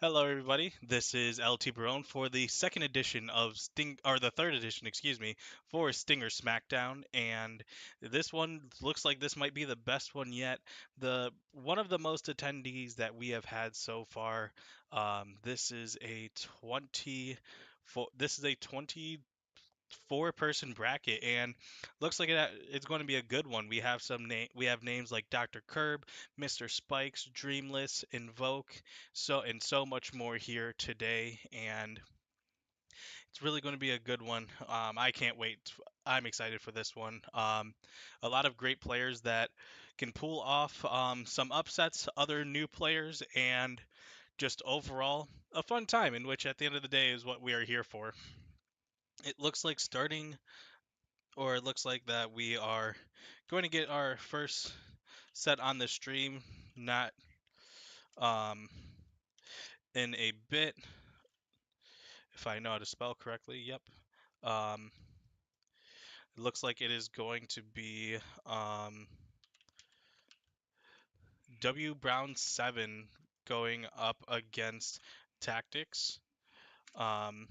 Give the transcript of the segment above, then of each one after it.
Hello, everybody. This is LT Barone for the second edition of the third edition, excuse me, for Stinger Smackdown. And this one looks like this might be the best one yet. The one of the most attendees that we have had so far. This is a 24-person bracket, and looks like it's going to be a good one. We have names like Dr. Curb, Mr. Spikes, Dreamless, Invoke, so much more here today, and it's really going to be a good one. I can't wait. I'm excited for this one. A lot of great players that can pull off some upsets, other new players, and just overall a fun time in which at the end of the day is what we are here for. It looks like it looks like that we are going to get our first set on the stream, not um, in a bit, if I know how to spell correctly. Yep. Um, it looks like it is going to be W Brown 7 going up against Tactics. Um,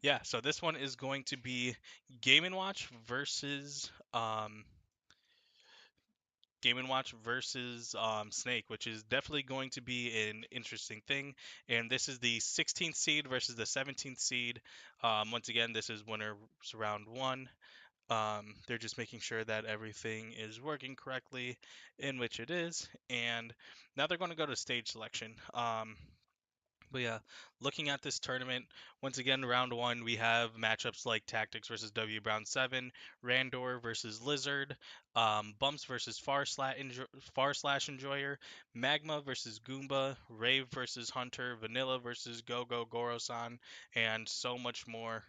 yeah, so this one is going to be Game and Watch versus Snake, which is definitely going to be an interesting thing. And this is the 16th seed versus the 17th seed. Once again, this is winners round one. They're just making sure that everything is working correctly, in which it is. And now they're going to go to stage selection. But yeah, looking at this tournament, once again, round one, we have matchups like Tactics versus W Brown 7, Randor versus Lizard, Bumps versus Far Slash Enjoyer, Magma versus Goomba, Rave versus Hunter, Vanilla versus Go Go Gorosan, and so much more.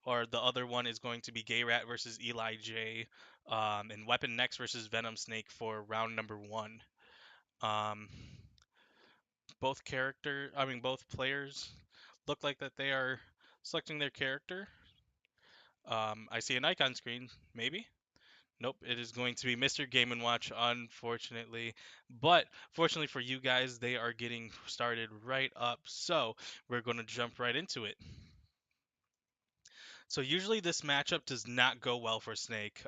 Or the other one is going to be Gay Rat versus Eli J, and Weapon Next versus Venom Snake for round number one. Um, both players look like that they are selecting their character. I see an icon screen, maybe. Nope, it is going to be Mr. Game and Watch, unfortunately. But fortunately for you guys, they are getting started right up. So we're going to jump right into it. So usually this matchup does not go well for Snake.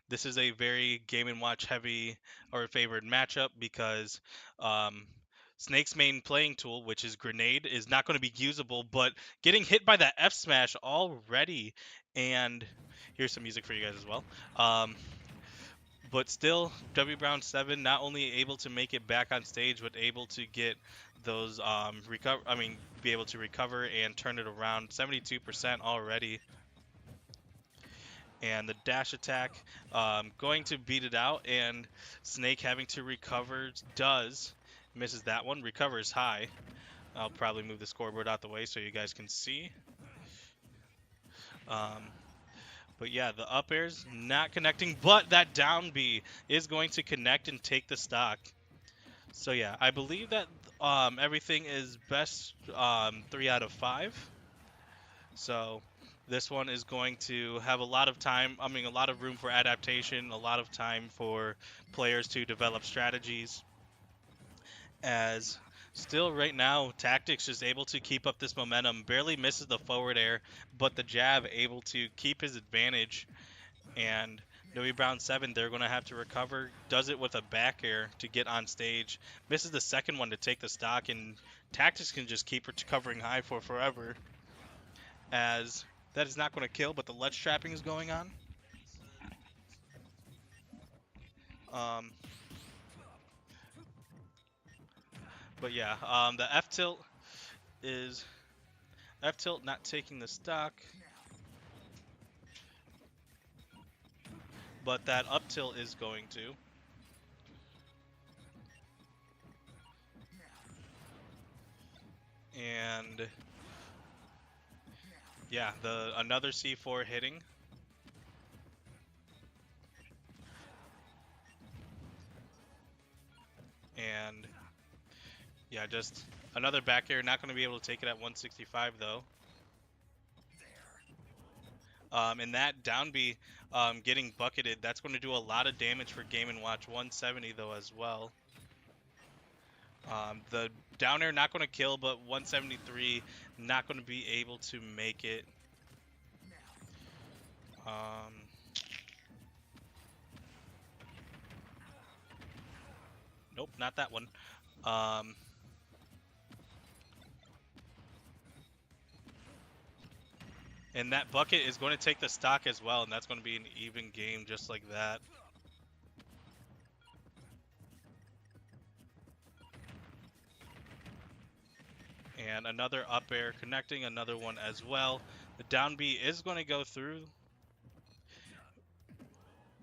This is a very Game and Watch heavy or favored matchup because um, Snake's main playing tool, which is Grenade, is not going to be usable. But getting hit by that F smash already, and here's some music for you guys as well. But still, W Brown 7 not only able to make it back on stage, but able to get those be able to recover and turn it around. 72% already, and the dash attack going to beat it out, and Snake having to recover does misses that one, recovers high. I'll probably move the scoreboard out the way so you guys can see. um, but yeah, the up air's not connecting, but that down B is going to connect and take the stock. So yeah, I believe that everything is best 3 out of 5. So this one is going to have a lot of time, a lot of room for adaptation, a lot of time for players to develop strategies. As still right now, Tactics is able to keep up this momentum, barely misses the forward air, but the jab able to keep his advantage. And W Brown 7, they're going to have to recover, does it with a back air to get on stage, misses the second one to take the stock, and Tactics can just keep recovering high for forever, as that is not going to kill, but the ledge trapping is going on. Um, but yeah, the is F tilt not taking the stock, but that up tilt is going to. And yeah, the another C4 hitting. And yeah, just another back air. Not going to be able to take it at 165 though. And that down B getting bucketed, that's going to do a lot of damage for Game & Watch. 170 though as well. The down air not going to kill, but 173 not going to be able to make it. Nope, not that one. And that bucket is going to take the stock as well, and that's going to be an even game just like that. And another up air connecting, another one as well. The down B is going to go through,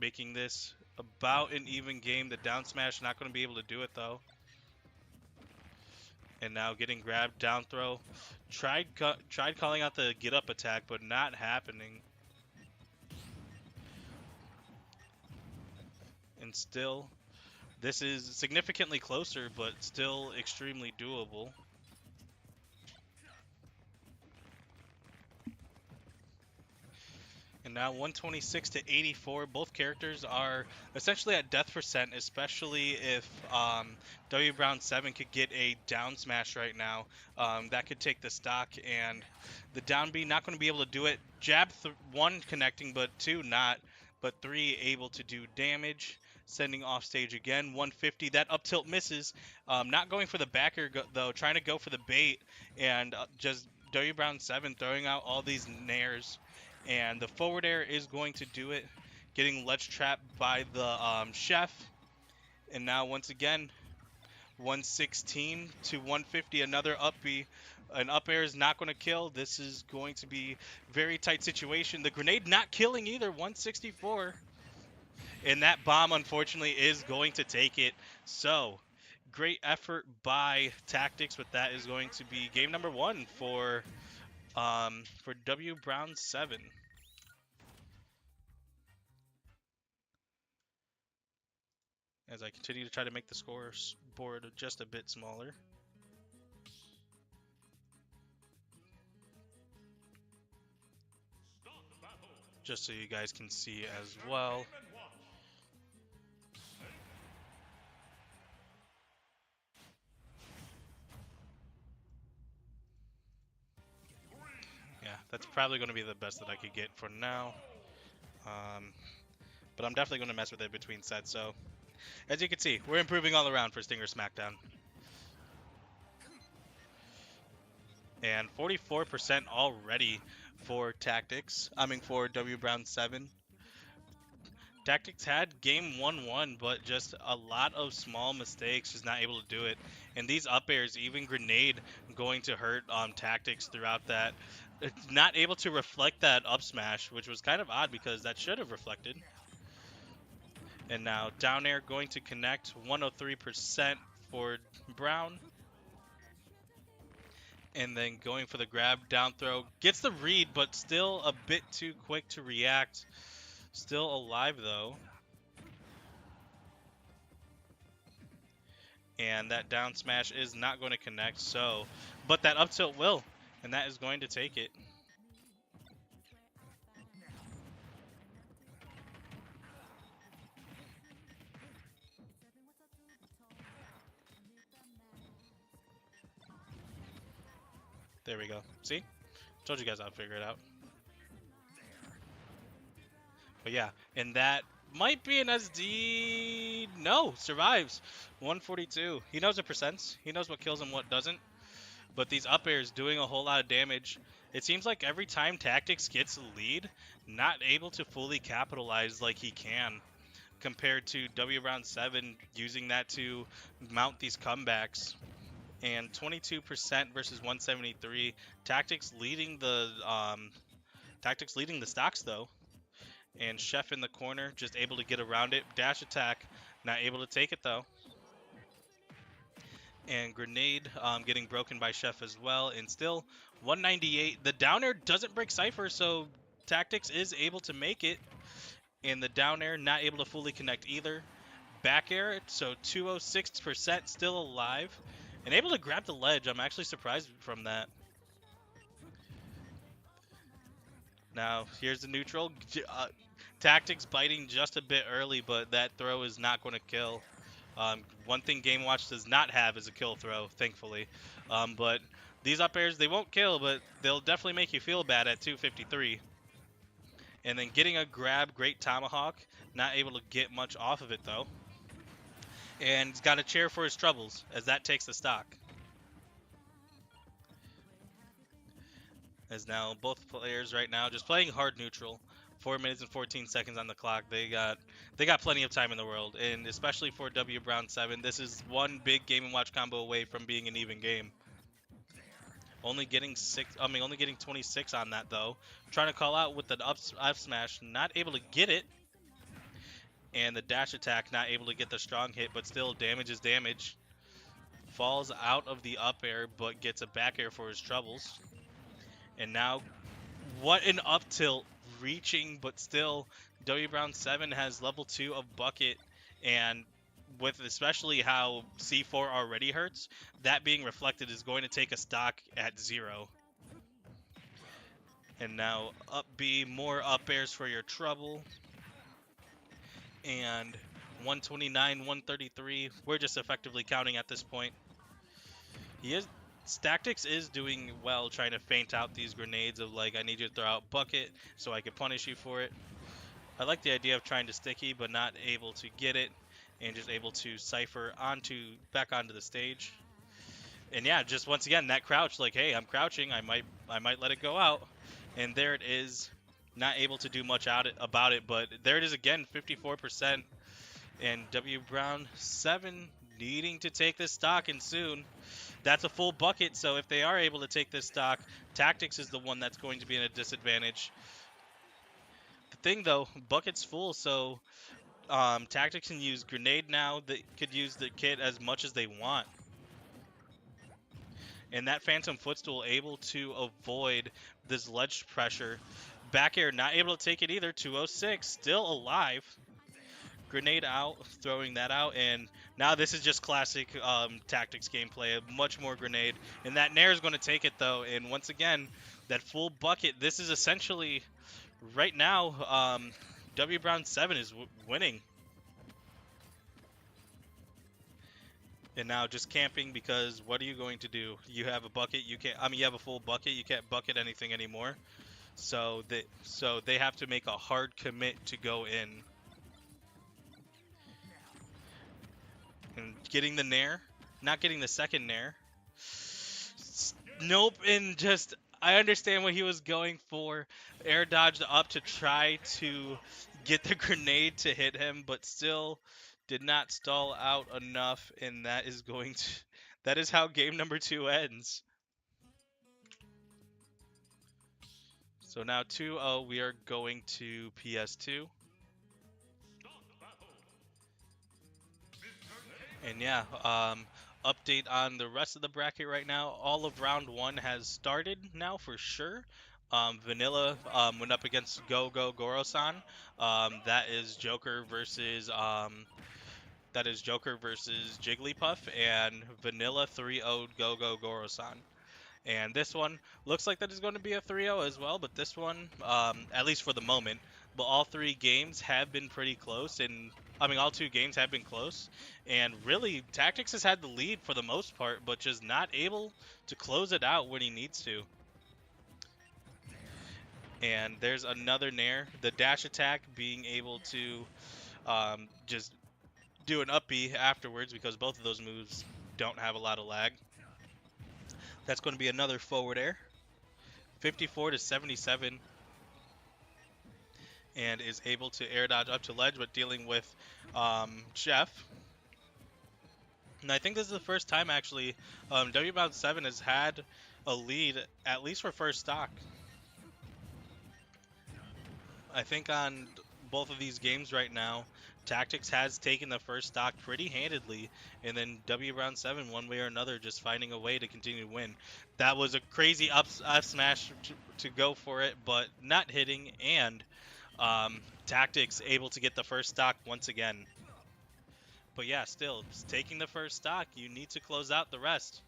making this about an even game. The down smash not going to be able to do it though. And now getting grabbed, down throw. Tried calling out the get up attack, but not happening. And still, this is significantly closer, but still extremely doable. And now 126 to 84. Both characters are essentially at death percent, especially if W Brown 7 could get a down smash right now. That could take the stock, and the down B not going to be able to do it. Jab 1 connecting, but 2 not. But 3 able to do damage. Sending off stage again. 150. That up tilt misses. Not going for the backer, though. Trying to go for the bait. And just W Brown 7 throwing out all these nairs. And the forward air is going to do it, getting ledge trapped by the chef. And now once again, 116 to 150, another up B. An up air is not going to kill. This is going to be very tight situation. The grenade not killing either, 164. And that bomb, unfortunately, is going to take it. So, great effort by Tactics, but that is going to be game number 1 for W Brown 7. As I continue to try to make the score board just a bit smaller. Just so you guys can see as well. Yeah, that's probably going to be the best that I could get for now. But I'm definitely going to mess with it between sets. So, as you can see, we're improving all around for Stinger Smackdown. And 44% already for Tactics. For W Brown 7. Tactics had game 1-1, but just a lot of small mistakes, just not able to do it. And these up airs, even grenade, going to hurt Tactics throughout that. Not able to reflect that up smash, which was kind of odd because that should have reflected. And now down air going to connect, 103% for Brown. And then going for the grab, down throw. Gets the read, but still a bit too quick to react. Still alive, though. And that down smash is not going to connect, so... But that up tilt will, and that is going to take it. There we go. See? Told you guys I'd figure it out. But yeah, and that might be an SD... No, survives. 142. He knows the percents. He knows what kills and what doesn't. But these up airs doing a whole lot of damage. It seems like every time Tactics gets a lead, not able to fully capitalize like he can. Compared to W Round 7 using that to mount these comebacks. And 22% versus 173. Tactics leading the stocks though. And Chef in the corner, just able to get around it. Dash attack, not able to take it though. And grenade getting broken by Chef as well. And still 198. The down air doesn't break Cypher, so Tactics is able to make it. And the down air not able to fully connect either. Back air, so 206% still alive. And able to grab the ledge. I'm actually surprised from that. Now, here's the neutral. Tactics biting just a bit early, but that throw is not going to kill. One thing Game Watch does not have is a kill throw, thankfully. But these up airs, they won't kill, but they'll definitely make you feel bad at 253. And then getting a grab, great tomahawk. Not able to get much off of it, though. And he's got a chair for his troubles, as that takes the stock. As now both players right now just playing hard neutral. 4 minutes and 14 seconds on the clock. They got plenty of time in the world, and especially for W Brown 7, this is one big Game and Watch combo away from being an even game. Only getting 26 on that though. Trying to call out with the up smash, not able to get it. And the dash attack, not able to get the strong hit, but still damage is damage. Falls out of the up air, but gets a back air for his troubles. And now, what an up tilt, reaching, but still, W Brown 7 has level 2 of bucket, and with especially how C4 already hurts, that being reflected is going to take a stock at 0. And now up B, more up airs for your trouble. And 129, 133, we're just effectively counting at this point. Stactics is doing well trying to feint out these grenades of like, I need you to throw out bucket so I can punish you for it. I like the idea of trying to sticky but not able to get it and just able to cipher back onto the stage. And yeah, just once again that crouch, like, hey, I'm crouching, I might let it go out. And there it is. Not able to do much about it, but there it is again, 54%. And W Brown 7 needing to take this stock, and soon. That's a full bucket, so if they are able to take this stock, Tactics is the one that's going to be in a disadvantage. The thing, though, bucket's full, so Tactics can use Grenade now. They could use the kit as much as they want. And that Phantom Footstool able to avoid this ledge pressure. Back air not able to take it either. 206, still alive. Grenade out, throwing that out, and now this is just classic Tactics gameplay, much more grenade, and that Nair is going to take it though, and once again, that full bucket, this is essentially, right now, W Brown 7 is winning. And now just camping, because what are you going to do? You have a bucket, you have a full bucket, you can't bucket anything anymore, so they have to make a hard commit to go in. And getting the Nair, not getting the second Nair. Nope, and just, I understand what he was going for. Air dodged up to try to get the grenade to hit him, but still did not stall out enough, and that is how game number 2 ends. So now 2-0, we are going to PS2. And yeah, update on the rest of the bracket right now. All of round 1 has started now for sure. Vanilla went up against Go Go Goro-san. That is Joker versus Jigglypuff, and Vanilla 3-0'd Go Go Goro-san. And this one looks like that is going to be a 3-0 as well, but this one, at least for the moment, but all 3 games have been pretty close, and all 2 games have been close, and really, Tactics has had the lead for the most part, but just not able to close it out when he needs to. And there's another Nair, the dash attack being able to just do an up B afterwards, because both of those moves don't have a lot of lag. That's going to be another forward air. 54 to 77. And is able to air dodge up to ledge, but dealing with Jeff. And I think this is the first time, actually, W Brown 7 has had a lead, at least for first stock. I think on both of these games right now, Tactics has taken the first stock pretty handedly, and then W Brown 7, one way or another, just finding a way to continue to win. That was a crazy up smash to go for it, but not hitting, and Tactics able to get the first stock once again. But yeah, still, taking the first stock, you need to close out the rest.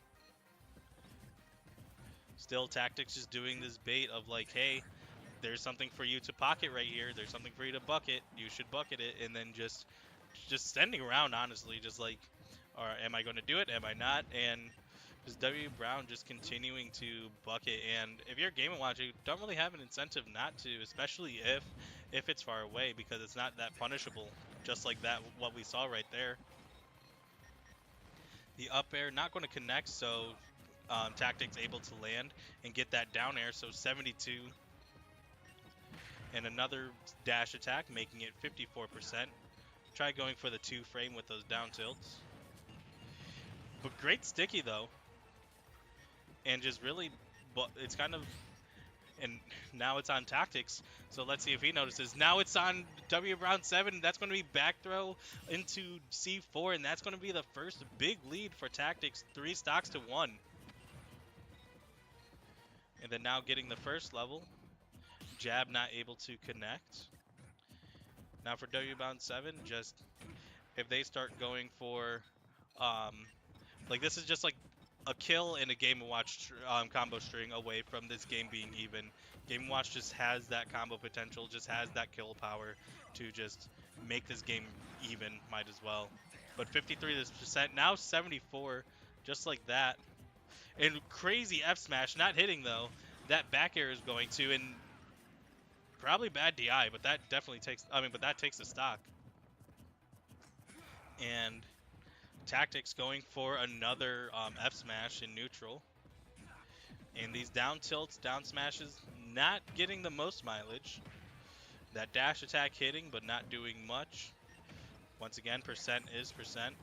Still, Tactics is doing this bait of like, hey, there's something for you to pocket right here. There's something for you to bucket. You should bucket it, and then just just standing around, honestly, just like, or am I going to do it? Am I not? And just W Brown just continuing to bucket. And if you're Game & Watch, you don't really have an incentive not to, especially if it's far away, because it's not that punishable. Just like that, what we saw right there. The up air not going to connect, so Tactics able to land and get that down air, so 72. And another dash attack, making it 54%. Try going for the 2-frame with those down tilts. But great sticky, though. And just really, but it's kind of, and now it's on Tactics. So let's see if he notices. Now it's on W Brown 7. That's going to be back throw into C4, and that's going to be the first big lead for Tactics. 3 stocks to 1. And then now getting the first level. Jab not able to connect. Now for W Brown 7, just if they start going for, like this is just like a kill and a Game & Watch combo string away from this game being even. Game & Watch just has that combo potential, just has that kill power to just make this game even, might as well. But 53%, now 74, just like that. And crazy F smash, not hitting though. That back air is going to, and probably bad DI, but that definitely takes, but that takes the stock. And Tactics going for another F smash in neutral. And these down tilts, down smashes, not getting the most mileage. That dash attack hitting, but not doing much. Once again, percent is percent.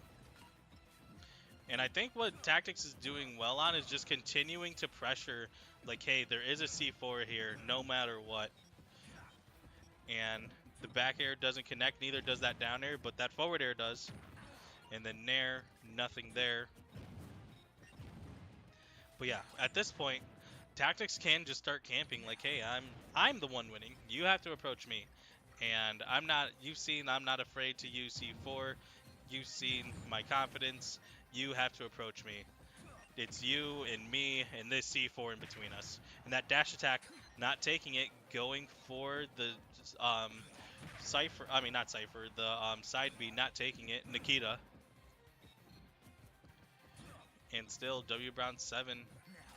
And I think what Tactics is doing well on is just continuing to pressure, like, hey, there is a C4 here, no matter what. And the back air doesn't connect, neither does that down air, but that forward air does. And then Nair, nothing there. But yeah, at this point, Tactics can just start camping like, hey, I'm the one winning. You have to approach me. And you've seen I'm not afraid to use C4. You've seen my confidence. You have to approach me. It's you and me and this C4 in between us. And that dash attack, not taking it, going for the Cypher, not Cypher, the side B, not taking it, Nikita. And still, W Brown 7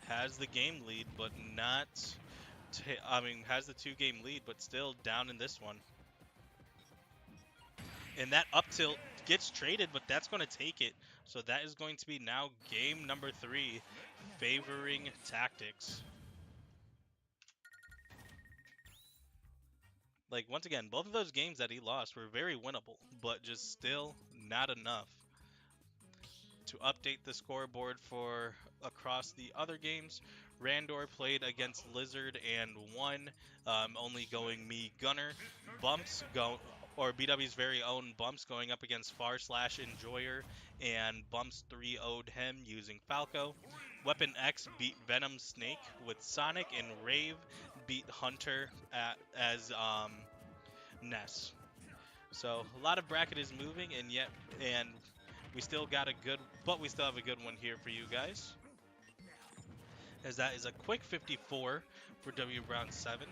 has the game lead, but not, has the 2-game lead, but still down in this one. And that up tilt gets traded, but that's going to take it. So that is going to be now game number 3, favoring Tactics. Like, once again, both of those games that he lost were very winnable, but just still not enough. To update the scoreboard for across the other games, Randor played against Lizard and won, only going me Gunner. BW's very own Bumps going up against Far/Enjoyer, and Bumps 3-0'd him using Falco. Weapon X beat Venom Snake with Sonic, and Rave beat Hunter as Ness. So a lot of bracket is moving, and we still got we still have a good one here for you guys. As that is a quick 54 for W Brown 7,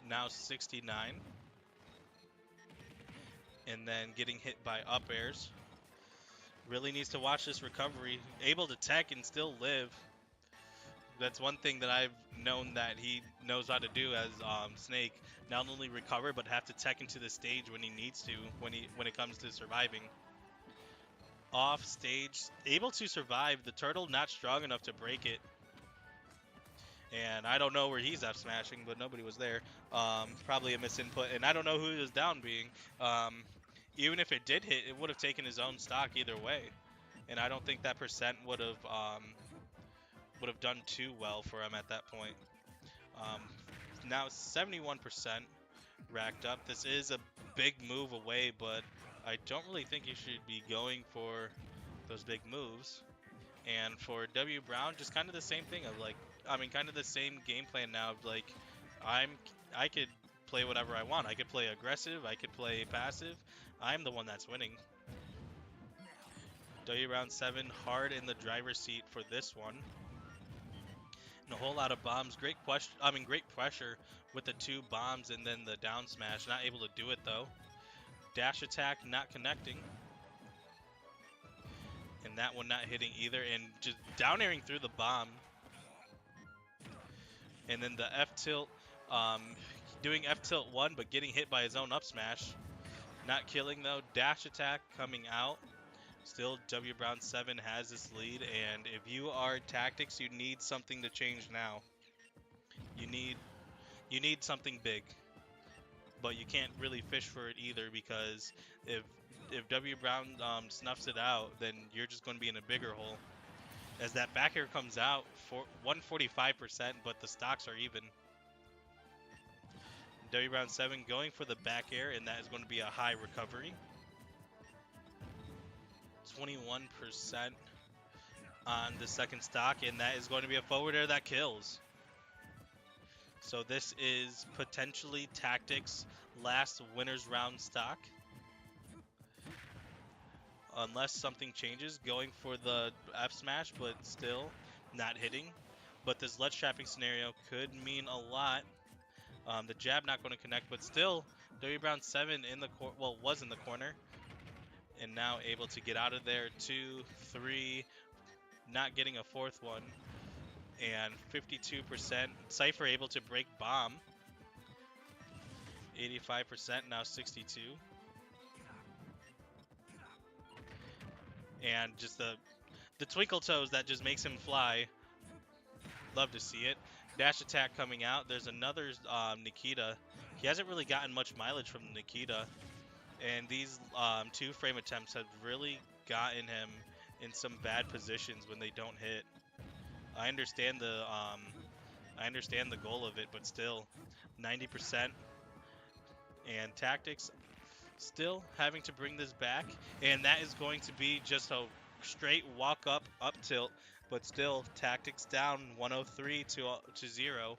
now 69. And then getting hit by up airs. Really needs to watch this recovery. Able to tech and still live. That's one thing that I've known that he knows how to do as Snake. Not only recover, but have to tech into the stage when he needs to, when it comes to surviving. Off stage, able to survive. The turtle not strong enough to break it. And I don't know where he's F smashing, but nobody was there. Probably a misinput, and I don't know who he was down being. Even if it did hit, it would have taken his own stock either way. And I don't think that percent would have done too well for him at that point. Now 71% racked up. This is a big move away, but I don't really think you should be going for those big moves. And for W Brown, just kind of the same thing of kind of the same game plan now of like, I could play whatever I want. I could play aggressive, I could play passive. I'm the one that's winning. W Brown 7 hard in the driver's seat for this one. And a whole lot of bombs. Great pressure with the 2 bombs and then the down smash. Not able to do it though. Dash attack not connecting. And that one not hitting either, and just down airing through the bomb. And then the F tilt, doing F tilt 1, but getting hit by his own up smash. Not killing though. Dash attack coming out. Still, W Brown 7 has this lead, and if you are Tactics, you need something to change now. You need something big, but you can't really fish for it either, because if W Brown snuffs it out, then you're just going to be in a bigger hole. As that back air comes out for 145%, but the stocks are even. W Brown 7 going for the back air, and that is going to be a high recovery. 21% on the second stock, and that is going to be a forward air that kills. So this is potentially Tactics' last winner's round stock. Unless something changes, going for the F smash, but still not hitting. But this ledge trapping scenario could mean a lot. The jab not going to connect, but still, W Brown 7 in the was in the corner, and now able to get out of there. 2, 3, not getting a fourth one, and 52%. Cypher able to break bomb. 85%, now 62. And just the twinkle toes that just makes him fly. Love to see it. Dash attack coming out. There's another Nikita. He hasn't really gotten much mileage from Nikita, and these 2-frame attempts have really gotten him in some bad positions when they don't hit. I understand the goal of it, but still, 90%. And Tactics still having to bring this back, and that is going to be just a straight walk up tilt, but still Tactics down 103 to 0,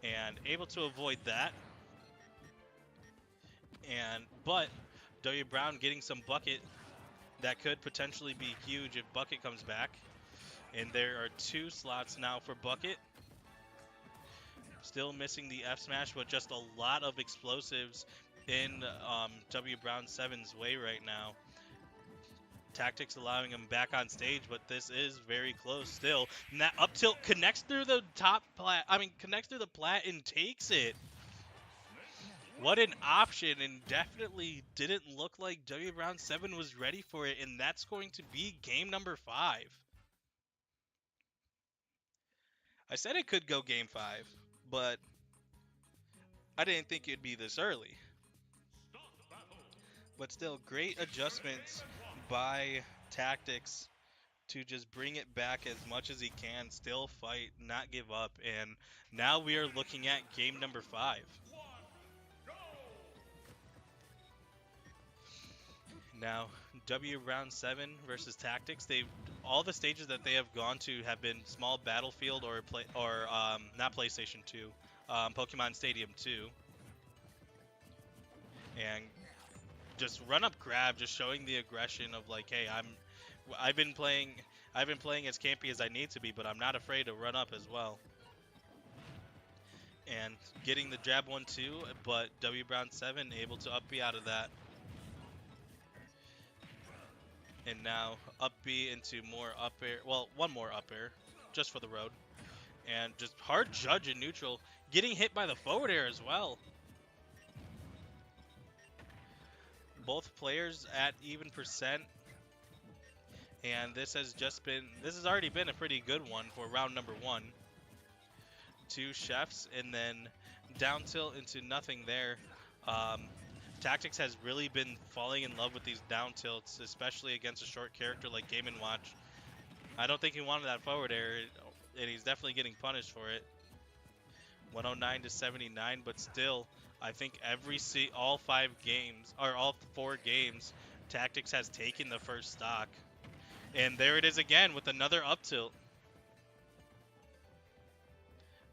and able to avoid that. But W Brown getting some bucket that could potentially be huge if bucket comes back, and there are 2 slots now for bucket. Still missing the F smash, but just a lot of explosives in W Brown 7's way right now. Tactics allowing him back on stage, but this is very close still. And that up tilt connects through the connects through the plat and takes it. What an option, and definitely didn't look like W Brown 7 was ready for it, and that's going to be game number 5. I said it could go game 5, but I didn't think it'd be this early. But still, great adjustments by Tactics to just bring it back as much as he can, still fight, not give up, and now we are looking at game number 5. Now, W Round 7 versus Tactics, all the stages that they have gone to have been small Battlefield or not PlayStation 2, Pokemon Stadium 2. And just run up grab, just showing the aggression of like, hey, I've been playing as campy as I need to be, but I'm not afraid to run up as well. And getting the jab 1-2, but W Brown 7 able to up B out of that. And now up B into more up air. Well, one more up air, just for the road. And just hard judge in neutral, getting hit by the forward air as well. Both players at even percent. And this has already been a pretty good one for round number 1. 2 chefs, and then down tilt into nothing there. Tactics has really been falling in love with these down tilts, especially against a short character like Game & Watch. I don't think he wanted that forward air, and he's definitely getting punished for it. 109 to 79, but still, I think all 4 games, Tactics has taken the first stock. And there it is again with another up tilt.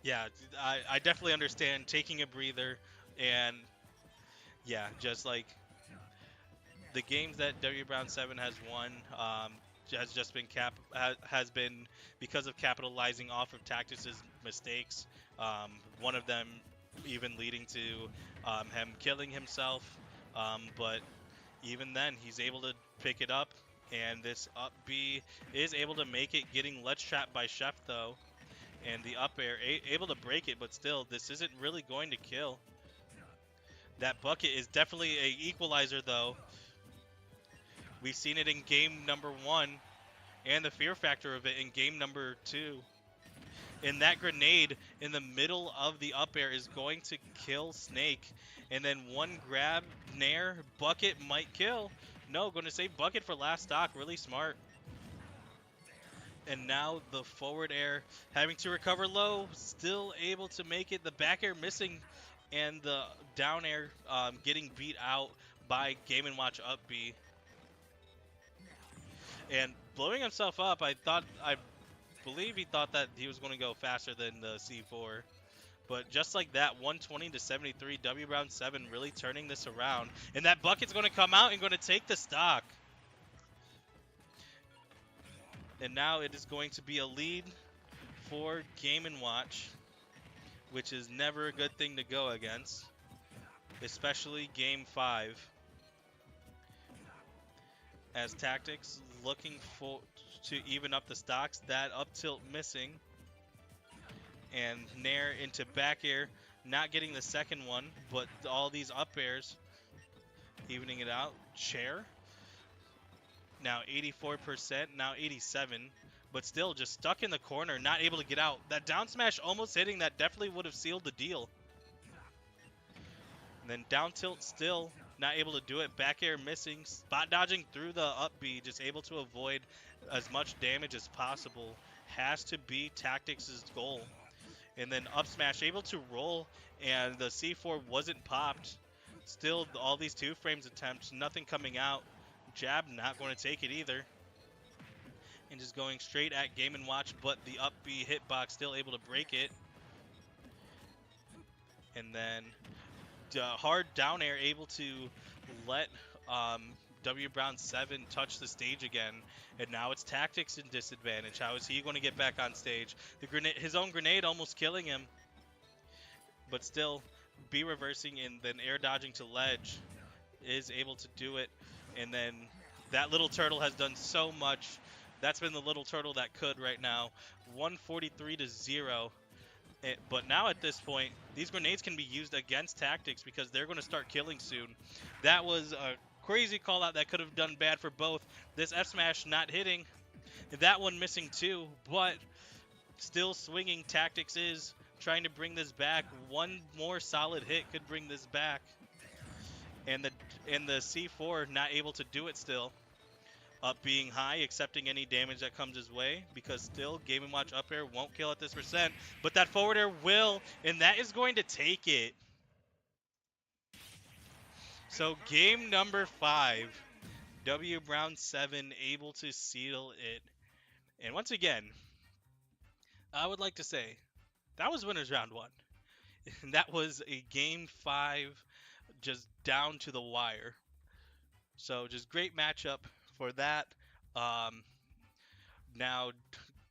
Yeah, I definitely understand taking a breather, and yeah, just like the games that W Brown 7 has won has just been has been because of capitalizing off of Tactics' mistakes. One of them even leading to him killing himself, but even then he's able to pick it up And this up B is able to make it, getting ledge trapped by Chef though. And the up air able to break it, but still, this isn't really going to kill. That bucket is definitely a equalizer though. We've seen it in game number 1, and the fear factor of it in game number 2. And that grenade in the middle of the up air is going to kill Snake. And then one grab, Nair, bucket might kill. No, going to save bucket for last stock. Really smart. And now the forward air having to recover low, still able to make it. The back air missing, and the down air getting beat out by Game & Watch up B. And blowing himself up, I believe he thought that he was going to go faster than the C4. But just like that, 120 to 73, W Brown 7 really turning this around. And that bucket's going to come out and going to take the stock. And now it is going to be a lead for Game & Watch, which is never a good thing to go against, especially Game 5. As Tactics looking to even up the stocks, that up tilt missing. And Nair into back air, not getting the second one, but all these up airs evening it out. Chair, now 84%, now 87, but still just stuck in the corner, not able to get out. That down smash almost hitting, that definitely would have sealed the deal. And then down tilt still not able to do it. Back air missing, spot dodging through the up B, just able to avoid as much damage as possible. Has to be Tactics' goal. And then up smash able to roll, and the C4 wasn't popped. Still all these 2 frames attempts, nothing coming out. Jab not going to take it either. And just going straight at Game & Watch, but the up B hitbox still able to break it. And then hard down air able to let W Brown 7 touch the stage again, and now it's Tactics in disadvantage. How is he going to get back on stage? The grenade, his own grenade, almost killing him, but still, B reversing and then air dodging to ledge is able to do it. And then that little turtle has done so much. That's been the little turtle that could right now. 143 to 0. But now at this point, these grenades can be used against Tactics because they're going to start killing soon. That was a crazy call out that could have done bad for both. This F smash not hitting, that one missing too, but still swinging. Tactics is trying to bring this back. One more solid hit could bring this back. And the C4 not able to do it still. Up being high, accepting any damage that comes his way, because still Game & Watch up air won't kill at this percent, but that forward air will, and that is going to take it. So game number 5, W Brown 7 able to seal it. And once again, I would like to say that was winners round 1. That was a game 5 just down to the wire. So just great matchup for that. Now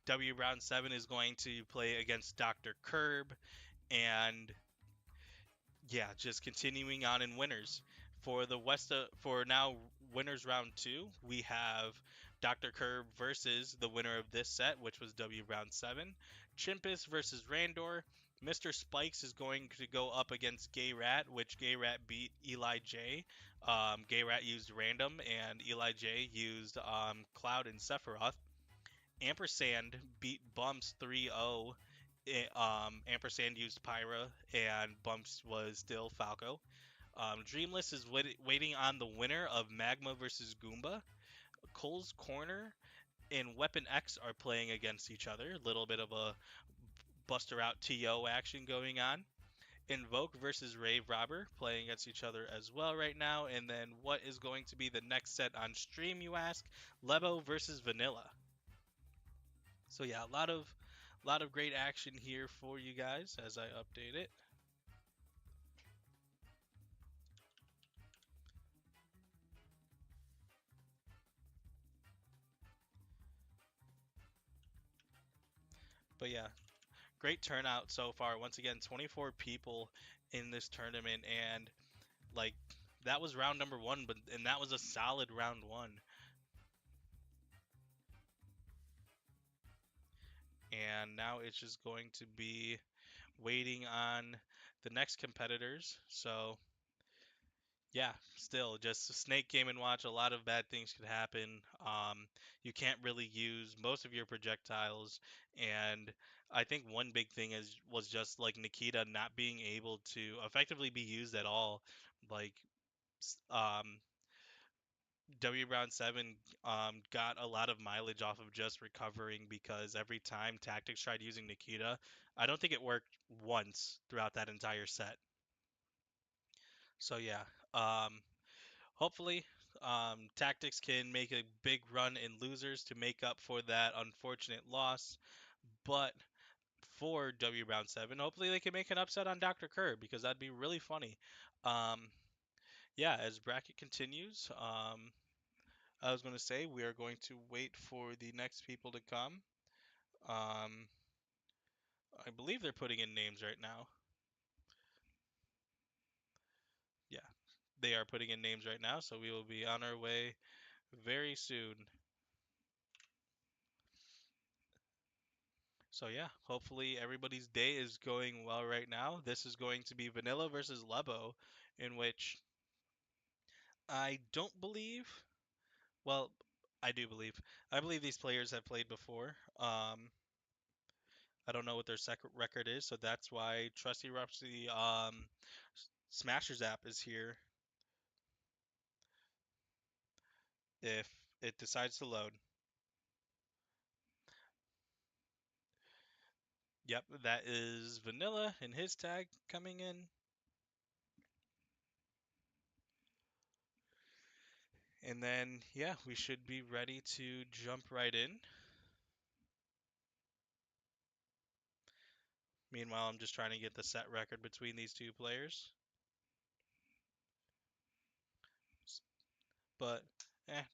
W Brown 7 is going to play against Dr. Curb, and yeah, just continuing on in winners. For the for now winners round 2, we have Dr. Curb versus the winner of this set, which was W Brown 7. Chimpus versus Randor. Mr. Spikes is going to go up against Gay Rat, which Gay Rat beat Eli J. Gay Rat used Random, and Eli J used Cloud and Sephiroth. Ampersand beat Bumps 3-0. Ampersand used Pyra, and Bumps was still Falco. Dreamless is waiting on the winner of Magma versus Goomba. Cole's Corner and Weapon X are playing against each other. A little bit of a Buster Out TO action going on. Invoke versus Rave Robber playing against each other as well right now. And then what is going to be the next set on stream, you ask? Lebo versus Vanilla. So yeah, a lot of great action here for you guys as I update it. But yeah, great turnout so far. Once again, 24 people in this tournament, and like that was round number 1, and that was a solid round 1. And now it's just going to be waiting on the next competitors. So yeah, still just a snake game and watch. A lot of bad things could happen. You can't really use most of your projectiles, and I think one big thing is was just like Nikita not being able to effectively be used at all. Like W Brown 7 got a lot of mileage off of just recovering because every time Tactics tried using Nikita, I don't think it worked once throughout that entire set. So yeah, um, hopefully, Tactics can make a big run in losers to make up for that unfortunate loss. But for W Brown 7, hopefully they can make an upset on Dr. Kerr because that'd be really funny. Um, yeah, as bracket continues, I was going to say we are going to wait for the next people to come. Um, I believe they're putting in names right now. Yeah, they are putting in names right now, so we will be on our way very soon. So yeah, hopefully everybody's day is going well right now. This is going to be Vanilla versus Lebo, in which I don't believe. Well, I do believe. I believe these players have played before. I don't know what their second record is, so that's why Trusty Rupsy Smashers app is here if it decides to load. Yep, that is Vanilla and his tag coming in. And then, yeah, we should be ready to jump right in. Meanwhile, I'm just trying to get the set record between these two players. But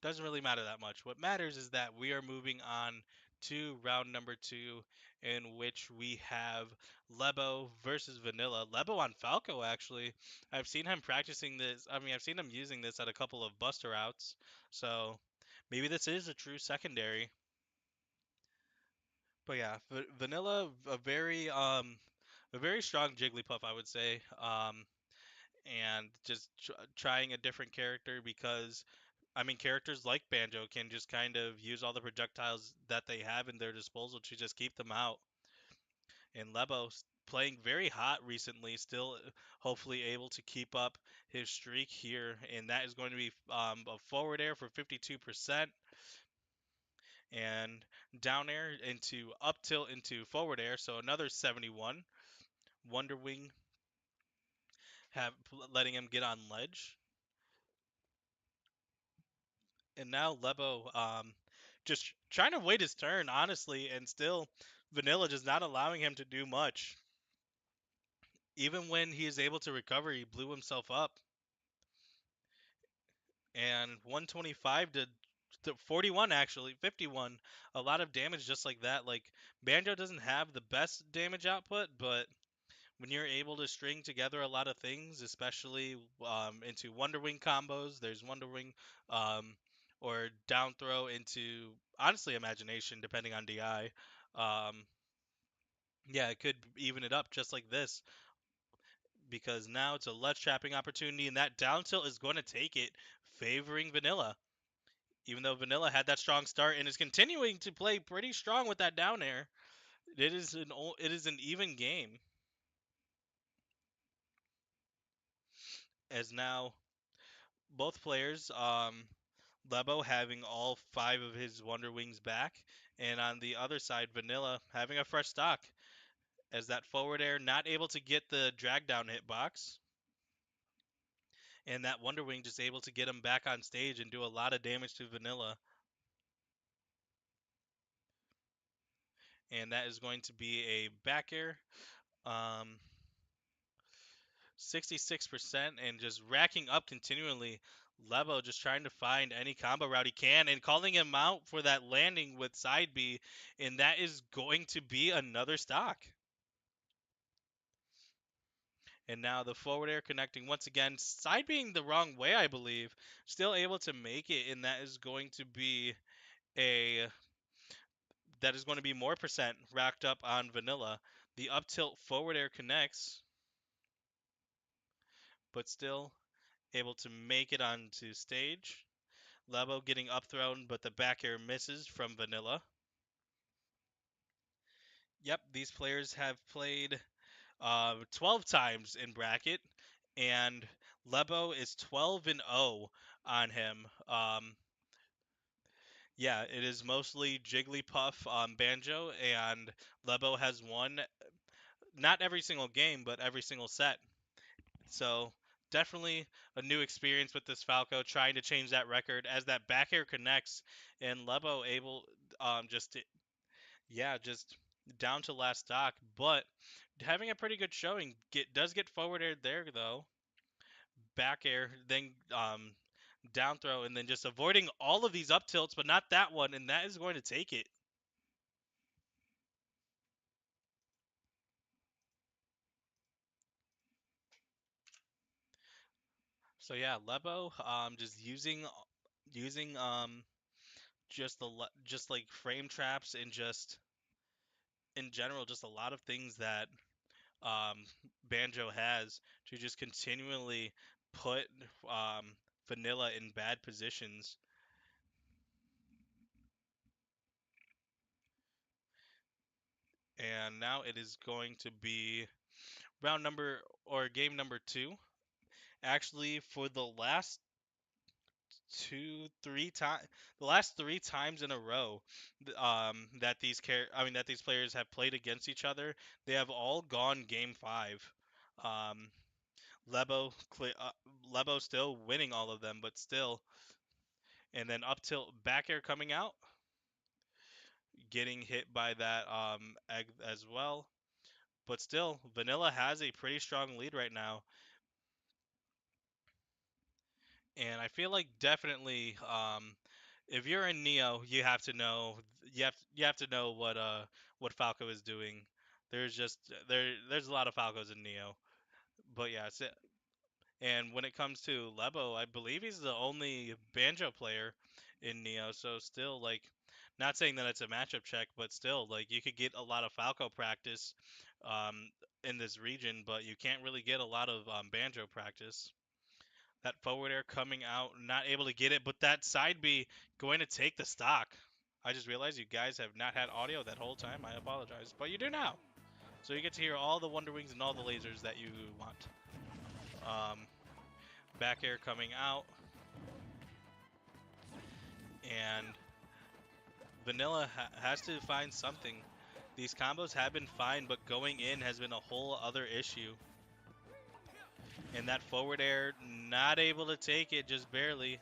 doesn't really matter that much. What matters is that we are moving on to round number 2, in which we have Lebo versus Vanilla. Lebo on Falco, actually. I've seen him practicing this. I mean, I've seen him using this at a couple of Buster outs. So maybe this is a true secondary. But yeah, Vanilla, a very strong Jigglypuff, I would say. And just trying a different character because I mean characters like Banjo can just kind of use all the projectiles that they have in their disposal to just keep them out. And Lebo's playing very hot recently, still hopefully able to keep up his streak here, and that is going to be a forward air for 52%, and down air into up tilt into forward air, so another 71. Wonder Wing have letting him get on ledge. And now Lebo just trying to wait his turn, honestly, and still Vanilla just not allowing him to do much. Even when he is able to recover, he blew himself up. And 125 to 41, actually, 51. A lot of damage just like that. Like, Banjo doesn't have the best damage output, but when you're able to string together a lot of things, especially into Wonder Wing combos, there's Wonder Wing, um, or down throw into honestly imagination, depending on DI. Um, yeah, it could even it up just like this because now it's a ledge trapping opportunity, and that down tilt is going to take it, favoring Vanilla. Even though Vanilla had that strong start and is continuing to play pretty strong with that down air, it is an even game. As now both players, Lebo having all 5 of his Wonder Wings back, and on the other side, Vanilla having a fresh stock. As that forward air not able to get the drag down hitbox, and that Wonder Wing just able to get him back on stage and do a lot of damage to Vanilla. And that is going to be a back air. Um, 66% and just racking up continually. Lebo just trying to find any combo route he can and calling him out for that landing with side B, and that is going to be another stock. And now the forward air connecting once again, side being the wrong way, I believe, still able to make it, and that is going to be a that is going to be more percent racked up on Vanilla. The up tilt forward air connects, but still able to make it onto stage. Lebo getting up thrown, but the back air misses from Vanilla. Yep, these players have played 12 times in bracket, and Lebo is 12 and 0 on him. Yeah, it is mostly Jigglypuff Banjo, and Lebo has won not every single game, but every single set. So definitely a new experience with this Falco, trying to change that record as that back air connects, and Lebo able just to, yeah, just down to last stock, but having a pretty good showing. Does get forward air there though, back air, then down throw, and then just avoiding all of these up tilts, but not that one, and that is going to take it. So yeah, Lebo just using just just like frame traps and just in general just a lot of things that um, Banjo has to just continually put Vanilla in bad positions. And now it is going to be round number or game number 2. Actually, for the last the last 3 times in a row, that that these players have played against each other, they have all gone game 5. Um, Lebo, Lebo still winning all of them, but still, and then up tilt back air coming out, getting hit by that egg as well. But still, Vanilla has a pretty strong lead right now, and I feel like definitely, if you're in Neo, you have to know what Falco is doing. There's just there's a lot of Falcos in Neo, but yeah, and when it comes to Lebo, I believe he's the only Banjo player in Neo. So still, like, not saying that it's a matchup check, but still, like, you could get a lot of Falco practice um, in this region, but you can't really get a lot of Banjo practice. That forward air coming out, not able to get it, but that side B going to take the stock. I just realized you guys have not had audio that whole time. I apologize, but you do now. So you get to hear all the Wonder Wings and all the lasers that you want. Back air coming out, and Vanilla has to find something. These combos have been fine, but going in has been a whole other issue. And that forward air, not able to take it, just barely.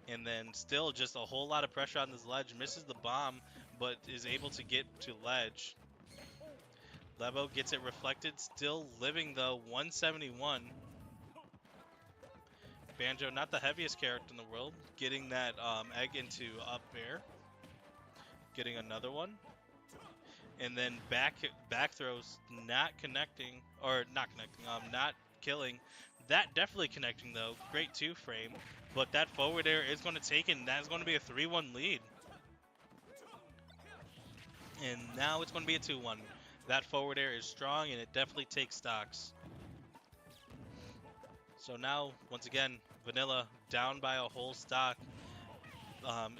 And then still just a whole lot of pressure on this ledge. Misses the bomb, but is able to get to ledge. Lebo gets it reflected, still living though, 171. Banjo, not the heaviest character in the world, getting that egg into up air. Getting another one. And then back throws, not connecting, or not connecting, not killing. That definitely connecting though. Great 2-frame. But that forward air is going to take it, and that is going to be a 3-1 lead. And now it's going to be a 2-1. That forward air is strong, and it definitely takes stocks. So now, once again, Vanilla down by a whole stock.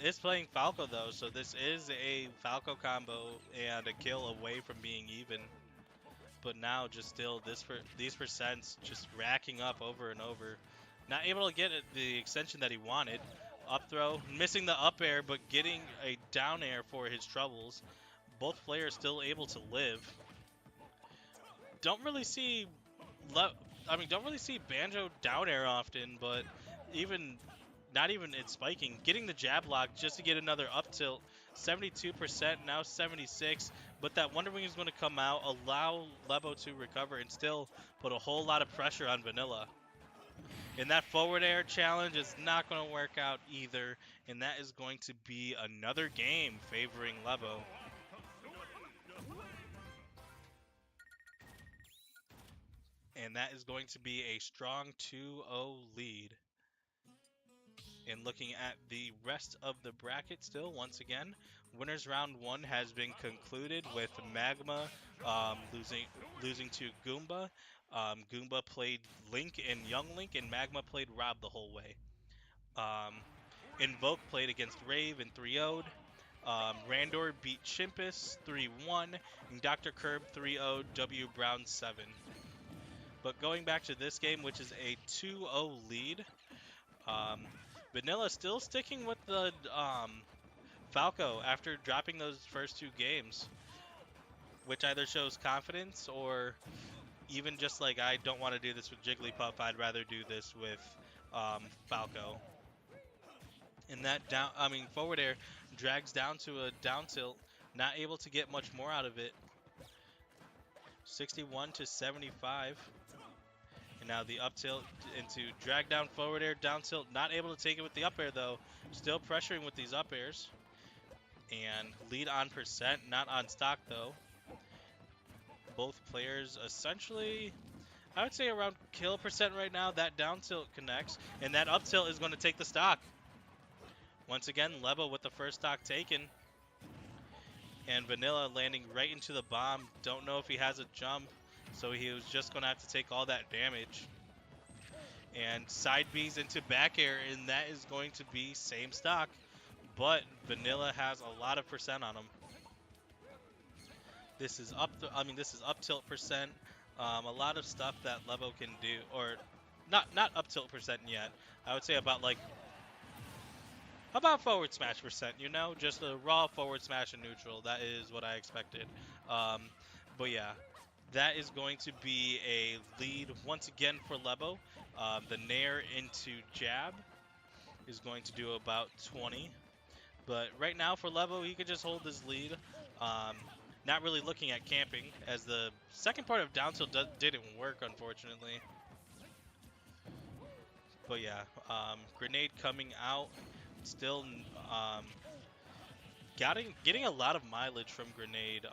Is playing Falco though, so this is a Falco combo and a kill away from being even. But now just still these percents just racking up over and over. Not able to get the extension that he wanted. Up throw, missing the up air, but getting a down air for his troubles. Both players still able to live. Don't really see, don't really see Banjo down air often, but even not even it's spiking. Getting the jab lock just to get another up tilt. 72%, now 76. But that Wonder Wing is going to come out, allow Lebo to recover, and still put a whole lot of pressure on Vanilla. And that forward air challenge is not going to work out either. And that is going to be another game favoring Lebo. And that is going to be a strong 2-0 lead. And looking at the rest of the bracket still, once again, winners round 1 has been concluded with Magma losing to Goomba. Goomba played Link and Young Link, and Magma played Rob the whole way. Invoke played against Rave and 3-0'd. Randor beat Chimpus 3-1, and Dr. Curb 3-0 W Brown 7. But going back to this game, which is a 2-0 lead, Vanilla still sticking with the Falco after dropping those first 2 games, which either shows confidence or even just like, I don't want to do this with Jigglypuff, I'd rather do this with Falco. And that forward air drags down to a down tilt, not able to get much more out of it. 61 to 75. And now the up tilt into drag down forward air, down tilt, not able to take it with the up air though. Still pressuring with these up airs. And lead on percent, not on stock though. Both players essentially, I would say around kill percent right now. That down tilt connects, and that up tilt is going to take the stock. Once again, Lebo with the first stock taken. And Vanilla landing right into the bomb. Don't know if he has a jump, so he was just going to have to take all that damage. And side B's into back air, and that is going to be same stock. But Vanilla has a lot of percent on him. This is this is up tilt percent. A lot of stuff that Lebo can do, or not up tilt percent yet. I would say about forward smash percent, you know, just a raw forward smash and neutral. That is what I expected. But yeah, that is going to be a lead once again for Lebo. The Nair into jab is going to do about 20. But right now for Lebo, he could just hold his lead. Not really looking at camping, as the second part of down tilt didn't work, unfortunately. But yeah, grenade coming out. Still getting a lot of mileage from grenade,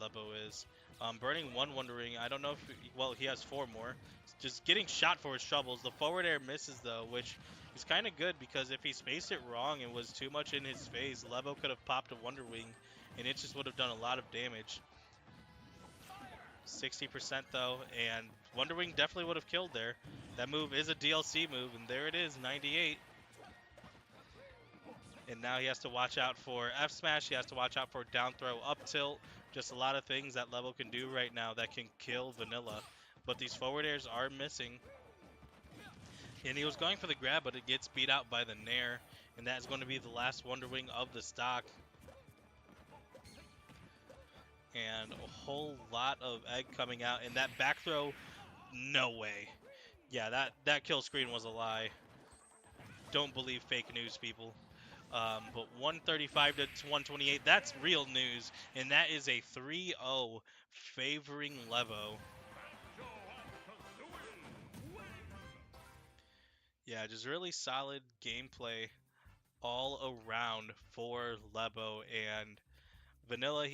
Lebo is. Burning one Wondering, I don't know if, well, he has 4 more. Just getting shot for his troubles. The forward air misses though, which is kind of good, because if he spaced it wrong and was too much in his face, Lebo could have popped a Wonder Wing, and it just would have done a lot of damage. 60% though, and Wonder Wing definitely would have killed there. That move is a DLC move, and there it is, 98. And now he has to watch out for F smash, he has to watch out for down throw, up tilt, just a lot of things that Lebo can do right now that can kill Vanilla. But these forward airs are missing. And he was going for the grab, but it gets beat out by the Nair, and that is going to be the last Wonder Wing of the stock. And a whole lot of egg coming out, and that back throw, no way. Yeah, that kill screen was a lie. Don't believe fake news, people. But 135 to 128, that's real news, and that is a 3-0 favoring Lebo. Yeah, just really solid gameplay all around for Lebo. And Vanilla,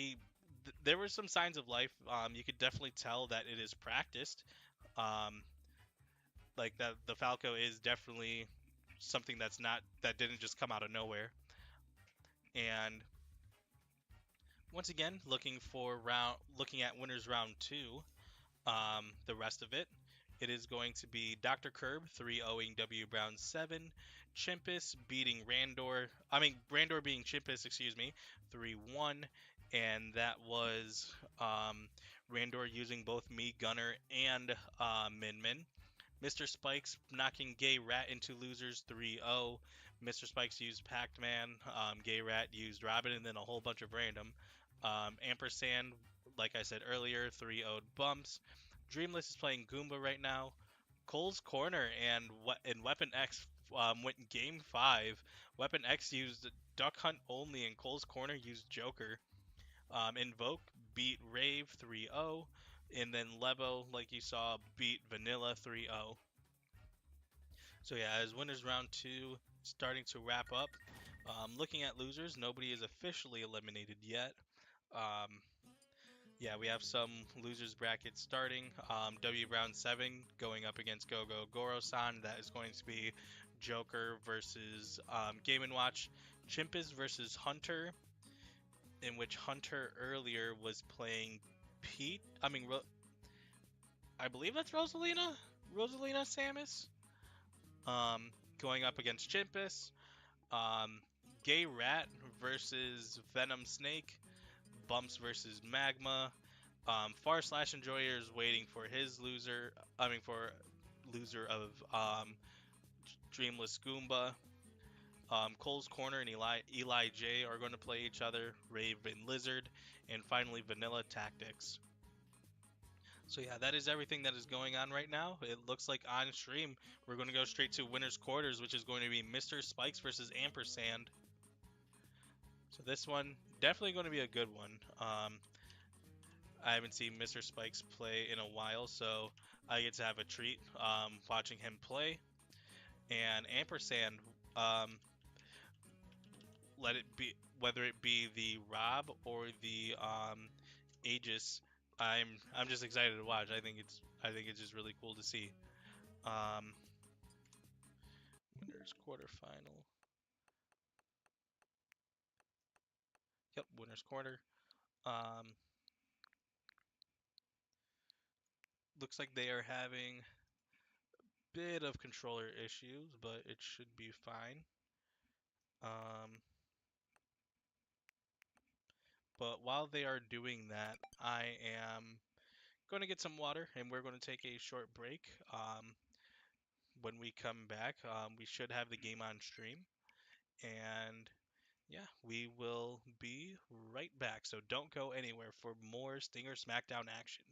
there were some signs of life. You could definitely tell that it is practiced. Like that the Falco is definitely something that didn't just come out of nowhere. And once again, looking at winners round 2, the rest of it, it is going to be Dr. Curb 3-0ing W Brown 7, Chimpus beating Randor beating Chimpus, 3-1, and that was Randor using both me, Gunner, and Min Min. Mr. Spikes knocking Gay Rat into losers 3-0. Mr. Spikes used Pac-Man, Gay Rat used Robin, and then a whole bunch of random. Ampersand, like I said earlier, 3-0'd Bumps. Dreamless is playing Goomba right now. Cole's Corner and Weapon X went game 5. Weapon X used Duck Hunt only, and Cole's Corner used Joker. Invoke beat Rave 3-0. And then Lebo, like you saw, beat Vanilla 3-0. So yeah, as winners round 2 starting to wrap up. Looking at losers, nobody is officially eliminated yet. Yeah, we have some losers brackets starting. W round 7 going up against Gogo Goro-san. That is going to be Joker versus Game & Watch. Chimpus versus Hunter, in which Hunter earlier was playing Pete. I believe that's Rosalina? Rosalina Samus? Um, Going up against Chimpus. Um, Gay Rat versus Venom Snake. Bumps versus Magma. Far Slash Enjoyer is waiting for his loser. For loser of Dreamless Goomba. Cole's Corner and Eli J are going to play each other. Raven Lizard, and finally Vanilla Tactics. So yeah, that is everything that is going on right now. It looks like on stream we're going to go straight to winners quarters, which is going to be Mr. Spikes versus Ampersand. So this one definitely going to be a good one. I haven't seen Mr. Spikes play in a while, so I get to have a treat watching him play. And Ampersand, um, let it be whether it be the Rob or the Aegis, I'm just excited to watch. I think it's just really cool to see. Um, Winners quarterfinal. Yep, winners quarter. Um, Looks like they are having a bit of controller issues, but it should be fine. Um, but while they are doing that, I am going to get some water and we're going to take a short break. When we come back, we should have the game on stream. And yeah, we will be right back. So don't go anywhere for more Stinger Smackdown action.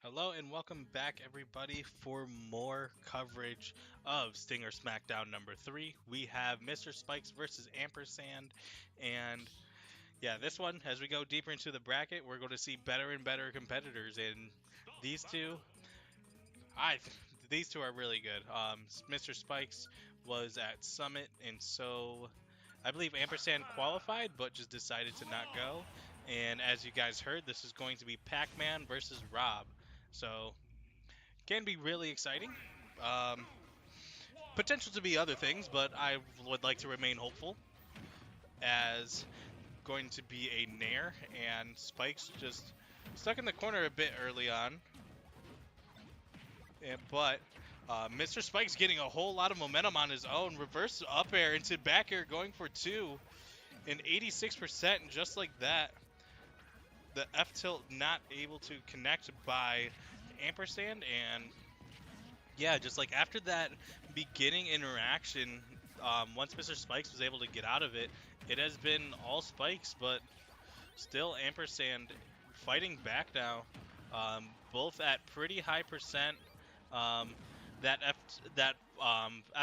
Hello and welcome back, everybody, for more coverage of Stinger Smackdown number 3. We have Mr. Spikes versus Ampersand, and Yeah, this one, as we go deeper into the bracket, we're going to see better and better competitors, and these two, I these two are really good. Mr. Spikes was at Summit, and so I believe Ampersand qualified, but just decided to not go. And as you guys heard, this is going to be Pac-Man versus Rob, so can be really exciting. Um, Potential to be other things, but I would like to remain hopeful as going to be a Nair, and Spikes just stuck in the corner a bit early on. But Mr. Spike's getting a whole lot of momentum on his own. Reverse up air into back air going for two, and 86%, and just like that, the F tilt not able to connect by Ampersand, and yeah, just like after that beginning interaction, once Mr. Spikes was able to get out of it, it has been all Spikes, but still Ampersand fighting back now, both at pretty high percent. Um, F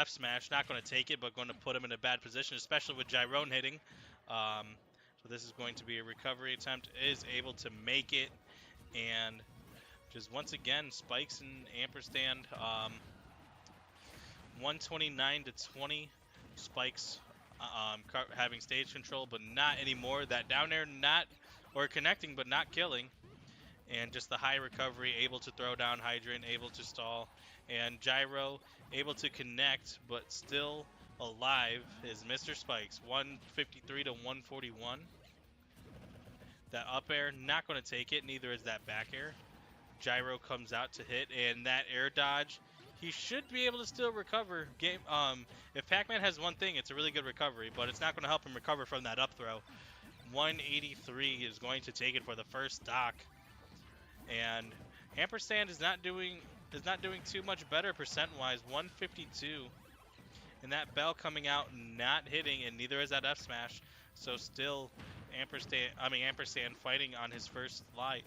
smash not going to take it, but going to put him in a bad position, especially with Gyron hitting. Um, so this is going to be a recovery attempt. Is able to make it, and just once again Spikes and Ampersand, 129 to 20. Spikes having stage control, but not anymore. That down air not or connecting, but not killing. And just the high recovery, able to throw down Hydrant, able to stall, and Gyro able to connect, but still alive is Mr. Spikes, 153 to 141. That up air, not going to take it, neither is that back air. Gyro comes out to hit, and that air dodge, he should be able to still recover. If Pac-Man has one thing, it's a really good recovery, but it's not going to help him recover from that up throw. 183 is going to take it for the first stock. And Ampersand is not doing too much better percent-wise, 152. And that bell coming out not hitting, and neither is that F smash. So still Ampersand fighting on his first life.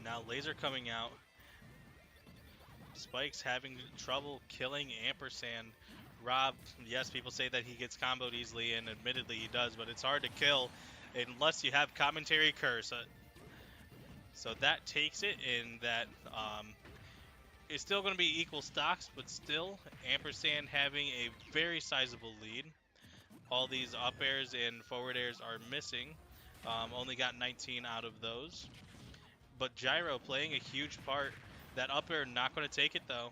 Now Laser coming out. Spike's having trouble killing Ampersand. Rob, yes, people say that he gets comboed easily, and admittedly he does, but it's hard to kill unless you have commentary curse. So that takes it, and that it's still going to be equal stocks, but still Ampersand having a very sizable lead. All these up airs and forward airs are missing. Only got 19 out of those. But Gyro playing a huge part. That up air not going to take it though,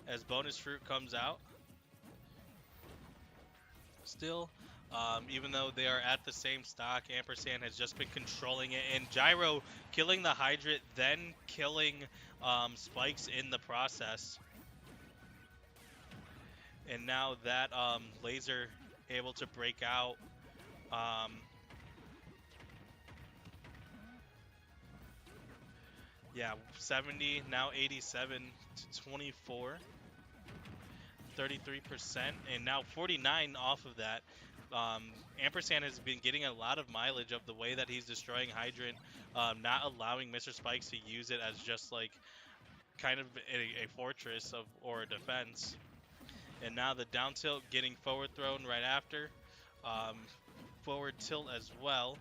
as bonus fruit comes out. Still, even though they are at the same stock, Ampersand has just been controlling it, and Gyro killing the Hydrant, then killing Spikes in the process. And now that Laser able to break out. Yeah, 70, now 87 to 24. 33%, and now 49 off of that. Ampersand has been getting a lot of mileage of the way that he's destroying Hydrant, not allowing Mr. Spikes to use it as just like kind of a fortress or a defense. And now the down tilt getting forward thrown right after, forward tilt as well,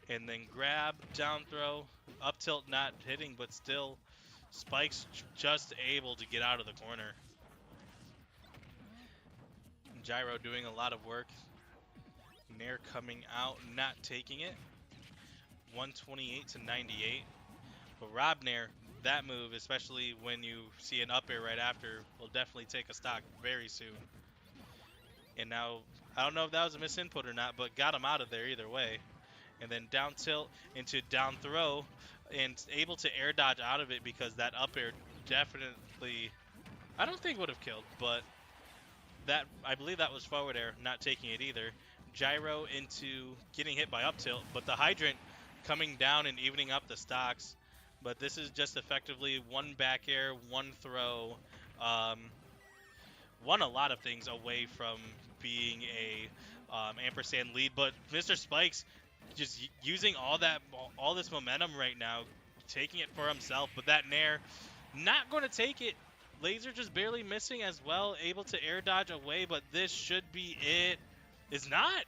and then grab, down throw, up tilt not hitting, but still Spikes just able to get out of the corner. Gyro doing a lot of work. Nair coming out, not taking it. 128 to 98. But Rob Nair, that move, especially when you see an up air right after, will definitely take a stock very soon. And now, I don't know if that was a misinput or not, but got him out of there either way. And then down tilt into down throw, and able to air dodge out of it because that up air definitely, I don't think would have killed, but that, I believe that was forward air, not taking it either. Gyro into getting hit by up tilt, but the Hydrant coming down and evening up the stocks. But this is just effectively one back air, one throw, one a lot of things away from being a Ampersand lead. But Mr. Spikes just using all this momentum right now, taking it for himself. But that Nair not going to take it. Laser just barely missing as well, able to air dodge away, but this should be it. It's not.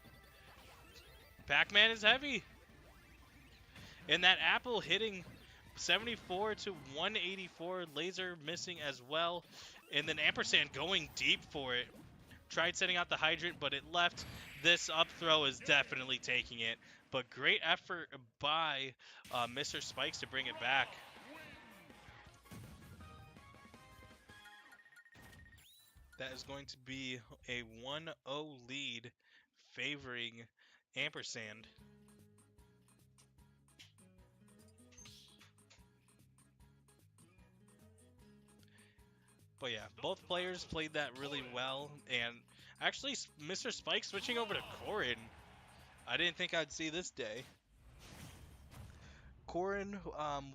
Pac-Man is heavy. And that apple hitting 74 to 184. Laser missing as well. And then Ampersand going deep for it. Tried setting out the hydrant, but it left. This up throw is definitely taking it. But great effort by Mr. Spikes to bring it back. That is going to be a 1-0 lead favoring Ampersand. But yeah, both players played that really well. And actually, Mr. Spike switching over to Corrin. I didn't think I'd see this day. Corrin,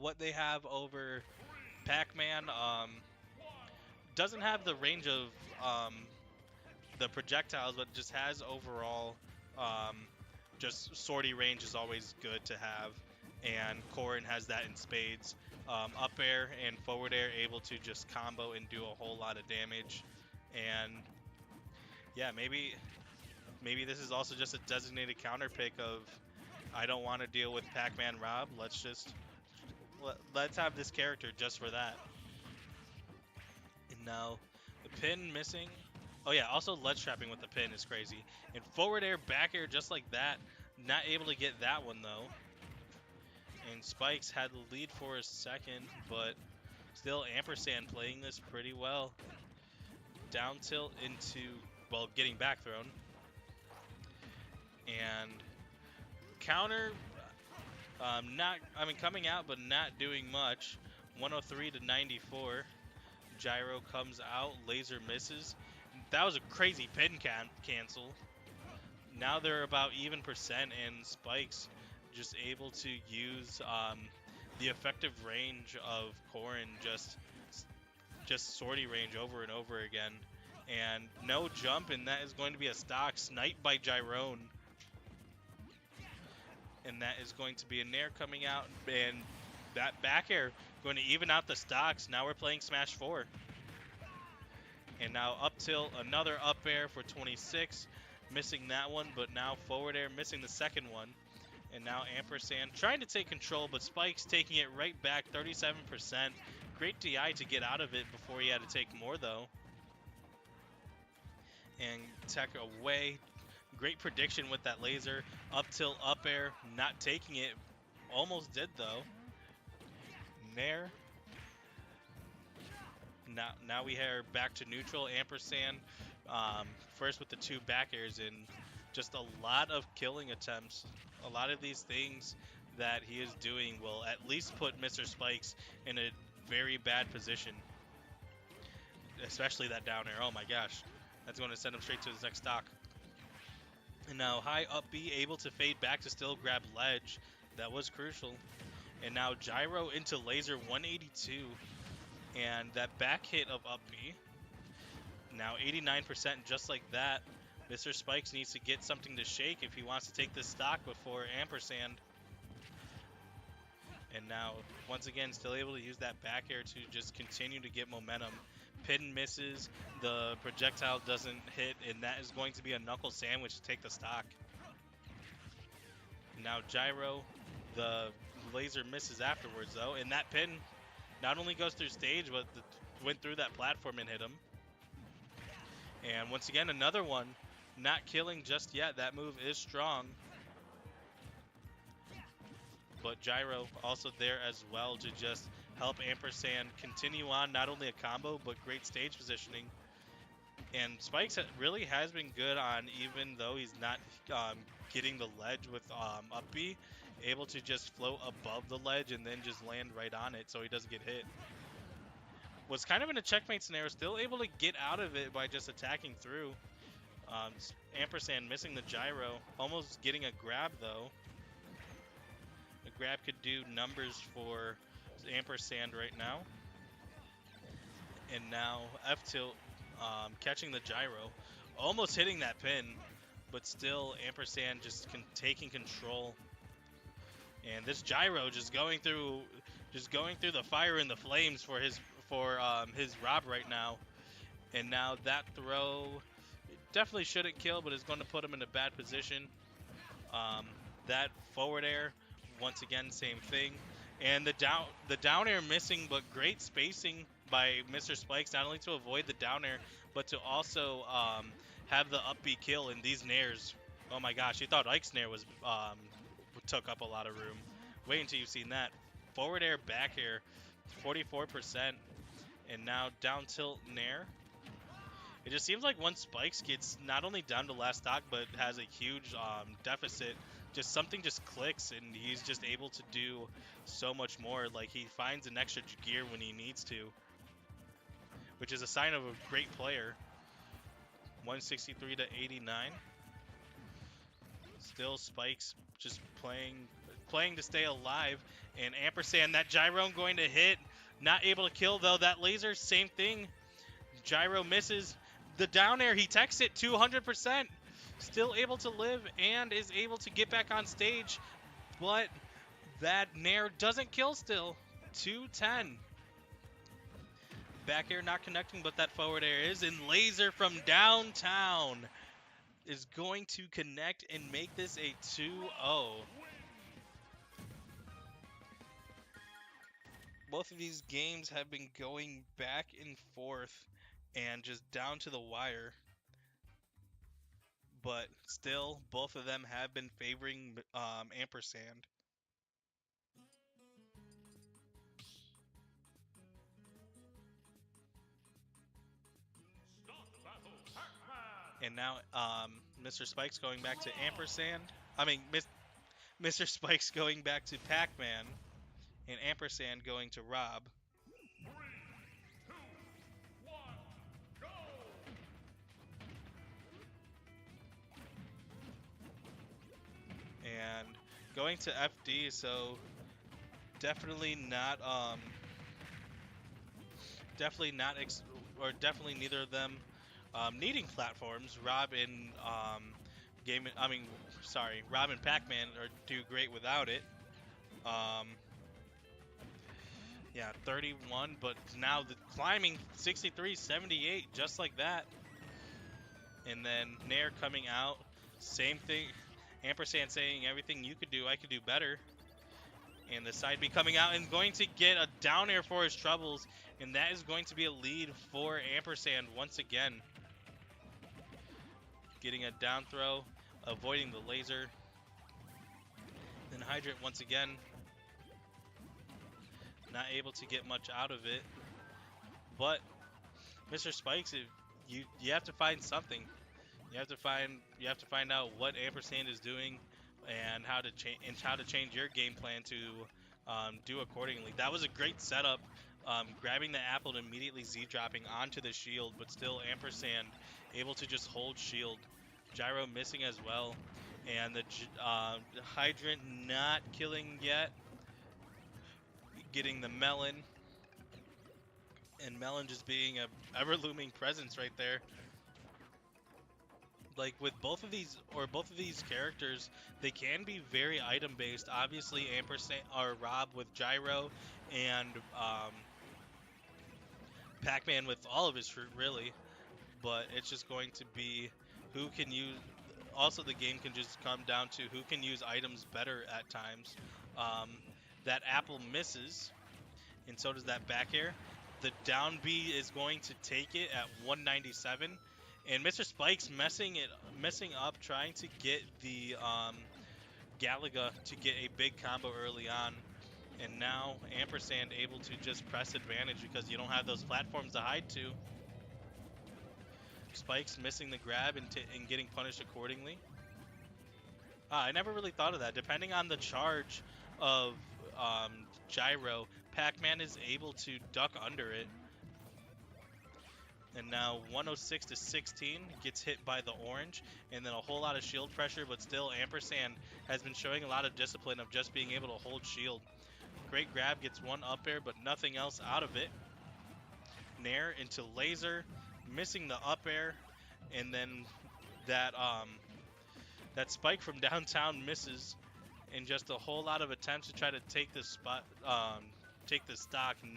what they have over Pac-Man, doesn't have the range of the projectiles, but just has overall just sortie range is always good to have, and Corrin has that in spades. Up air and forward air able to just combo and do a whole lot of damage, and yeah, maybe this is also just a designated counter pick of I don't want to deal with Pac-Man Rob. Let's have this character just for that. And now the pin missing. Oh yeah, also ledge trapping with the pin is crazy. And forward air, back air just like that. Not able to get that one though. And Spikes had the lead for a second, but still Ampersand playing this pretty well. Down tilt into, well, getting back thrown. And counter, coming out but not doing much. 103 to 94. Gyro comes out, laser misses. That was a crazy pin cancel. Now they're about even percent, and Spikes just able to use the effective range of Corrin, just sortie range over and over again. And no jump, and that is going to be a stock snipe by Gyrone. And that is going to be a Nair coming out, and that back air going to even out the stocks. Now we're playing Smash 4. And now up tilt, another up air for 26, missing that one, but now forward air missing the second one. And now Ampersand trying to take control, but Spikes taking it right back, 37%. Great DI to get out of it before he had to take more though. And tech away. Great prediction with that laser. Up tilt, up air, not taking it. Almost did though. Nair. Now we are back to neutral. Ampersand first with the two back airs and just a lot of killing attempts. A lot of these things that he is doing will at least put Mr. Spikes in a very bad position. Especially that down air. Oh my gosh. That's going to send him straight to his next stock. And now high up B able to fade back to still grab ledge. That was crucial. And now gyro into laser 182. And that back hit of up B. Now 89% just like that. Mr. Spikes needs to get something to shake if he wants to take this stock before Ampersand. And now, once again, still able to use that back air to just continue to get momentum. Pin misses, the projectile doesn't hit, and that is going to be a knuckle sandwich to take the stock. Now gyro, the laser misses afterwards though, and that pin not only goes through stage, but went through that platform and hit him. And once again, another one, not killing just yet. That move is strong. But gyro also there as well to just help Ampersand continue on not only a combo, but great stage positioning. And Spikes really has been good on, even though he's not getting the ledge with up B, able to just float above the ledge and then just land right on it so he doesn't get hit. Was kind of in a checkmate scenario, still able to get out of it by just attacking through. Ampersand missing the gyro, almost getting a grab though. A grab could do numbers for Ampersand right now. And now F-tilt catching the gyro, almost hitting that pin, but still Ampersand just taking control. And this gyro just going through the fire and the flames for his Rob right now. And now that throw definitely shouldn't kill, but is going to put him in a bad position. That forward air, once again, same thing. And the down air missing, but great spacing by Mr. Spikes, not only to avoid the down air, but to also have the up B kill in these nairs. Oh my gosh, you thought Ike's nair was took up a lot of room. Wait until you've seen that. Forward air, back air, 44%. And now down tilt nair. It just seems like once Spikes gets not only down to last stock, but has a huge deficit, just something just clicks, and he's just able to do so much more. Like, he finds an extra gear when he needs to, which is a sign of a great player. 163 to 89. Still Spikes just playing to stay alive. And Ampersand, that gyro going to hit. Not able to kill, though. That laser, same thing. Gyro misses. The down air, he techs it 200%. Still able to live and is able to get back on stage. But that nair doesn't kill still. 210. Back air not connecting, but that forward air is. And laser from downtown is going to connect and make this a 2-0. Both of these games have been going back and forth and just down to the wire. But still, both of them have been favoring Ampersand. And now Mr. Spikes going back to Ampersand. Mr. Spikes going back to Pac-Man. And Ampersand going to Rob. 3, 2, 1, go! And going to FD, so definitely not definitely neither of them needing platforms. Rob and Rob and Pac-Man do great without it. Yeah, 31, but now the climbing 63, 78, just like that. And then Nair coming out, same thing. Ampersand saying everything you could do, I could do better. And the side B coming out and going to get a down air for his troubles. And that is going to be a lead for Ampersand once again. Getting a down throw, avoiding the laser. Then Hydrant once again. Not able to get much out of it. But Mr. Spikes, you have to find something. You have to find out what Ampersand is doing and how to change your game plan to do accordingly. That was a great setup, grabbing the apple and immediately Z-dropping onto the shield, but still Ampersand able to just hold shield. Gyro missing as well, and the Hydrant not killing yet. Getting the Melon, and Melon just being a ever-looming presence right there. Like with both of these characters, they can be very item based. Obviously, Ampersand or Rob with Gyro, and Pac-Man with all of his fruit, really. But it's just going to be who can use. Also, the game can just come down to who can use items better at times. That apple misses, and so does that back air. The down B is going to take it at 197. And Mr. Spikes messing up, trying to get the Galaga to get a big combo early on. And now Ampersand able to just press advantage because you don't have those platforms to hide to. Spikes missing the grab and getting punished accordingly. I never really thought of that. Depending on the charge of Gyro, Pac-Man is able to duck under it. And now 106 to 16 gets hit by the orange, and then a whole lot of shield pressure, but still Ampersand has been showing a lot of discipline of just being able to hold shield. Great grab, gets one up air, but nothing else out of it. Nair into laser, missing the up air, and then that spike from downtown misses, and just a whole lot of attempts to try to take the stock,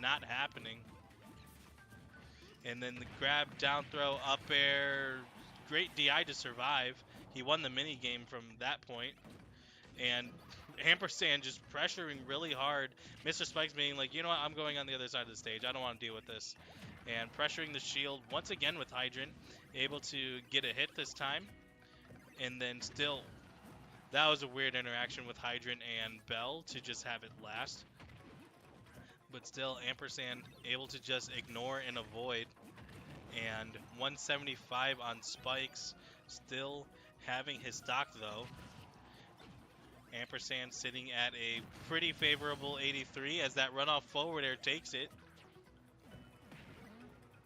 not happening. And then the grab, down throw, up air, great DI to survive. He won the mini game from that point. and Ampersand just pressuring really hard. Mr. Spikes being like, you know what, I'm going on the other side of the stage. I don't want to deal with this. And pressuring the shield once again with Hydrant, able to get a hit this time. And then still, that was a weird interaction with Hydrant and Bell to just have it last. But still, Ampersand able to just ignore and avoid. And 175 on Spikes, still having his stock though. Ampersand sitting at a pretty favorable 83 as that runoff forward air takes it.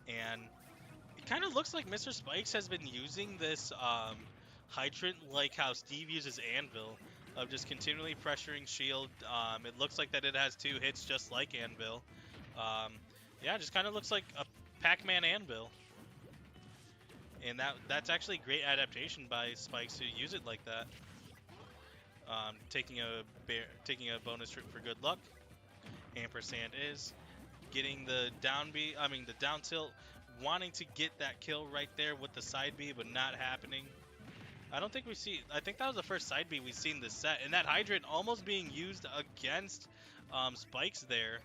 And it kind of looks like Mr. Spikes has been using this hydrant like how Steve uses Anvil of just continually pressuring shield. It looks like that it has 2 hits just like Anvil. Um, yeah, just kind of looks like a Pac-Man Anvil. And that's actually great adaptation by Spikes to use it like that. Taking a bonus trip for good luck. Ampersand is getting the down B, I mean the down tilt, wanting to get that kill right there with the side B, but not happening. I don't think we see. I think that was the first side B we've seen this set, and that hydrant almost being used against Spikes there.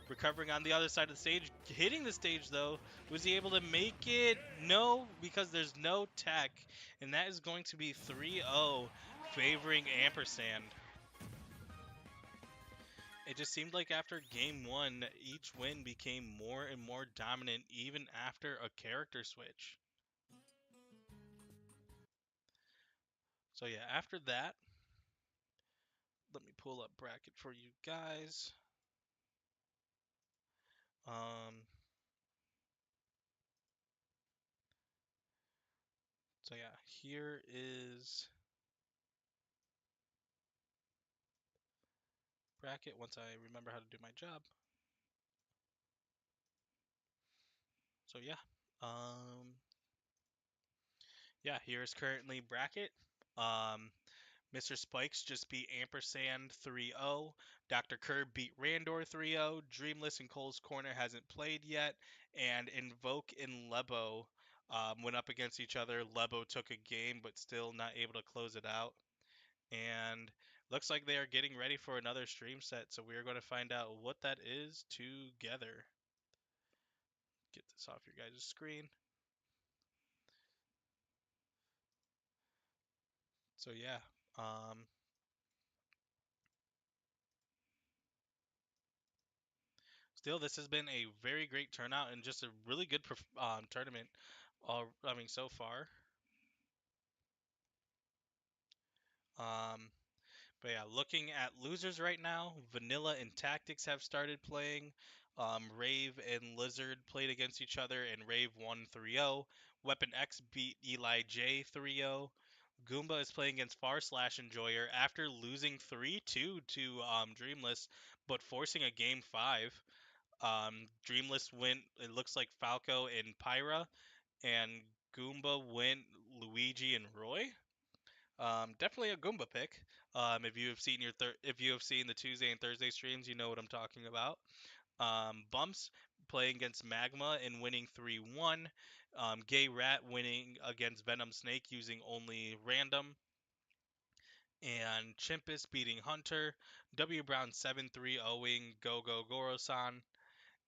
Recovering on the other side of the stage, hitting the stage though. Was he able to make it? No, because there's no tech, and that is going to be 3-0 favoring Ampersand. It just seemed like after game one, each win became more and more dominant, even after a character switch. So yeah, after that, let me pull up bracket for you guys. Um, so yeah, here is bracket once I remember how to do my job. So yeah, um, yeah, here is currently bracket. Um, Mr. Spikes just beat Ampersand 3-0. Dr. Curb beat Randor 3-0. Dreamless and Cole's Corner hasn't played yet. And Invoke and Lebo went up against each other. Lebo took a game, but still not able to close it out. And looks like they are getting ready for another stream set. So we are going to find out what that is together. Get this off your guys' screen. So yeah. Still, this has been a very great turnout and just a really good tournament. I mean, so far. Um, but yeah, looking at losers right now, Vanilla and Tactics have started playing. Rave and Lizard played against each other, and Rave won 3-0. Weapon X beat Eli J 3-0. Goomba is playing against Far Slash Enjoyer after losing 3-2 to Dreamless, but forcing a game 5. Dreamless went, it looks like Falco and Pyra, and Goomba went Luigi and Roy. Definitely a Goomba pick. If you have seen if you have seen the Tuesday and Thursday streams, you know what I'm talking about. Bumps playing against Magma and winning 3-1. Gay Rat winning against Venom Snake using only random. And Chimpus beating Hunter. W Brown 7-3-0ing Go Go Gorosan.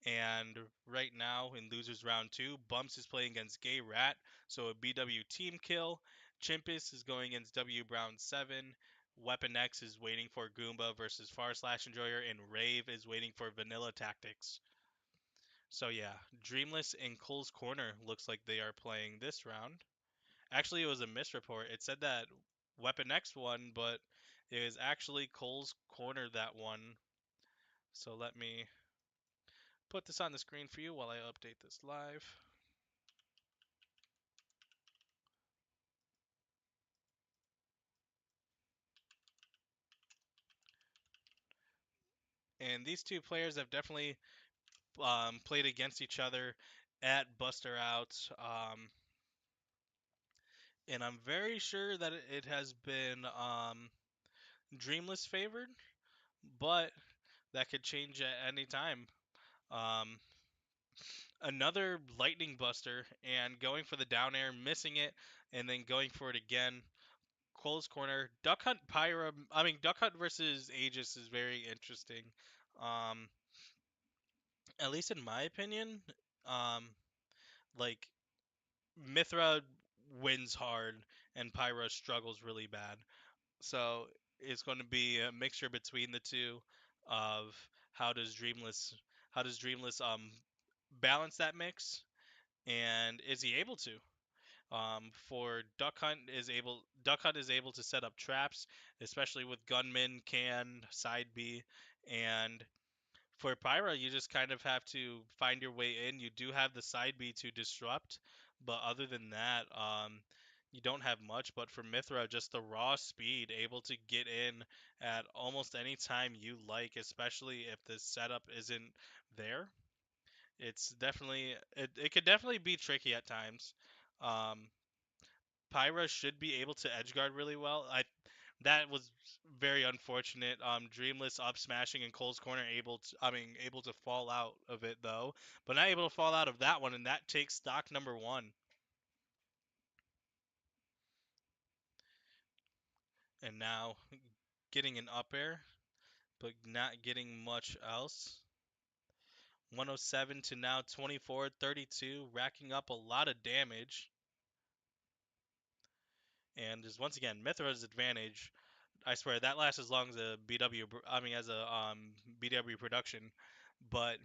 And right now in losers round 2, Bumps is playing against Gay Rat, so a BW team kill. Chimpus is going against W Brown 7. Weapon X is waiting for Goomba versus Far Slash Enjoyer, and Rave is waiting for Vanilla Tactics. So yeah, Dreamless and Cole's Corner looks like they are playing this round. Actually, it was a misreport. It said that Weapon X won, but it was actually Cole's Corner that won. So let me put this on the screen for you while I update this live. And these two players have definitely played against each other at Buster Out. And I'm very sure that it has been Dreamless favored, but that could change at any time. Um, Another Lightning Buster and going for the down air, missing it, and then going for it again. Cole's corner. Duck Hunt Pyra. I mean, Duck Hunt versus Aegis is very interesting. Um, at least in my opinion, um, like Mithra wins hard and Pyra struggles really bad. So it's going to be a mixture between the two of how does Dreamless balance that mix, and is he able to? For Duck Hunt is able to set up traps, especially with gunman, can, side B, and for Pyra you just kind of have to find your way in. You do have the side B to disrupt, but other than that, you don't have much. But for Mithra, just the raw speed, able to get in at almost any time you like, especially if the setup isn't there. It could definitely be tricky at times. Um, Pyra should be able to edge guard really well. I That was very unfortunate. Dreamless up smashing and Cole's corner able to fall out of it though, but not able to fall out of that one, and that takes stock number one. And now getting an up air, but not getting much else. 107 to now 24-32, racking up a lot of damage. And just once again, Mithra's advantage. I swear that lasts as long as a BW. I mean, as a BW production, but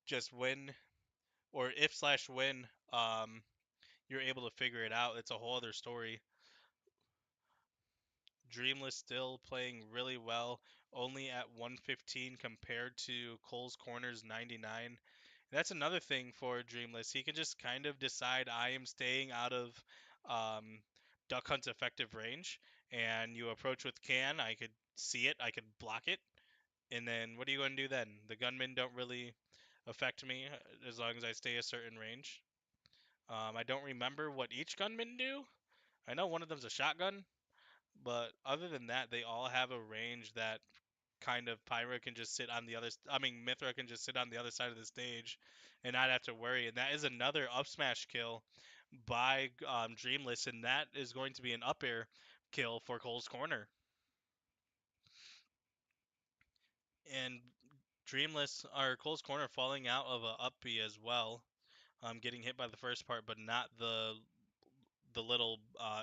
just win or if slash win, you're able to figure it out. It's a whole other story. Dreamless still playing really well, only at 115 compared to Cole's Corner's 99. That's another thing for Dreamless. He can just kind of decide I am staying out of um, Duck Hunt's effective range, and you approach with can. I could see it, I could block it, and then what are you going to do then? The gunmen don't really affect me as long as I stay a certain range. I don't remember what each gunman do. I know one of them's a shotgun, but other than that, they all have a range that kind of Pyra can just sit on the other. I mean, Mithra can just sit on the other side of the stage and not have to worry. And that is another up smash kill by Dreamless, and that is going to be an up air kill for Cole's corner. And Dreamless or Cole's corner falling out of a up B as well, getting hit by the first part, but not the little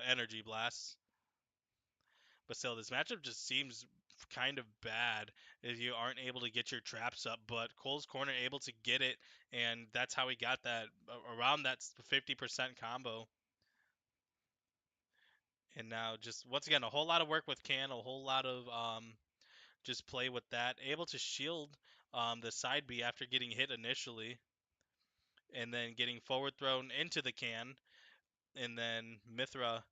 energy blasts. But still, this matchup just seems kind of bad if you aren't able to get your traps up. But Cole's corner able to get it, and that's how he got that around that 50% combo. And now just once again a whole lot of work with Can, a whole lot of just play with that. Able to shield the side B after getting hit initially, and then getting forward thrown into the Can, and then Mithra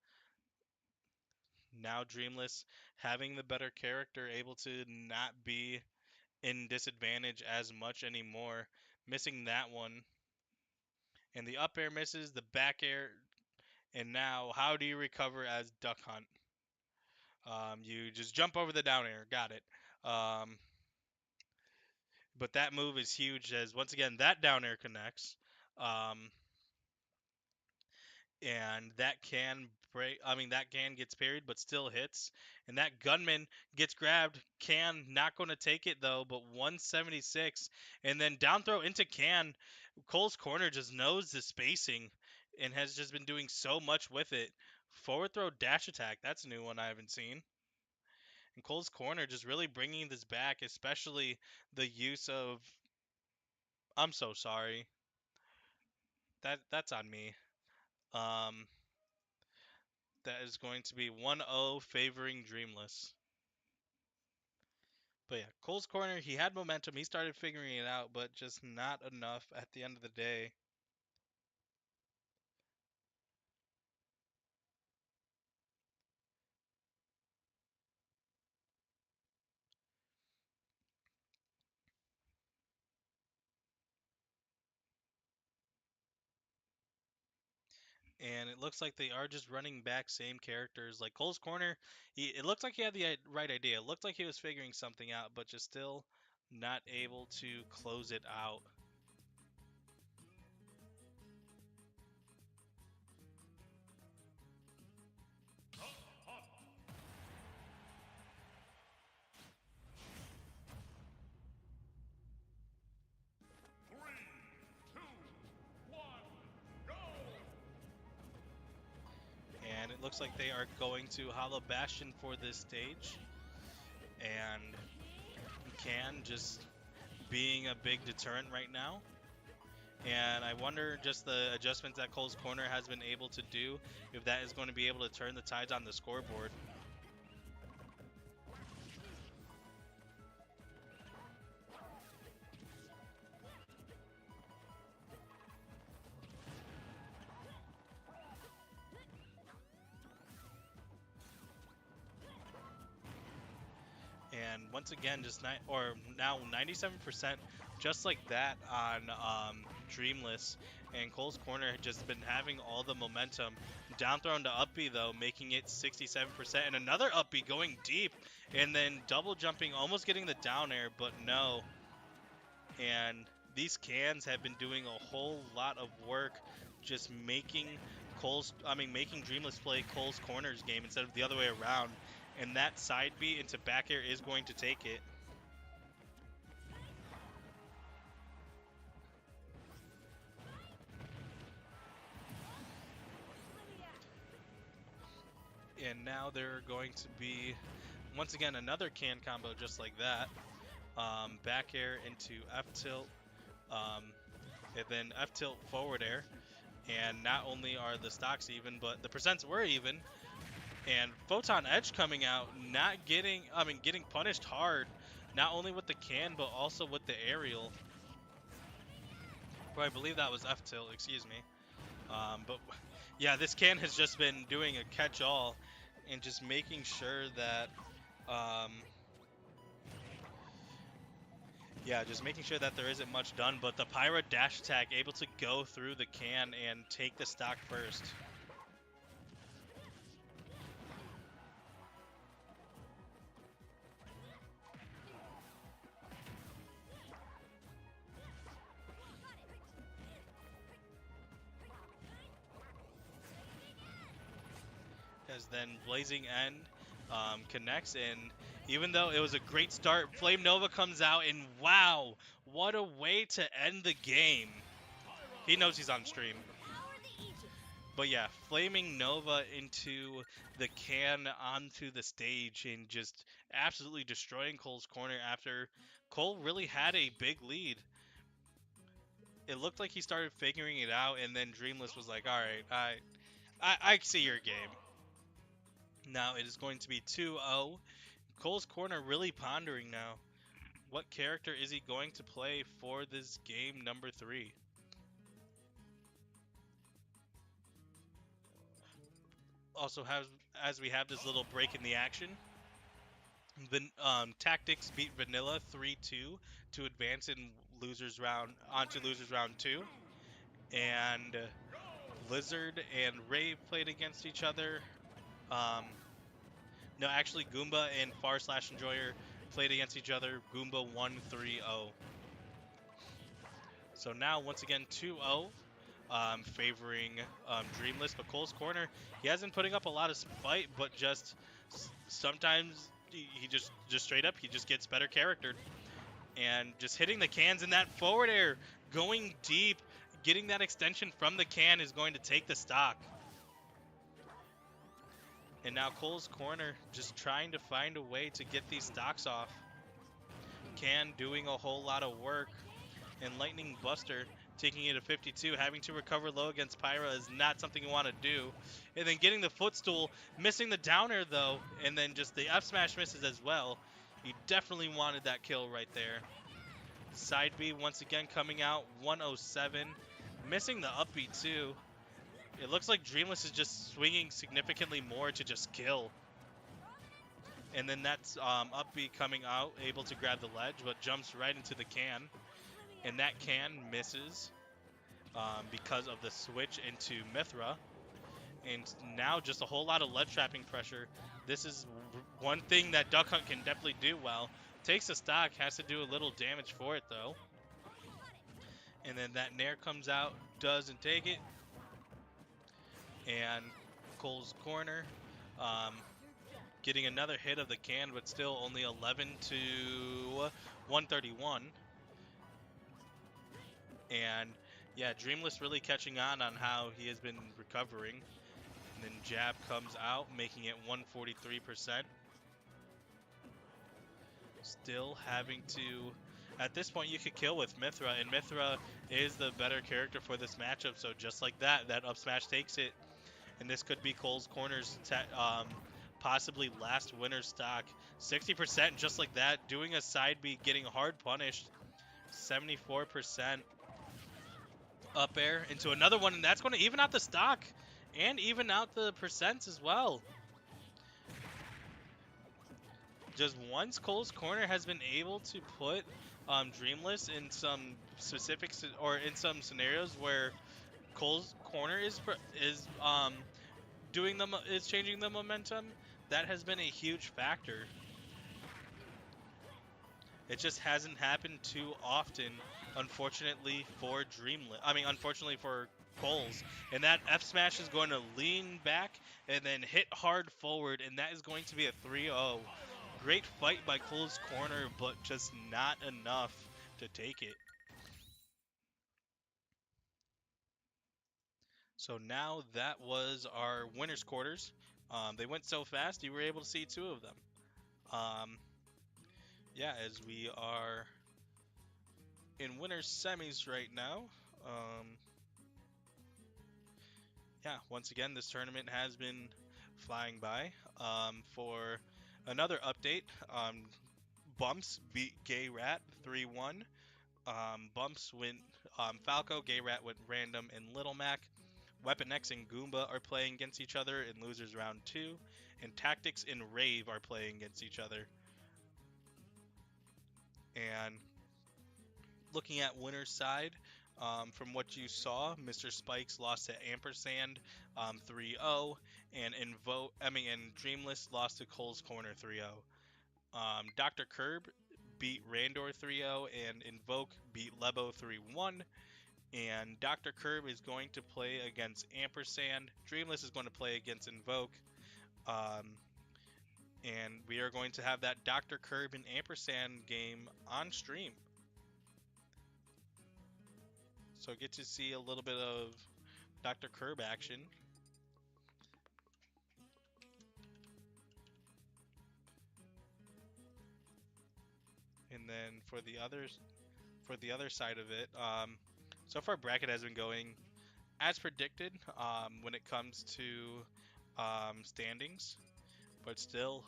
now Dreamless having the better character, able to not be in disadvantage as much anymore. Missing that one. And the up air misses, the back air. And now, how do you recover as Duck Hunt? You just jump over the down air. Got it. Um, but that move is huge as, once again, that down air connects. Um, and that can break. I mean, that can gets parried, but still hits. And that gunman gets grabbed. Can not going to take it though, but 176, and then down throw into Can. Cole's corner just knows the spacing and has just been doing so much with it. Forward throw dash attack. That's a new one I haven't seen. And Cole's corner just really bringing this back, especially the use of. I'm so sorry. That's on me. Um, that is going to be 1-0 favoring Dreamless. But yeah, Cole's corner, he had momentum. He started figuring it out, but just not enough at the end of the day. And it looks like they are just running back same characters. Like Cole's corner, it looked like he had the right idea. It looked like he was figuring something out, but just still not able to close it out. looks like they are going to Hollow Bastion for this stage. And Can just being a big deterrent right now. And I wonder just the adjustments that Cole's Corner has been able to do, if that is going to be able to turn the tides on the scoreboard. And once again, just now 97%, just like that on Dreamless. And Cole's Corner had just been having all the momentum. Down throw into up B though, making it 67%, and another up B going deep, and then double jumping, almost getting the down air, but no. And these cans have been doing a whole lot of work, just making making Dreamless play Cole's Corner's game instead of the other way around. And that side B into back air is going to take it. And now there are going to be, once again, another can combo just like that. Back air into F tilt, and then F tilt forward air. And not only are the stocks even, but the percents were even. And Photon Edge coming out, getting punished hard, not only with the can, but also with the aerial. Well, I believe that was F tilt, excuse me. But yeah, this can has just been doing a catch-all and just making sure that, just making sure that there isn't much done. But the Pyra dash attack able to go through the can and take the stock first. As then Blazing End connects, and even though it was a great start, Flame Nova comes out, and wow, what a way to end the game. He knows he's on stream. But yeah, Flaming Nova into the can onto the stage and just absolutely destroying Cole's Corner after Cole really had a big lead. It looked like he started figuring it out, and then Dreamless was like, alright, I see your game. Now it is going to be 2-0. Cole's Corner really pondering now. What character is he going to play for this game number 3? Also, as we have this little break in the action, Tactics beat Vanilla 3-2 to advance in losers round onto losers round 2, and Blizzard and Ray played against each other. No, actually, Goomba and Far/Enjoyer played against each other. Goomba won 3-0. So now, once again, 2-0, favoring Dreamless. But Cole's Corner, he hasn't putting up a lot of fight, but just sometimes he just straight up, he just gets better charactered. And just hitting the cans in that forward air, going deep, getting that extension from the can is going to take the stock. And now Cole's Corner just trying to find a way to get these stocks off. Can doing a whole lot of work. And Lightning Buster taking it to 52. Having to recover low against Pyra is not something you want to do. And then getting the footstool, missing the down air though. And then just the F smash misses as well. You definitely wanted that kill right there. Side B once again coming out, 107. Missing the up B too. It looks like Dreamless is just swinging significantly more to just kill. And then that's up B coming out, able to grab the ledge, but jumps right into the can. And that can misses because of the switch into Mithra. And now just a whole lot of ledge trapping pressure. This is one thing that Duck Hunt can definitely do well. Takes a stock, has to do a little damage for it though. And then that Nair comes out, doesn't take it. And Cole's Corner getting another hit of the can, but still only 11 to 131. And yeah, Dreamless really catching on how he has been recovering. And then jab comes out, making it 143%. Still having to... At this point, you could kill with Mithra, and Mithra is the better character for this matchup, so just like that, that up smash takes it. And this could be Cole's Corner's possibly last winner stock. 60% just like that, doing a side beat, getting hard punished. 74% up air into another one, and that's going to even out the stock and even out the percents as well. Just once Cole's Corner has been able to put Dreamless in some specifics or in some scenarios where Cole's Corner is is changing the momentum, that has been a huge factor. It just hasn't happened too often, unfortunately for unfortunately for Coles. And that F smash is going to lean back and then hit hard forward, and that is going to be a 3-0. Great fight by Cole's Corner, but just not enough to take it. So now that was our winners quarters. They went so fast, you were able to see two of them. Um, yeah, as we are in winners semis right now. Um, yeah, once again, this tournament has been flying by. For another update, Bumps beat Gay Rat 3-1. Bumps went Falco, Gay Rat went Random, and Little Mac. Weapon X and Goomba are playing against each other in losers round 2, and Tactics and Rave are playing against each other. And looking at winner's side, from what you saw, Mr. Spikes lost to Ampersand 3-0, and Dreamless lost to Cole's Corner 3-0. Dr. Curb beat Randor 3-0, and Invoke beat Lebo 3-1. And Dr. Curb is going to play against Ampersand. Dreamless is going to play against Invoke. And we are going to have that Dr. Curb and Ampersand game on stream. So get to see a little bit of Dr. Curb action. And then for the other side of it, so far bracket has been going as predicted when it comes to standings, but still,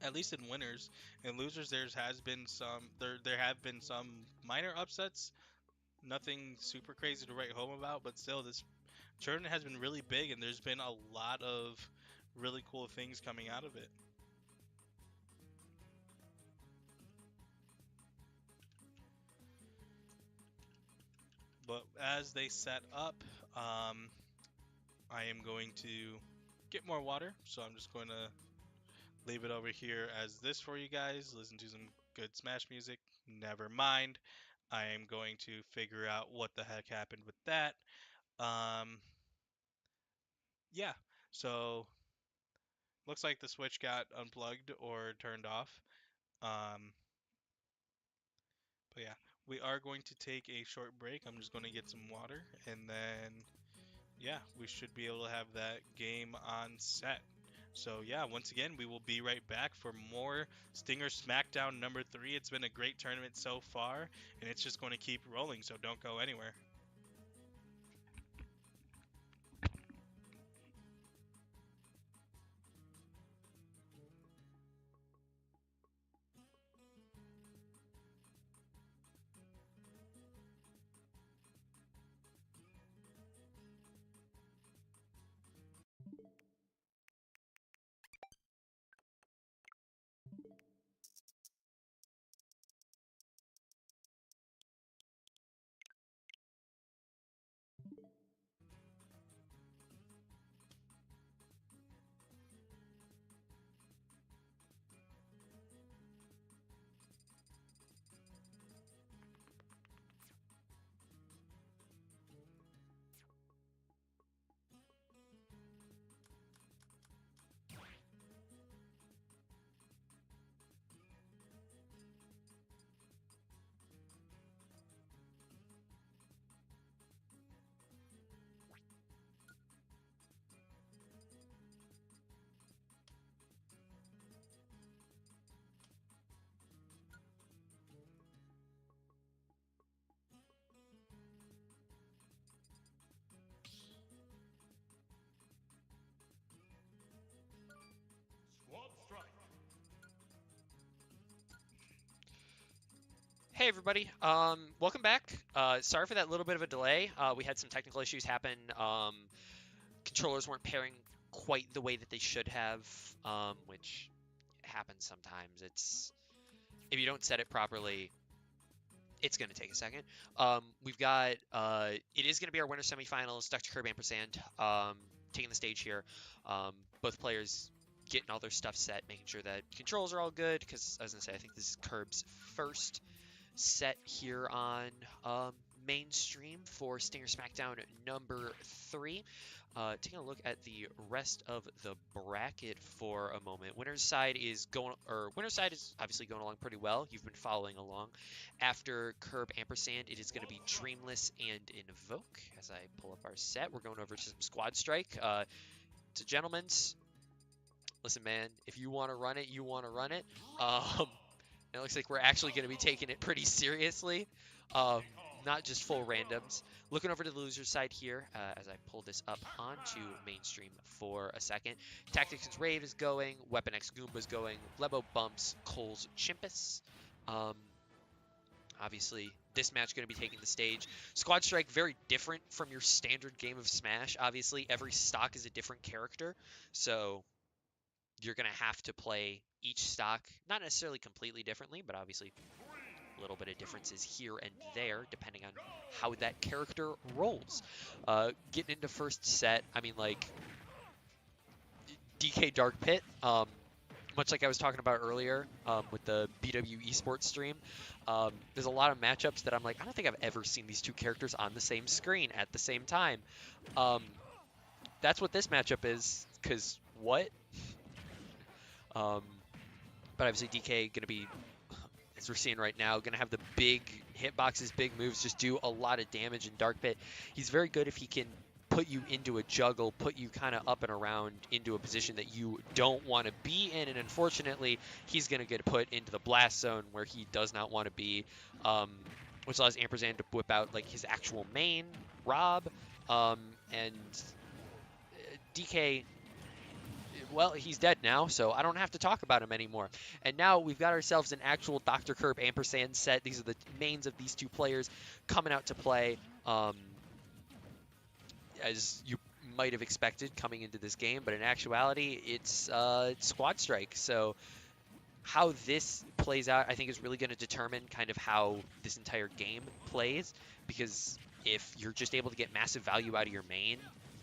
at least in winners and losers, there have been some minor upsets. Nothing super crazy to write home about, but still, this tournament has been really big, and there's been a lot of really cool things coming out of it. But as they set up, I am going to get more water, so I'm just going to leave it over here as this for you guys. Listen to some good Smash music. Never mind. I am going to figure out what the heck happened with that. Um, yeah, so looks like the switch got unplugged or turned off. Um, but yeah, we are going to take a short break. I'm just going to get some water, and then yeah, we should be able to have that game on set. So yeah, once again, we will be right back for more Stinger Smackdown number 3. It's been a great tournament so far, and it's just going to keep rolling, so don't go anywhere. everybody. Welcome back. Sorry for that little bit of a delay. We had some technical issues happen. Controllers weren't pairing quite the way that they should have, which happens sometimes. It's if you don't set it properly, it's going to take a second. We've got it is going to be our winter semifinals. Dr. Curb Ampersand taking the stage here. Both players getting all their stuff set, making sure that controls are all good. Because I was going to say, I think this is Curb's first set here on mainstream for Stinger Smackdown number 3. Taking a look at the rest of the bracket for a moment. Winner's side is obviously going along pretty well. You've been following along. After Curb Ampersand, it is going to be Dreamless and Invoke. As I pull up our set, we're going over to some Squad Strike. To gentlemen's, listen, man, if you want to run it, you want to run it. It looks like we're actually going to be taking it pretty seriously, not just full randoms. Looking over to the loser side here, as I pull this up onto mainstream for a second. Tactics Rave is going, Weapon X Goomba's going, Lebo Bumps, Cole's Chimpus. Obviously, this match going to be taking the stage. Squad Strike, very different from your standard game of Smash. Obviously, every stock is a different character, so you're going to have to play each stock, not necessarily completely differently, but obviously a little bit of differences here and there, depending on how that character rolls. Getting into first set, I mean, like, DK Dark Pit, much like I was talking about earlier with the BW Esports stream, there's a lot of matchups that I'm like, I don't think I've ever seen these two characters on the same screen at the same time. That's what this matchup is, because what? But obviously DK going to be, as we're seeing right now, going to have the big hitboxes, big moves, just do a lot of damage in Dark Pit. He's very good if he can put you into a juggle, put you kind of up and around into a position that you don't want to be in, and unfortunately, he's going to get put into the blast zone where he does not want to be, which allows Ampersand to whip out like his actual main, Rob, and DK, well, he's dead now, so I don't have to talk about him anymore. And now we've got ourselves an actual Dr. Curb Ampersand set. These are the mains of these two players coming out to play, as you might have expected coming into this game. But in actuality, it's Squad Strike. So how this plays out, I think, is really going to determine kind of how this entire game plays. Because if you're just able to get massive value out of your main,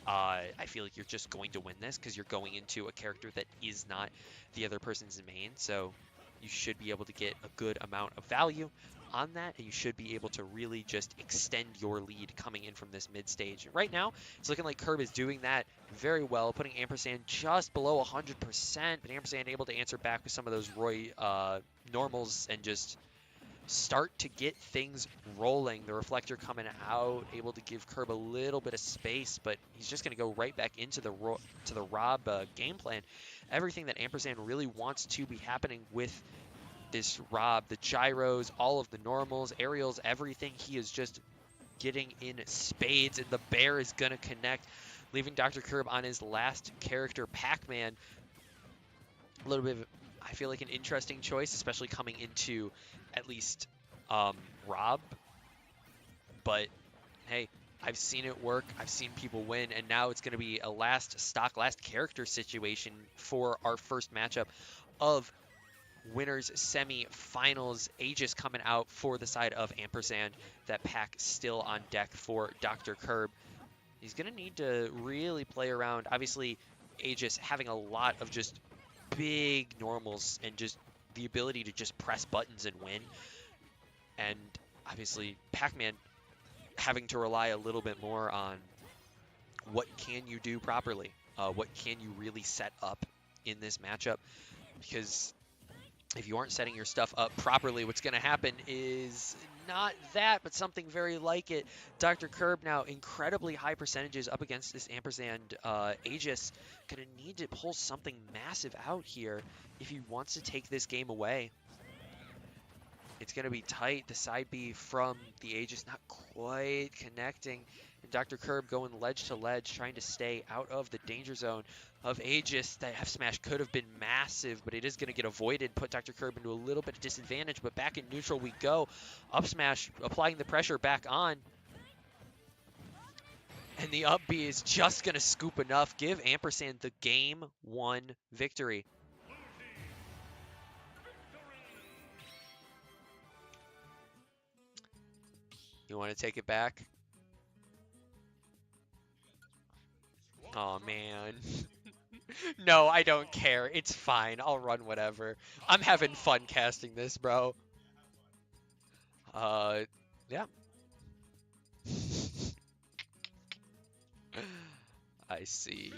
I feel like you're just going to win this because you're going into a character that is not the other person's main. So you should be able to get a good amount of value on that, and you should be able to really just extend your lead coming in from this mid stage. Right now, it's looking like Curb is doing that very well, putting Ampersand just below 100%, but Ampersand able to answer back with some of those Roy normals and just start to get things rolling. The reflector coming out, able to give Curb a little bit of space, but he's just going to go right back into the Rob game plan. Everything that Ampersand really wants to be happening with this Rob, the gyros, all of the normals, aerials, everything, he is just getting in spades, and the bear is going to connect, leaving Dr. Curb on his last character, Pac-Man. A little bit of, I feel like, an interesting choice, especially coming into at least Rob. But hey, I've seen it work. I've seen people win, and now it's going to be a last stock, last character situation for our first matchup of winners semi-finals. Aegis coming out for the side of Ampersand. That pack still on deck for Dr. Curb. He's going to need to really play around. Obviously, Aegis having a lot of just big normals and just the ability to just press buttons and win. And obviously, Pac-Man having to rely a little bit more on what can you do properly? What can you really set up in this matchup? Because if you aren't setting your stuff up properly, what's going to happen is not that, but something very like it. Dr. Curb now incredibly high percentages up against this Ampersand Aegis. Going to need to pull something massive out here if he wants to take this game away. It's going to be tight. The side B from the Aegis not quite connecting. And Dr. Curb going ledge to ledge, trying to stay out of the danger zone of Aegis. That F smash could have been massive, but it is going to get avoided, put Dr. Curb into a little bit of disadvantage. But back in neutral we go. Up smash, applying the pressure back on. And the up B is just going to scoop enough, give Ampersand the game 1 victory. You want to take it back? Oh man. No, I don't care. It's fine. I'll run whatever. I'm having fun casting this, bro. Yeah. I see.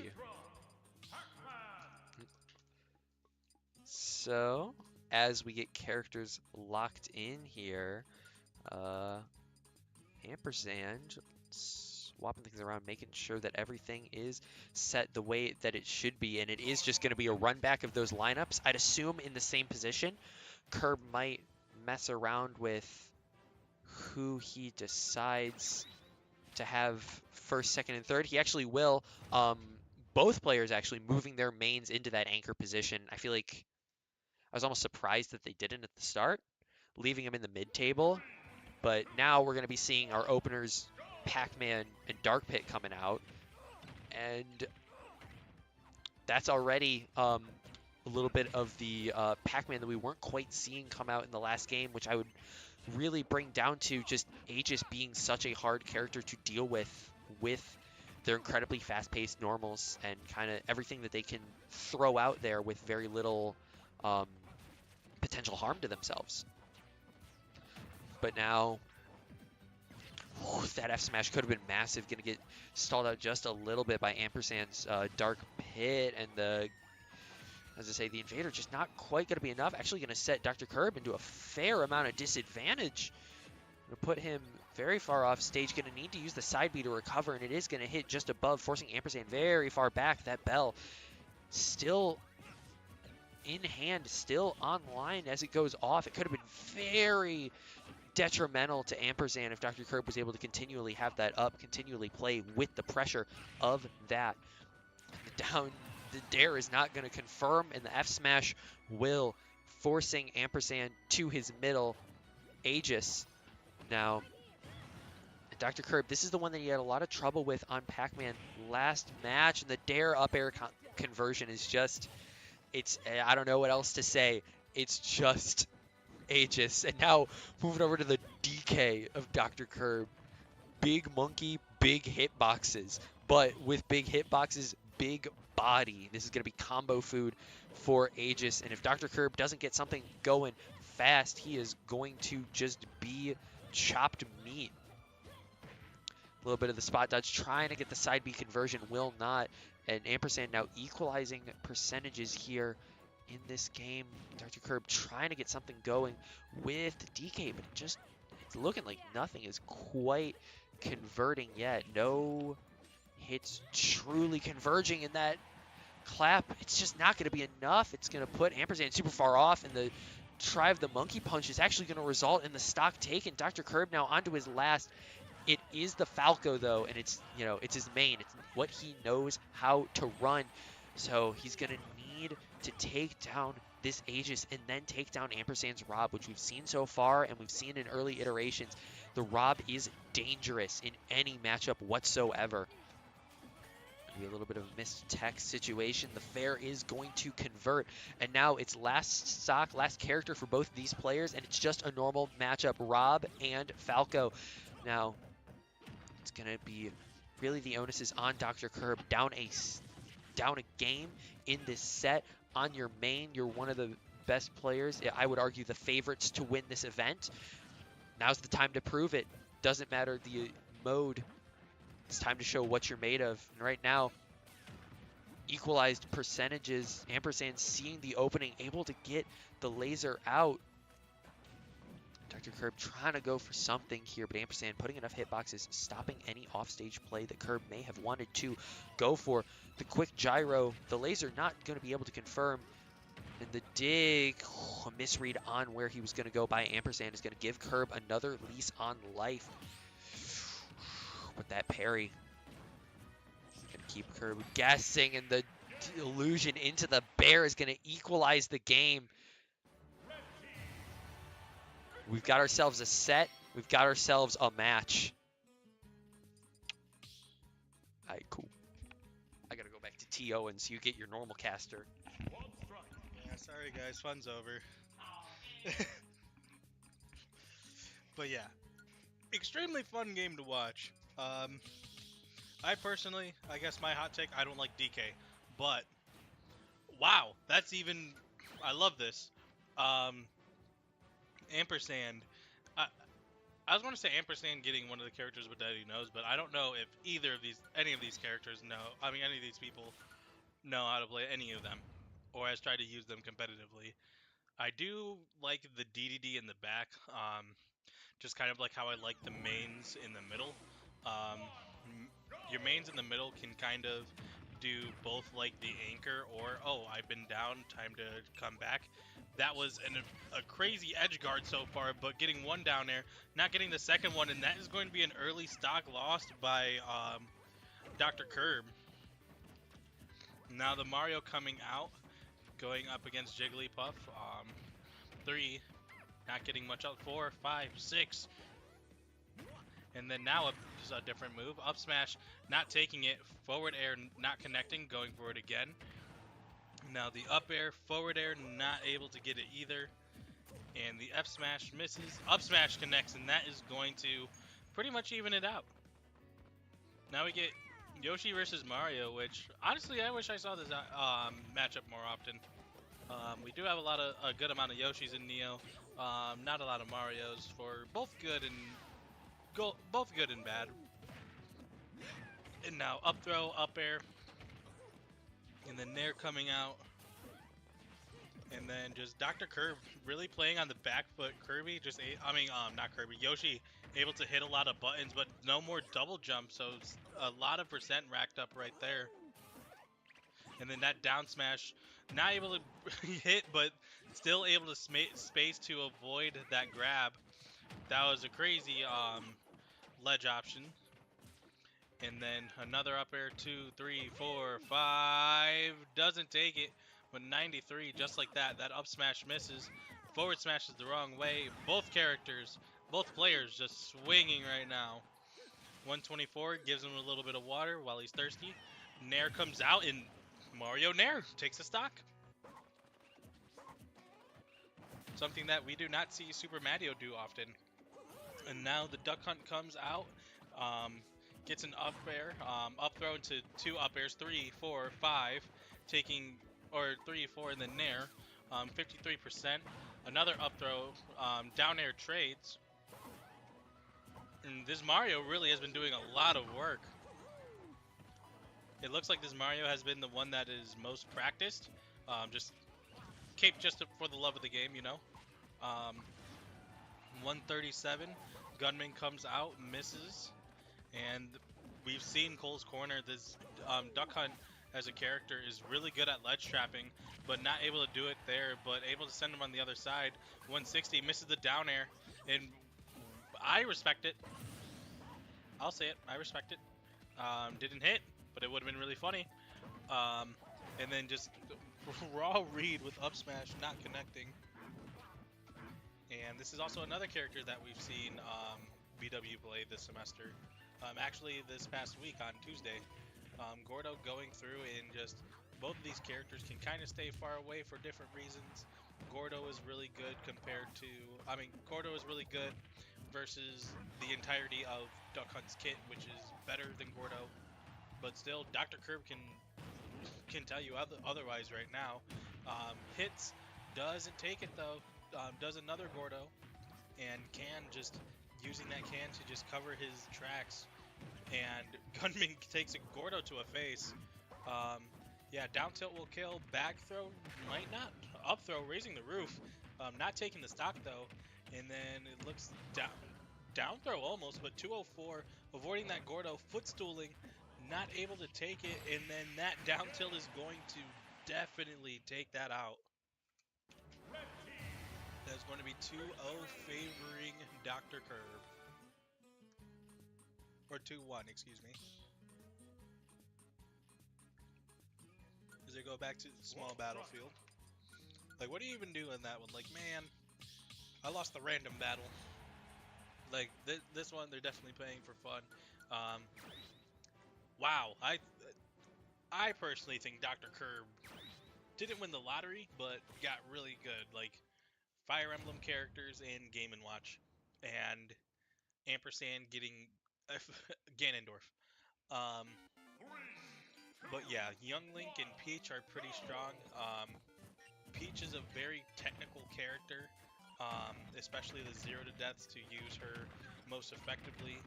So, as we get characters locked in here, Ampersand, swapping things around, making sure that everything is set the way that it should be, and it is just going to be a run back of those lineups. I'd assume in the same position. Curb might mess around with who he decides to have first, second, and third. He actually will. Both players actually moving their mains into that anchor position. I feel like I was almost surprised that they didn't at the start, leaving him in the mid-table. But now we're going to be seeing our openers, Pac-Man and Dark Pit, coming out. And that's already a little bit of the Pac-Man that we weren't quite seeing come out in the last game, which I would really bring down to just Aegis being such a hard character to deal with their incredibly fast-paced normals and kind of everything that they can throw out there with very little potential harm to themselves. But now, that F smash could have been massive. Going to get stalled out just a little bit by Ampersand's Dark Pit, and as I say, the Invader just not quite going to be enough. Actually going to set Dr. Curb into a fair amount of disadvantage. Going to put him very far off stage. Going to need to use the side B to recover, and it is going to hit just above, forcing Ampersand very far back. That bell still in hand, still online as it goes off. It could have been very detrimental to Ampersand if Dr. Curb was able to continually have that up, continually play with the pressure of that. The dare is not going to confirm, and the F smash will, forcing Ampersand to his middle. Aegis now. Dr. Curb, this is the one that he had a lot of trouble with on Pac-Man last match, and the dare up air conversion is just, I don't know what else to say. It's just Aegis. And now moving over to the DK of Dr. Curb. Big monkey, big hitboxes. But with big hitboxes, big body. This is going to be combo food for Aegis. And if Dr. Curb doesn't get something going fast, he is going to just be chopped meat. A little bit of the spot dodge, trying to get the side B conversion, will not. And Ampersand now equalizing percentages here in this game. Dr. Curb trying to get something going with the DK, but it's looking like nothing is quite converting yet. No hits truly converging in that clap. It's just not going to be enough. It's going to put Ampersand super far off, and the try of the monkey punch is actually going to result in the stock taken. Dr. Curb now onto his last. It is the Falco though, and it's his main. It's what he knows how to run. So he's going to need to take down this Aegis and then take down Ampersand's Rob, which we've seen so far and we've seen in early iterations. The Rob is dangerous in any matchup whatsoever. Be a little bit of a missed tech situation. The fair is going to convert, and now it's last stock, last character for both of these players, and it's just a normal matchup, Rob and Falco. Now it's gonna be really, the onus is on Dr. Curb. Down a game in this set on your main. You're one of the best players. I would argue the favorites to win this event. Now's the time to prove it. Doesn't matter the mode. It's time to show what you're made of. And right now, equalized percentages. Ampersand seeing the opening, able to get the laser out. Dr. Curb trying to go for something here, but Ampersand putting enough hitboxes, stopping any offstage play that Curb may have wanted to go for. The quick gyro, the laser not going to be able to confirm. And the dig, a misread on where he was going to go by Ampersand is going to give Curb another lease on life. But that parry going to keep Curb guessing, and the illusion into the bear is going to equalize the game. We've got ourselves a set. We've got ourselves a match. All right, cool. I got to go back to TO and so you get your normal caster. Yeah, sorry guys, fun's over. But yeah, extremely fun game to watch. I personally, I guess my hot take, I don't like DK, but wow, that's even, I love this. Um, Ampersand, I, I was going to say Ampersand getting one of the characters with Daddy knows, but I don't know if any of these characters know. I mean, any of these people know how to play any of them, or has tried to use them competitively. I do like the DDD in the back, just kind of like how I like the mains in the middle. Um, your mains in the middle can kind of do both like the anchor or, oh, I've been down, time to come back. That was a crazy edge guard so far, but getting one down there, not getting the second one, and that is going to be an early stock lost by Dr. Curb. Now the Mario coming out, going up against Jigglypuff. 3, not getting much out. 4, 5, 6. And then now a different move. Up smash, not taking it. Forward air, not connecting. Going for it again. Now the up air, forward air, not able to get it either. And the F smash misses. Up smash connects, and that is going to pretty much even it out. Now we get Yoshi versus Mario, which honestly I wish I saw this matchup more often. We do have a good amount of Yoshis in Neo. Not a lot of Marios, for both good and bad. And now up throw, up air, and then Nair coming out, and then just Dr. Curb really playing on the back foot. Not Kirby, Yoshi able to hit a lot of buttons, but no more double jump, so it's a lot of percent racked up right there. And then that down smash, not able to hit, but still able to space to avoid that grab. That was a crazy ledge option. And then another up air, 2, 3, 4, 5. Doesn't take it, but 93, just like that. That up smash misses. Forward smash is the wrong way. Both players just swinging right now. 124 gives him a little bit of water while he's thirsty. Nair comes out, and Mario Nair takes a stock. Something that we do not see Super Mario do often. And now the Duck Hunt comes out. Gets an up air, up throw into 2 up airs, 3, 4, 5, 3, 4, and then Nair, 53%. Another up throw, down air trades. And this Mario really has been doing a lot of work. It looks like this Mario has been the one that is most practiced. Just for the love of the game, you know. 137, Gunman comes out, misses. And we've seen Cole's Corner. This Duck Hunt as a character is really good at ledge trapping, but not able to do it there, but able to send him on the other side. 160, misses the down air, and I respect it. I'll say it, I respect it. Didn't hit, but it would have been really funny. And then just raw read with up smash, not connecting. And this is also another character that we've seen BW play this semester. Actually, this past week on Tuesday, Gordo going through, and just both of these characters can kind of stay far away for different reasons. Gordo is really good Gordo is really good versus the entirety of Duck Hunt's kit, which is better than Gordo. But still, Dr. Curb can tell you otherwise right now. Hits, doesn't take it though. Does another Gordo, and can just using that can to just cover his tracks, and Gunman takes a Gordo to a face. Yeah, down tilt will kill. Back throw might not. Up throw raising the roof, not taking the stock though. And then it looks down throw almost, but 204 avoiding that Gordo, footstooling, not able to take it, and then that down tilt is going to definitely take that out. That's going to be 2-0 favoring Dr. Curb. Or 2-1, excuse me. As they go back to the small battlefield. Like, what do you even do in that one? Like, man, I lost the random battle. Like, this one, they're definitely playing for fun. Wow, I personally think Dr. Curb didn't win the lottery, but got really good. Like, Fire Emblem characters in Game & Watch. And Ampersand getting Ganondorf. Um, but yeah, Young Link and Peach are pretty strong. Peach is a very technical character, especially the zero to deaths to use her most effectively.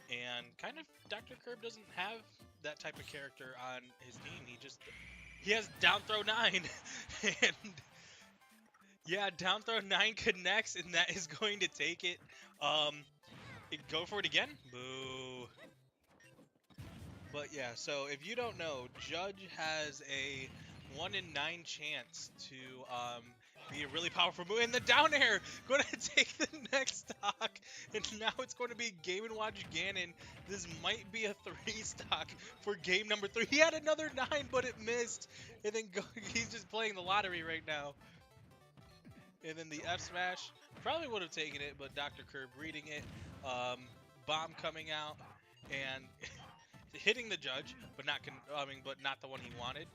And kind of Dr. Curb doesn't have that type of character on his team. He has down throw 9, and yeah, down throw 9 connects, and that is going to take it. Go for it again. Boo. But yeah, so if you don't know, Judge has a 1 in 9 chance to be a really powerful move. And the down air going to take the next stock. And now it's going to be Game & Watch Ganon. This might be a 3 stock for game number 3. He had another 9, but it missed. And then he's just playing the lottery right now. And then the F smash probably would have taken it, but Dr. Curb reading it. Bomb coming out and hitting the Judge, but not the one he wanted.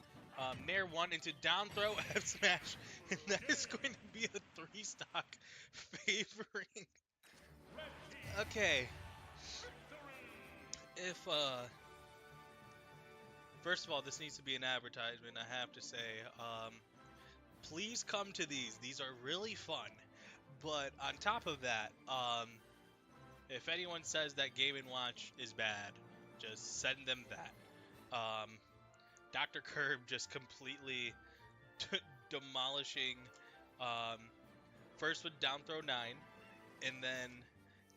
Nair 1 into down throw F smash, and that is going to be a 3 stock favoring. Okay. If first of all, this needs to be an advertisement. I have to say, please come to these. These are really fun. But on top of that, if anyone says that Game & Watch is bad, just send them that. Dr. Curb just completely demolishing, first with down throw 9, and then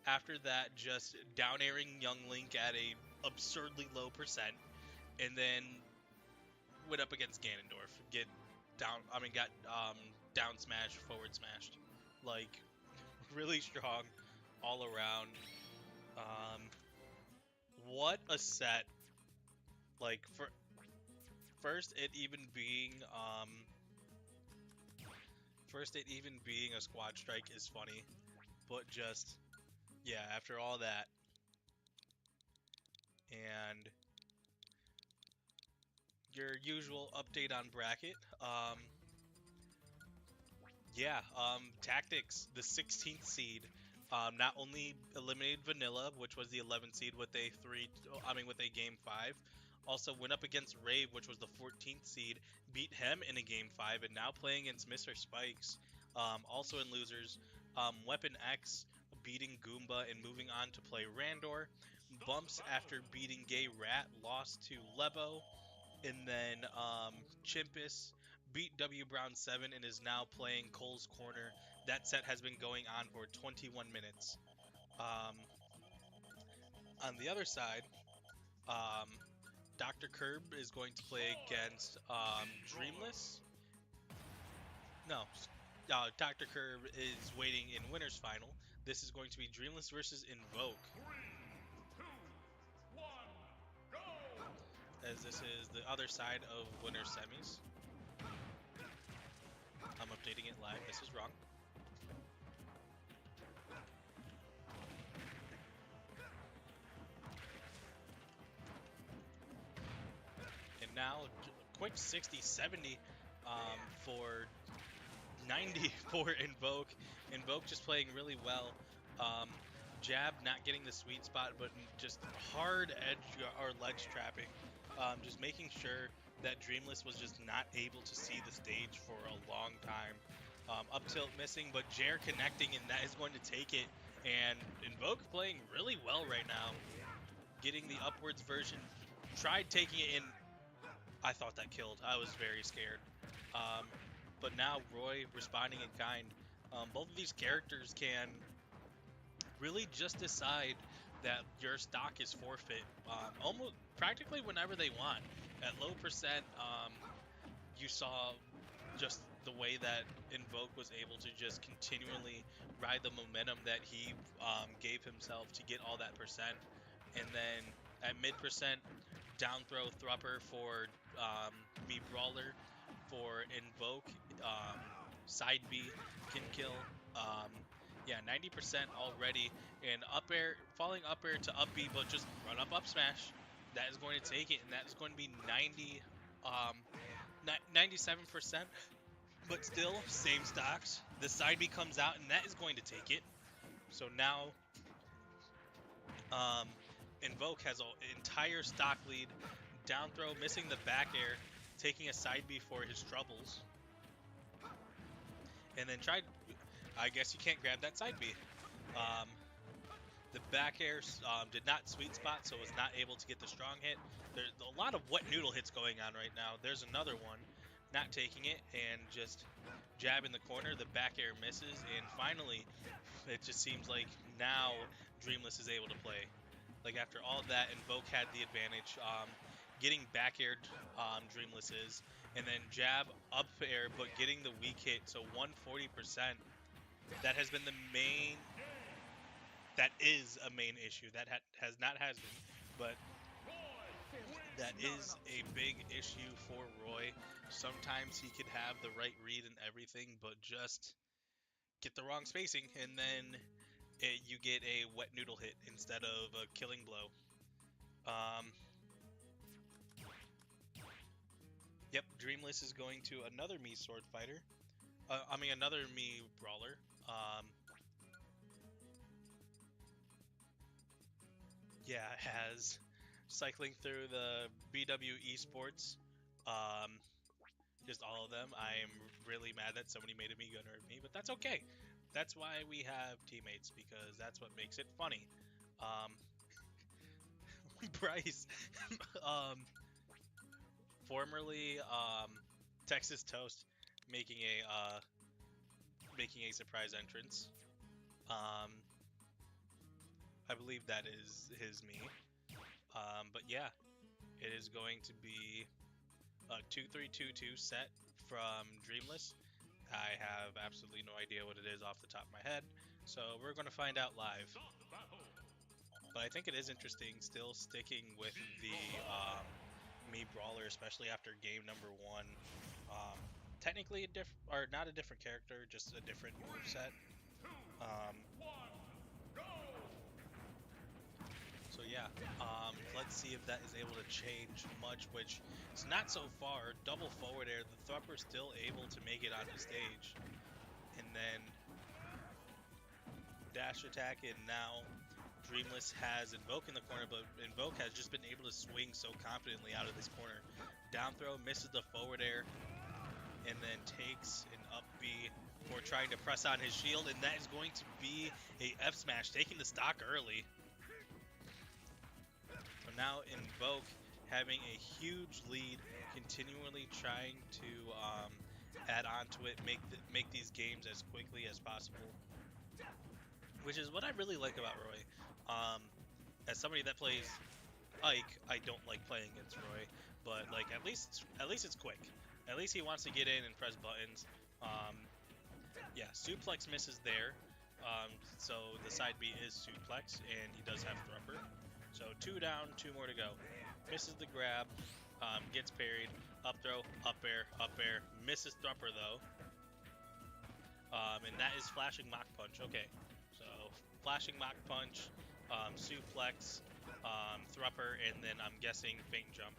after that just down airing Young Link at a absurdly low percent, and then went up against Ganondorf, got down smash, forward smashed, like really strong all around. What a set! Like for first, it even being a squad strike is funny, but just yeah, after all that, and your usual update on bracket, Tactics, the 16th seed, not only eliminated Vanilla, which was the 11th seed with a game 5, also went up against Rave, which was the 14th seed, beat him in a game 5, and now playing against Mr. Spikes, also in losers, Weapon X beating Goomba and moving on to play Randor, Bumps after beating Gay Rat lost to Lebo, and then Chimpus beat W Brown 7 and is now playing Cole's Corner. That set has been going on for 21 minutes. On the other side, Dr. Curb is going to play against Dreamless. No, Dr. Curb is waiting in Winners Final. This is going to be Dreamless versus Invoke. 3, 2, 1, go! As this is the other side of Winners Semis. I'm updating it live. This is wrong. And now, quick 60-70 for 90 for Invoke. Invoke just playing really well. Jab not getting the sweet spot, but just hard edge or ledge trapping. Just making sure that Dreamless was just not able to see the stage for a long time. Up tilt missing, but Jer connecting, and that is going to take it. And Invoke playing really well right now. Getting the upwards version. Tried taking it in. I thought that killed. I was very scared. But now Roy responding in kind. Both of these characters can really just decide that your stock is forfeit almost practically whenever they want. At low percent, you saw just the way that Invoke was able to just continually ride the momentum that he gave himself to get all that percent, and then at mid percent, down throw thrupper for me brawler for Invoke, side B can kill. Yeah, 90% already, and up air, falling up air to up B, but just run up smash. That is going to take it, and that is going to be 97%, but still same stocks. The side B comes out, and that is going to take it. So now, Invoke has an entire stock lead. Down throw, missing the back air, taking a side B for his troubles. And then tried, I guess you can't grab that side B. The back air did not sweet spot, so was not able to get the strong hit. There's a lot of wet noodle hits going on right now. There's another one, not taking it, and just jab in the corner. The back air misses, and finally, it just seems like now Dreamless is able to play. Like after all of that, Invoke had the advantage, getting back aired Dreamless is, and then jab up air, but getting the weak hit, so 140%. That has been the main. That is a main issue. That has been, but that is a big issue for Roy. Sometimes he could have the right read and everything, but just get the wrong spacing, and then you get a wet noodle hit instead of a killing blow. Yep, Dreamless is going to another me sword fighter. Another me brawler. Yeah, has cycling through the BW Esports. Just all of them. I'm really mad that somebody made a me gunner of me, but that's okay. That's why we have teammates, because that's what makes it funny. Bryce, formerly Texas Toast, making a surprise entrance. I believe that is his me. But yeah, it is going to be a 2-3-2-2 set from Dreamless. I have absolutely no idea what it is off the top of my head, so we're going to find out live. But I think it is interesting still sticking with the me brawler, especially after game number 1. Technically not a different character, just a different moveset. So yeah, let's see if that is able to change much, which it's not so far. Double forward air, the Thrupper still able to make it on the stage. And then dash attack, and now Dreamless has Invoke in the corner, but Invoke has just been able to swing so confidently out of this corner. Down throw, misses the forward air, and then takes an up B for trying to press on his shield, and that is going to be a F smash, taking the stock early. So now Invoke having a huge lead, continually trying to add on to it, make these games as quickly as possible, which is what I really like about Roy. As somebody that plays Ike, I don't like playing against Roy, but like at least it's quick. At least he wants to get in and press buttons. Yeah, suplex misses there. So the side B is suplex, and he does have Thrupper. So 2 down, 2 more to go. Misses the grab, gets parried, up throw, up air, misses Thrupper though. And that is flashing Mach Punch. Okay, so flashing Mach Punch, suplex, Thrupper, and then I'm guessing feint jump.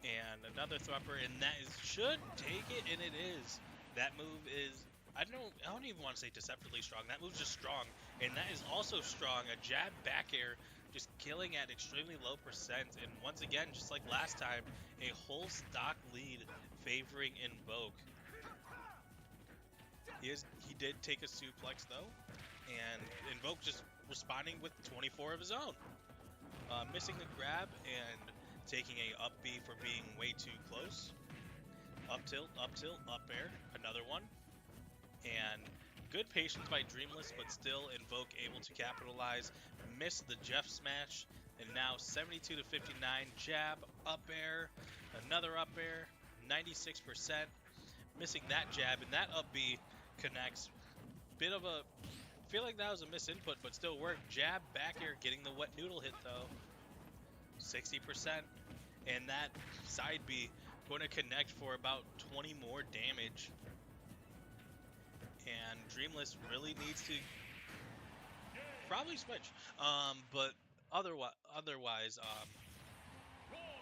And another Thrupper, and that should take it, and it is. That move is, I don't even want to say deceptively strong. That move's just strong, and that is also strong. A jab back air, just killing at extremely low percent, and once again, just like last time, a whole stock lead favoring Invoke. He did take a suplex though, and Invoke just responding with 24 of his own. Missing the grab and taking a up B for being way too close. Up tilt, up air, another one. And good patience by Dreamless, but still Invoke able to capitalize. Missed the Jeff smash, and now 72 to 59. Jab, up air, another up air, 96%, missing that jab, and that up B connects. Bit of a, feel like that was a misinput, but still worked. Jab, back air, getting the wet noodle hit though. 60%, and that side B going to connect for about 20 more damage. And Dreamless really needs to probably switch. But otherwise,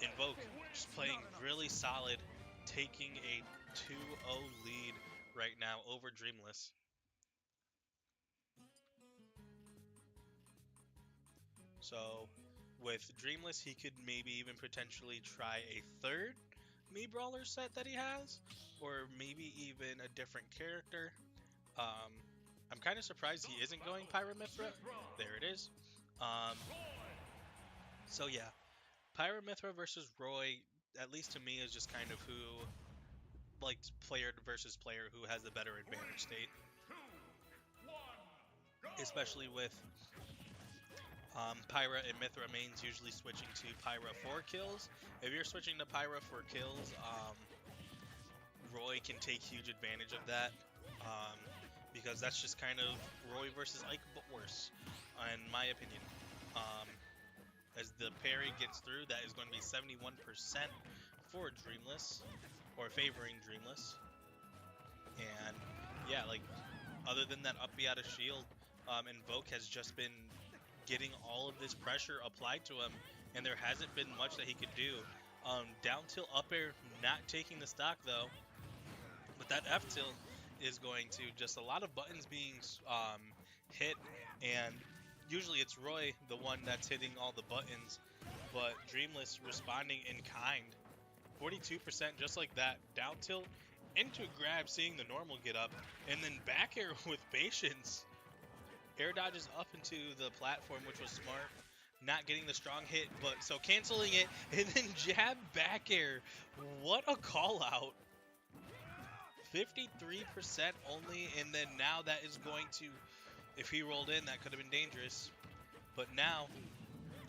Invoke just playing really solid, taking a 2-0 lead right now over Dreamless. So with Dreamless, he could maybe even potentially try a third Mii Brawler set that he has, or maybe even a different character. I'm kind of surprised he isn't going Pyramithra. There it is. So yeah, Pyramithra versus Roy, at least to me, is just kind of who, like, player versus player, who has the better advantage state. Especially with Pyra and Mithra mains usually switching to Pyra for kills. If you're switching to Pyra for kills, Roy can take huge advantage of that. Because that's just kind of Roy versus Ike, but worse, in my opinion. As the parry gets through, that is going to be 71% for Dreamless, or favoring Dreamless. And yeah, like, other than that up B out of shield, Invoke has just been getting all of this pressure applied to him, and there hasn't been much that he could do. Down tilt up air, not taking the stock though, but that F tilt is going to just a lot of buttons being hit, and usually it's Roy, the one that's hitting all the buttons, but Dreamless responding in kind. 42% just like that. Down tilt into grab, seeing the normal get up, and then back air with patience. Air dodges up into the platform, which was smart. Not getting the strong hit, but so canceling it, and then jab back air. What a call out. 53% only, and then now that is going to, if he rolled in, that could have been dangerous. But now,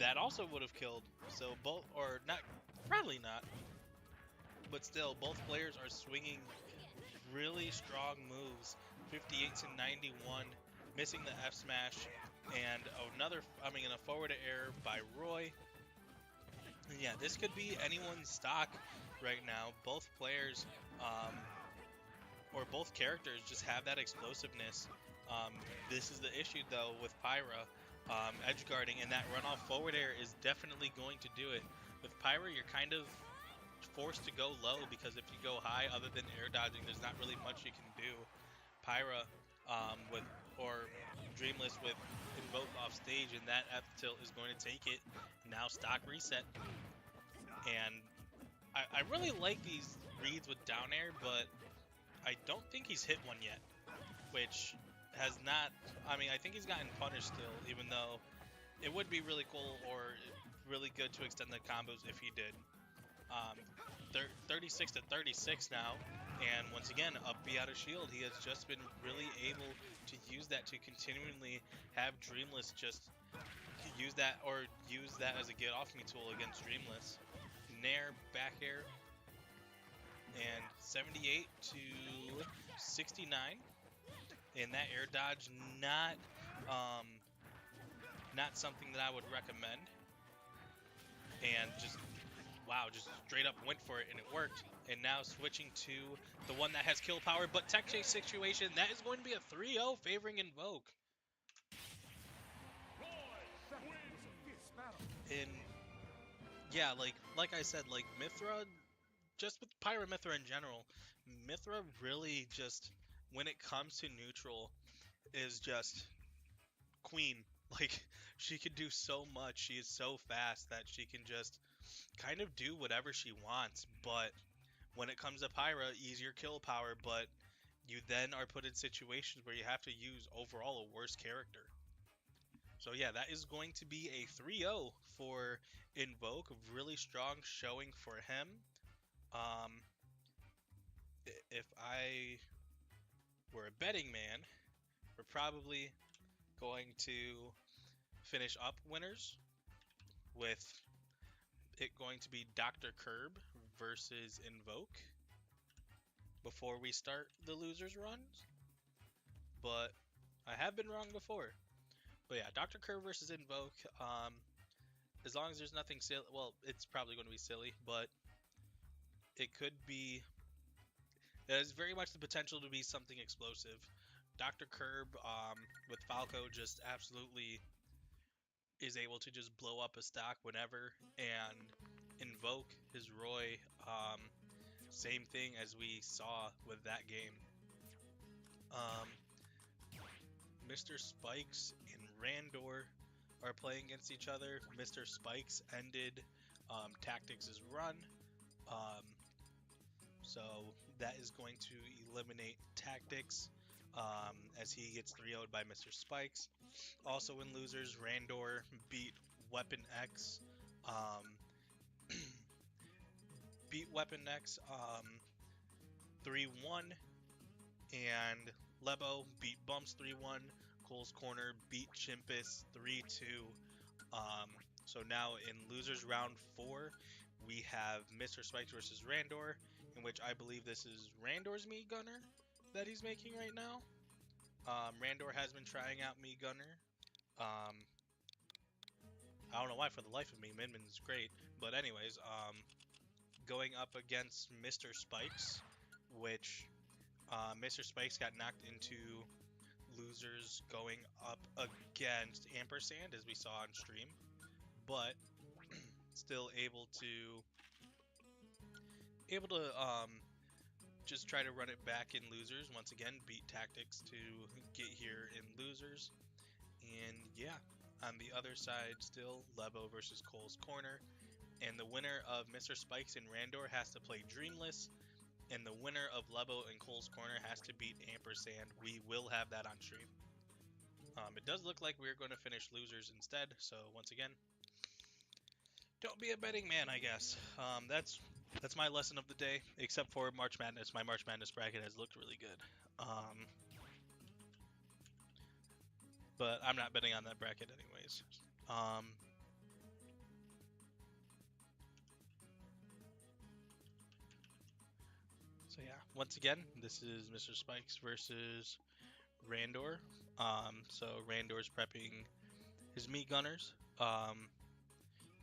that also would have killed. So both, or not, probably not. But still, both players are swinging really strong moves. 58 to 91, missing the F smash, and another, a forward air by Roy. And yeah, this could be anyone's stock right now. Both players, or both characters, just have that explosiveness. This is the issue though with Pyra. Edge guarding and that runoff forward air is definitely going to do it. With Pyra, you're kind of forced to go low, because if you go high, other than air dodging, there's not really much you can do. Pyra or Dreamless with Invoke off stage, and that F tilt is going to take it. Now stock reset. And I really like these reads with down air, but I don't think he's hit one yet, which has not, I think he's gotten punished still, even though it would be really cool or really good to extend the combos if he did. 36 to 36 now, and once again, up B out of shield. He has just been really able to use that to continually have Dreamless just use that as a get off me tool against Dreamless. Nair, back air, and 78 to 69. And that air dodge, not something that I would recommend. And just, wow, just straight up went for it, and it worked. And now switching to the one that has kill power, but tech chase situation, that is going to be a 3-0 favoring Invoke. And yeah, like I said, like Mithra, just with Pyramithra in general, Mithra really just, when it comes to neutral, is just queen. Like, she can do so much. She is so fast that she can just kind of do whatever she wants. But when it comes to Pyra, easier kill power, but you then are put in situations where you have to use overall a worse character. So yeah, that is going to be a 3-0 for Invoke. Really strong showing for him. If I were a betting man, we're probably going to finish up winners with it going to be Dr. Curb versus Invoke. before we start the losers runs, but I have been wrong before. But yeah, Dr. Kerr versus Invoke. As long as there's nothing silly, well, it's probably going to be silly, but it could be. There's very much the potential to be something explosive. Dr. Curb, with Falco, just absolutely is able to just blow up a stock whenever, and Invoke his Roy. Same thing as we saw with that game. Um, Mr. Spikes and Randor are playing against each other. Mr. Spikes ended Tactics' run, um, so that is going to eliminate Tactics as he gets 3-0'd by Mr. Spikes. Also in losers, Randor beat Weapon X. Beat Weapon X 3-1, and Lebo beat Bumps 3-1. Cole's Corner beat Chimpus 3-2. So now in losers round 4, we have Mr. Spikes versus Randor, in which I believe this is Randor's Meat Gunner that he's making right now. Randor has been trying out Meat Gunner. I don't know why for the life of me. Minmin's great. But anyways, going up against Mr. Spikes, which Mr. Spikes got knocked into losers going up against Ampersand, as we saw on stream, but still able to just try to run it back in losers. Once again, beat Tactics to get here in losers. And yeah, on the other side, still Lebo versus Cole's Corner. And the winner of Mr. Spikes and Randor has to play Dreamless. And the winner of Lebo and Cole's Corner has to beat Ampersand. We will have that on stream. It does look like we're going to finish losers instead. So once again, don't be a betting man, I guess. That's my lesson of the day. Except for March Madness. My March Madness bracket has looked really good. But I'm not betting on that bracket anyways. So yeah, once again, this is Mr. Spikes versus Randor. So Randor's prepping his Meat Gunners.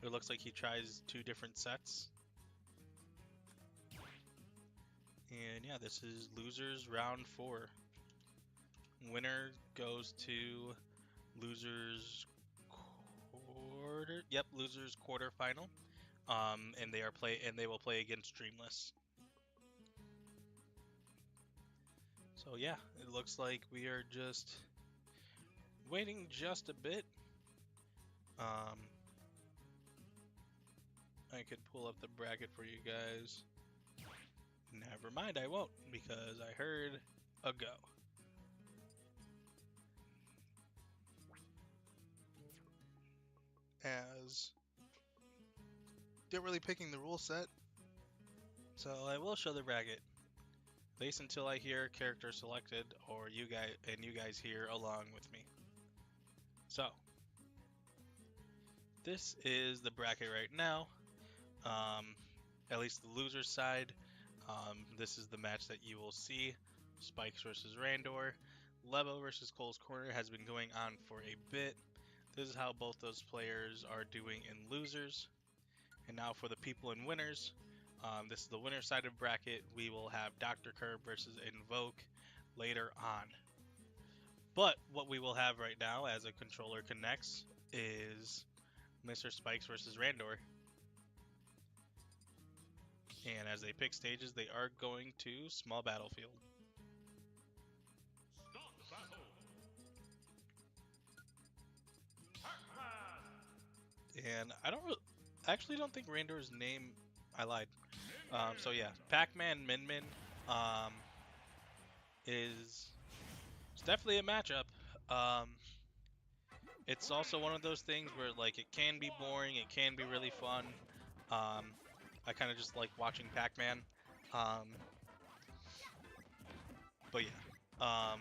It looks like he tries 2 different sets. And yeah, this is losers round 4. Winner goes to losers quarter. Yep, losers quarterfinal. And they will play against Dreamless. So yeah, it looks like we are just waiting just a bit. I could pull up the bracket for you guys. Never mind, I won't, because I heard a go. As they're really picking the rule set, so I will show the bracket. At least until I hear character selected, or you guys hear along with me. So this is the bracket right now. At least the loser side. This is the match that you will see. Spikes versus Randor. Lebo versus Cole's Corner has been going on for a bit. This is how both those players are doing in losers. And now for the people in winners. This is the winner side of bracket. We will have Dr. Curb versus Invoke later on. But what we will have right now as a controller connects is Mr. Spikes versus Randor. And as they pick stages, they are going to Small Battlefield. Start the battle. Pac-Man. And I actually don't think Randor's name. I lied. So yeah, Pac-Man Min is it's definitely a matchup. It's also one of those things where like it can be boring, it can be really fun. I kind of just like watching Pac-Man. But yeah,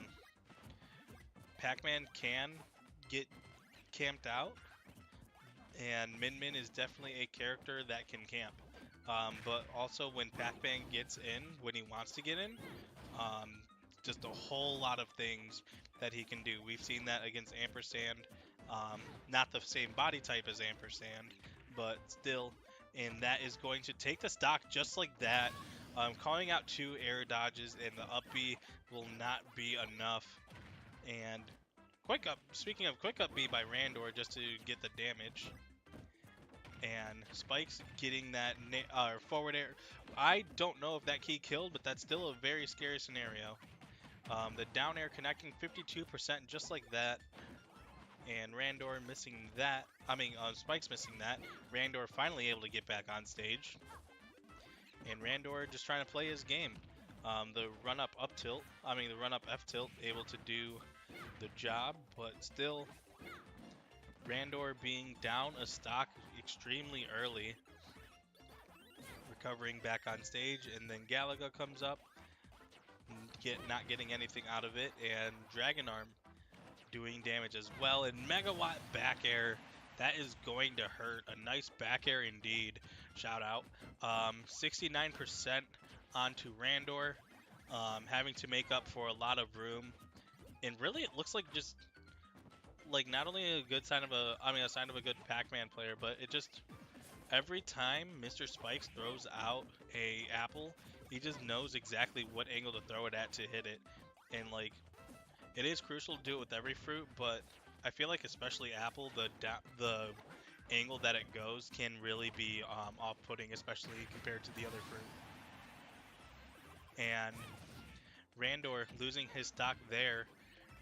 Pac-Man can get camped out, and Min is definitely a character that can camp. But also when Pac-Man gets in, when he wants to get in, um, just a whole lot of things that he can do. We've seen that against Ampersand, not the same body type as Ampersand, but still, and that is going to take the stock just like that. Calling out 2 air dodges and the up B will not be enough. And quick up. Speaking of quick up B by Randor just to get the damage. And Spikes getting that forward air. I don't know if that key killed, but that's still a very scary scenario. The down air connecting 52% just like that. And Randor missing that. Spikes missing that. Randor finally able to get back on stage. And Randor just trying to play his game. The run up tilt, the run up F tilt, able to do the job, but still, Randor being down a stock extremely early, recovering back on stage, and then Galaga comes up, not getting anything out of it, and Dragon Arm doing damage as well, and Megawatt back air. That is going to hurt. A nice back air indeed. Shout out. 69% onto Randor, having to make up for a lot of room. And really, it looks like just like not only a good sign of a sign of a good Pac-Man player, but it just every time Mr. Spikes throws out a apple, he just knows exactly what angle to throw it at to hit it. And like, it is crucial to do it with every fruit, but I feel like especially apple, the angle that it goes can really be off-putting, especially compared to the other fruit. And Randor losing his stock there,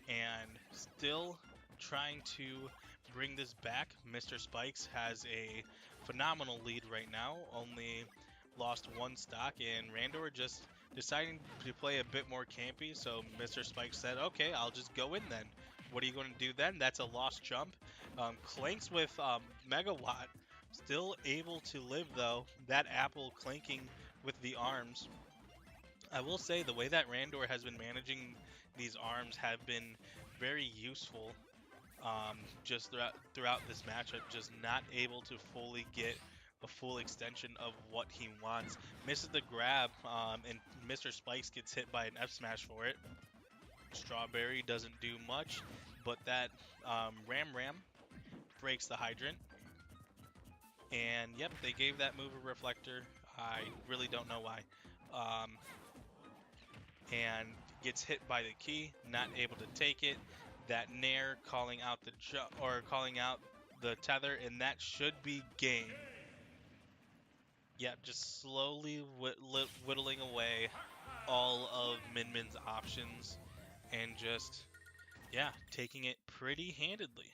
and still trying to bring this back. Mr. Spikes has a phenomenal lead right now, only lost 1 stock, and Randor just deciding to play a bit more campy, so Mr. Spikes said, okay, I'll just go in then. What are you going to do then? That's a lost jump. Clanks with Megawatt, still able to live though. That apple clanking with the arms. I will say the way that Randor has been managing these arms have been very useful, just throughout this matchup. Just not able to fully get a full extension of what he wants. Misses the grab, and Mr. Spikes gets hit by an F smash for it. Strawberry doesn't do much, but that Ram breaks the hydrant. And yep, they gave that move a reflector. I really don't know why. And gets hit by the key, not able to take it. That Nair calling out calling out the tether, and that should be game. Yep, just slowly whittling away all of Min-Min's options, and just, yeah, taking it pretty handedly.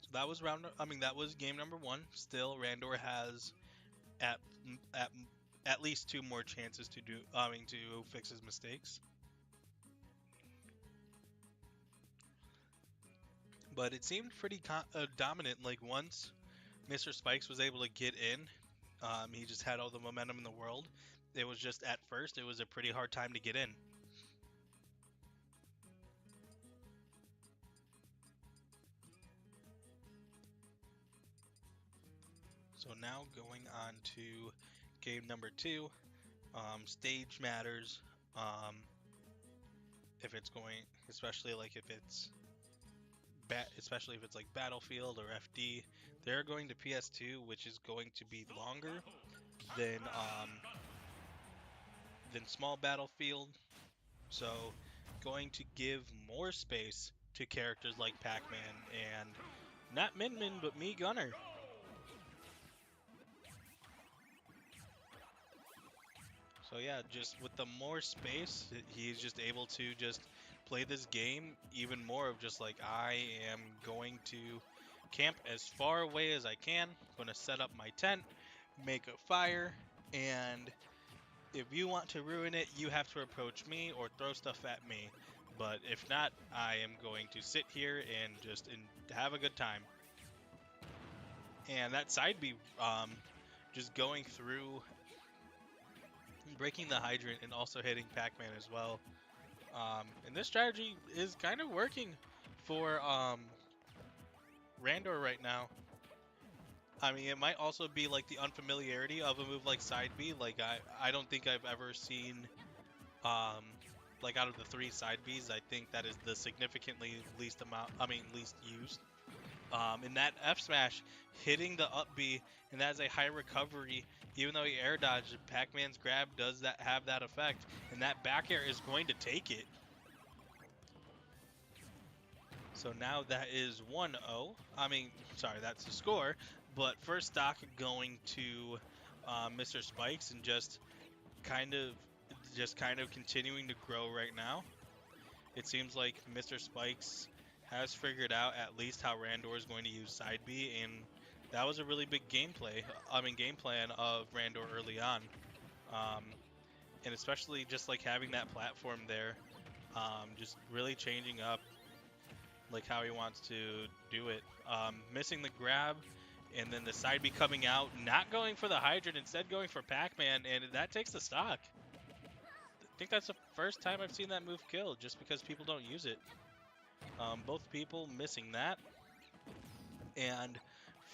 So that was that was game number 1. Still, Randor has at at at least 2 more chances to fix his mistakes. But it seemed pretty dominant. Like once Mr. Spikes was able to get in, he just had all the momentum in the world. It was just at first, it was a pretty hard time to get in. So now going on to game number 2, stage matters. If it's going, especially if it's like Battlefield or FD, they're going to PS2, which is going to be longer than small Battlefield. So going to give more space to characters like Pac-Man and not Min-Min, but me Gunner. So yeah, just with the more space, he's just able to just play this game even more of just like, I am going to camp as far away as I can, going to set up my tent, make a fire, and if you want to ruin it, you have to approach me or throw stuff at me. But if not, I am going to sit here and just have a good time. And that side B, just going through, breaking the hydrant, and also hitting Pac-Man as well. And this strategy is kind of working for Randor right now. I mean, it might also be like the unfamiliarity of a move like side B. Like I don't think I've ever seen, um, like out of the 3 side Bs, I think that is the significantly least amount. I mean, least used. And that F smash hitting the up B, and that is a high recovery. Even though he air dodged, Pac-Man's grab does that have that effect, and that back air is going to take it. So now that is 1-0. I mean, sorry, that's the score. But first stock going to Mr. Spikes, and kind of kind of continuing to grow right now. It seems like Mr. Spikes has figured out at least how Randor is going to use side B, and that was a really big game plan of Randor early on. Um, and especially just like having that platform there, just really changing up like how he wants to do it. Missing the grab, and then the side B coming out, not going for the hydrant, instead going for Pac-Man, and that takes the stock. I think that's the first time I've seen that move killed, just because people don't use it. Both people missing that. And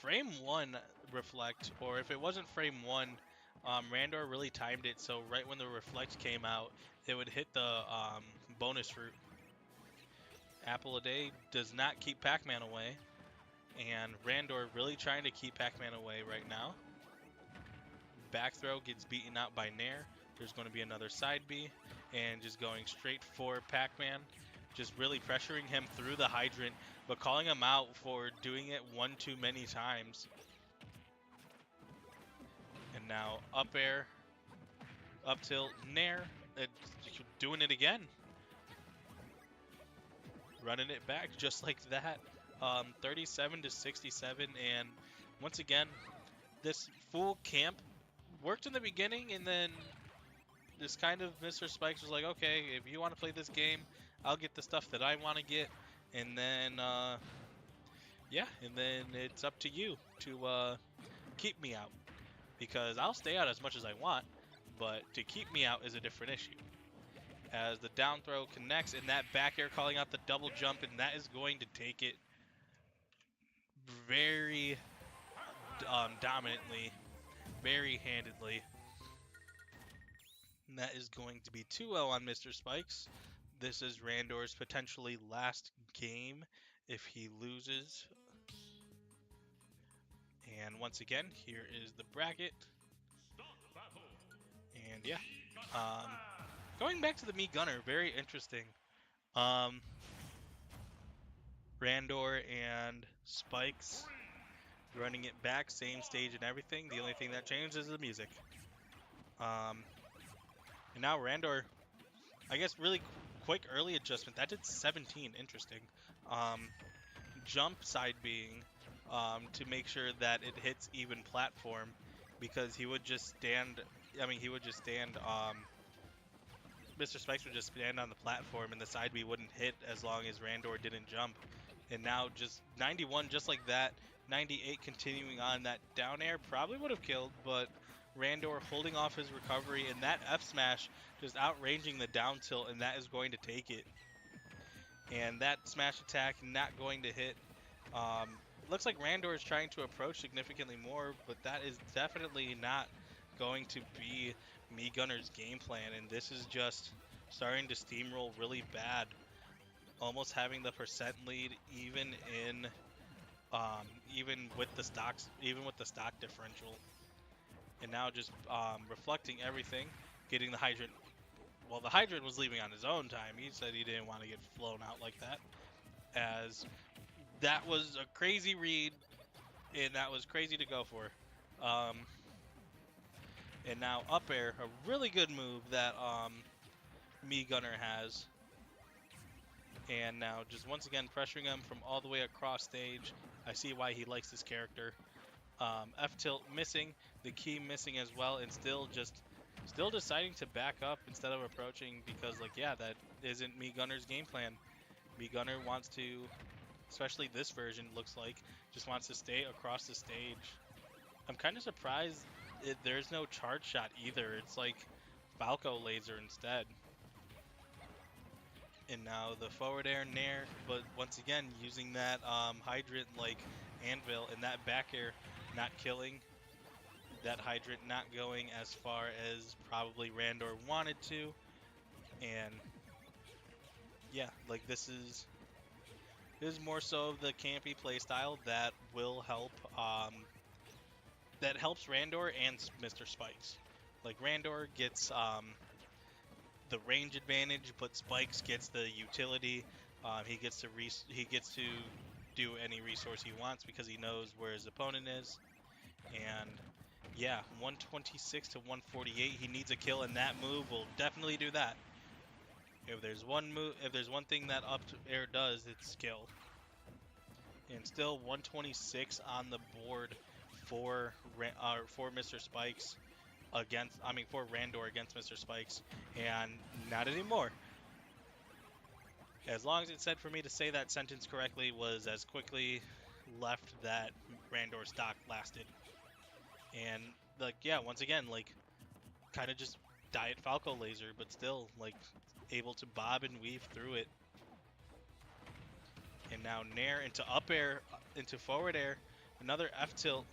frame 1 reflect, or if it wasn't frame 1, Randor really timed it so right when the reflect came out, it would hit the bonus fruit. Apple a Day does not keep Pac-Man away, and Randor really trying to keep Pac-Man away right now. Back throw gets beaten out by Nair. There's going to be another side B, and just going straight for Pac-Man. Just really pressuring him through the hydrant, but calling him out for doing it one too many times. And now up air, up tilt, Nair, doing it again. Running it back just like that. 37 to 67, and once again, this full camp worked in the beginning, and then this kind of Mr. Spikes was like, okay, if you want to play this game, I'll get the stuff that I want to get, and then yeah, and then it's up to you to keep me out, because I'll stay out as much as I want, but to keep me out is a different issue. As the down throw connects, and that back air calling out the double jump, and that is going to take it very dominantly, very handedly. And that is going to be 2-0 on Mr. Spikes. This is Randor's potentially last game if he loses. And once again, here is the bracket. And yeah, going back to the Mii Gunner, very interesting. Randor and Spikes running it back, same stage and everything. The only thing that changed is the music. And now Randor, I guess really quick early adjustment. That did 17, interesting. Jump side being to make sure that it hits even platform, because he would just stand, Mr. Spikes would just stand on the platform and the side B wouldn't hit as long as Randor didn't jump. And now just 91 just like that, 98 continuing on. That down air probably would have killed, but Randor holding off his recovery, and that F smash just outranging the down tilt, and that is going to take it. And that smash attack not going to hit. Looks like Randor is trying to approach significantly more, but that is definitely not going to be Mii Gunner's game plan, and this is just starting to steamroll really bad. Almost having the percent lead even with the stock differential. And now just reflecting everything, getting the hydrant. Well, the hydrant was leaving on his own time. He said he didn't want to get flown out like that, as that was a crazy read, and that was crazy to go for. And now up air, a really good move that Mii Gunner has. And now just once again pressuring him from all the way across stage. I see why he likes this character. F tilt missing, the key missing as well, and still deciding to back up instead of approaching, because like, yeah, that isn't Mii Gunner's game plan. Mii Gunner wants to, especially this version looks like, just wants to stay across the stage. I'm kind of surprised there's no charge shot either. It's like Falco laser instead. And now the forward air nair, but once again using that hydrant like anvil and that back air not killing. That hydrant not going as far as probably Randor wanted to. And yeah, like this is more so the campy playstyle that will help that helps Randor and Mr. Spikes. Like Randor gets the range advantage, but Spikes gets the utility. He gets to do any resource he wants because he knows where his opponent is. And yeah, 126 to 148. He needs a kill, and that move will definitely do that. If there's one thing that up air does, it's skill. And still 126 on the board for Mr. Spikes for Randor against Mr. Spikes, and not anymore. As long as it said for me to say that sentence correctly was as quickly left that Randor stock lasted. And like yeah, once again, like kind of just Diet Falco laser, but still like able to bob and weave through it. And now nair into up air, into forward air, another F tilt,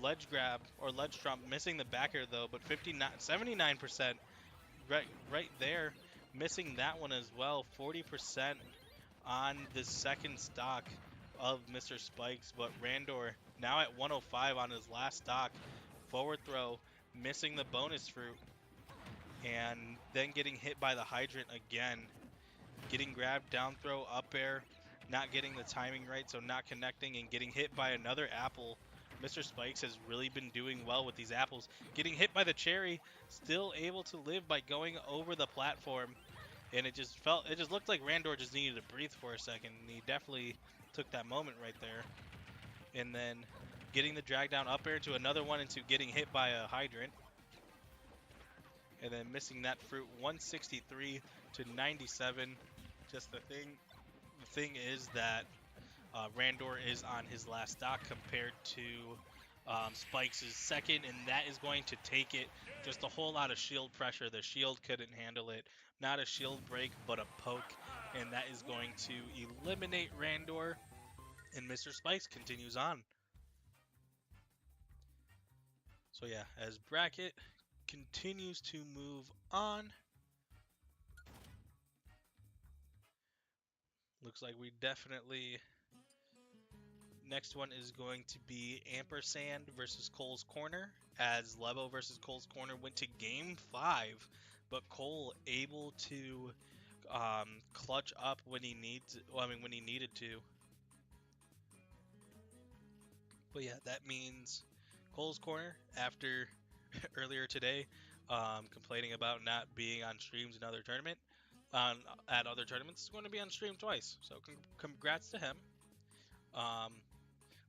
ledge grab or ledge trump, missing the back air though, but 79% right there, missing that one as well. 40% on the second stock of Mr. Spikes, but Randor now at 105 on his last stock. Forward throw, missing the bonus fruit, and then getting hit by the hydrant again. Getting grabbed, down throw, up air, not getting the timing right, so not connecting, and getting hit by another apple. Mr. Spikes has really been doing well with these apples. Getting hit by the cherry, still able to live by going over the platform. And it just looked like Randor just needed to breathe for a second, and he definitely took that moment right there. And then getting the drag down up air to another one into getting hit by a hydrant. And then missing that fruit, 163 to 97. Just the thing is that Randor is on his last stock compared to Spikes' second, and that is going to take it. Just a whole lot of shield pressure. The shield couldn't handle it. Not a shield break, but a poke, and that is going to eliminate Randor, and Mr. Spikes continues on. So yeah, as bracket continues to move on, looks like we definitely... Next one is going to be Ampersand versus Cole's Corner, as Lebo versus Cole's Corner went to Game 5, but Cole able to clutch up when he when he needed to. But yeah, that means Cole's Corner, after earlier today complaining about not being on streams in other tournament, at other tournaments, is going to be on stream twice. So congrats to him.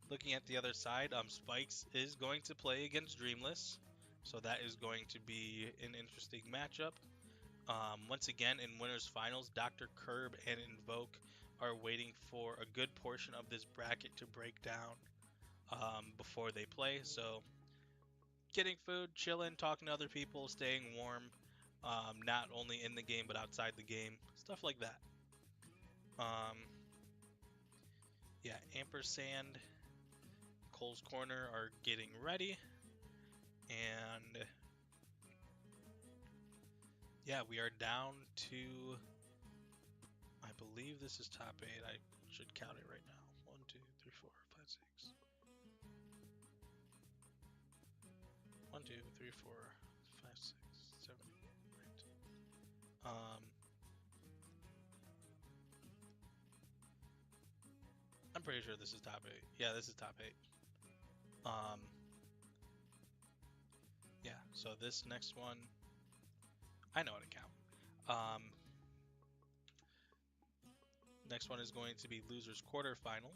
Looking at the other side, Spikes is going to play against Dreamless, so that is going to be an interesting matchup. Once again, in winners finals, Dr. Curb and Invoke are waiting for a good portion of this bracket to break down before they play. So getting food, chilling, talking to other people, staying warm, not only in the game but outside the game, stuff like that. Yeah, Ampersand, Cole's Corner are getting ready, and yeah, we are down to, I believe this is top 8. I should count it right now. 1, 2, 3, 4, 5, 6. 1, 2, 3, 4, 5, 6, 7, 8. I'm pretty sure this is top 8. Yeah, this is top 8. Yeah, so this next one, I know how to count. Next one is going to be losers quarterfinal.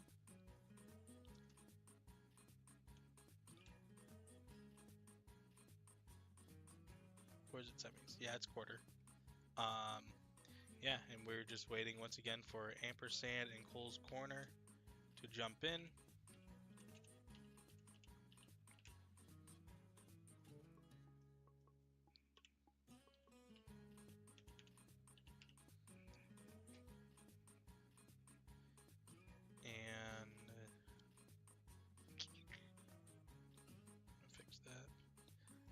Or is it semis? Yeah, it's quarter. Yeah, and we're just waiting once again for Ampersand and Cole's Corner to jump in.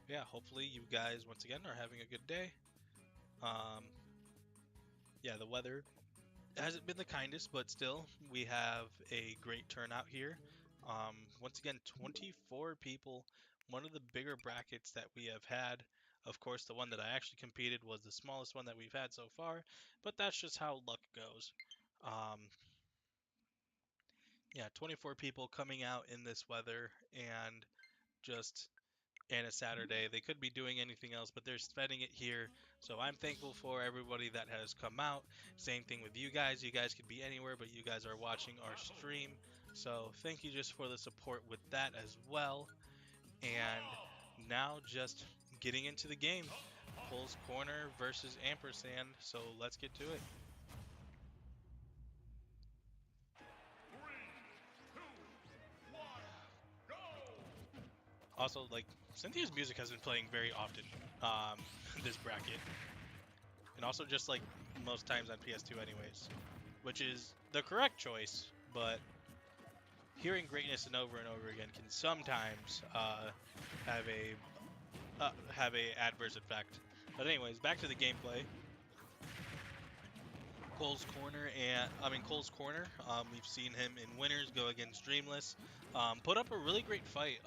Yeah, hopefully you guys once again are having a good day. Um, yeah, the weather hasn't been the kindest, but still, we have a great turnout here. Once again, 24 people, one of the bigger brackets that we have had. Of course, the one that I actually competed was the smallest one that we've had so far, but that's just how luck goes. Um, yeah, 24 people coming out in this weather and just and a Saturday. They could be doing anything else, but they're spending it here. So I'm thankful for everybody that has come out. Same thing with you guys. You guys could be anywhere, but you guys are watching our stream. So thank you just for the support with that as well. And now just getting into the game. Cole's Corner versus Ampersand. So let's get to it. Also, like, Cynthia's music has been playing very often this bracket. And also just like most times on PS2 anyways, which is the correct choice, but hearing greatness and over again can sometimes have a adverse effect. But anyways, back to the gameplay. Cole's Corner. We've seen him in winners go against Dreamless. Put up a really great fight.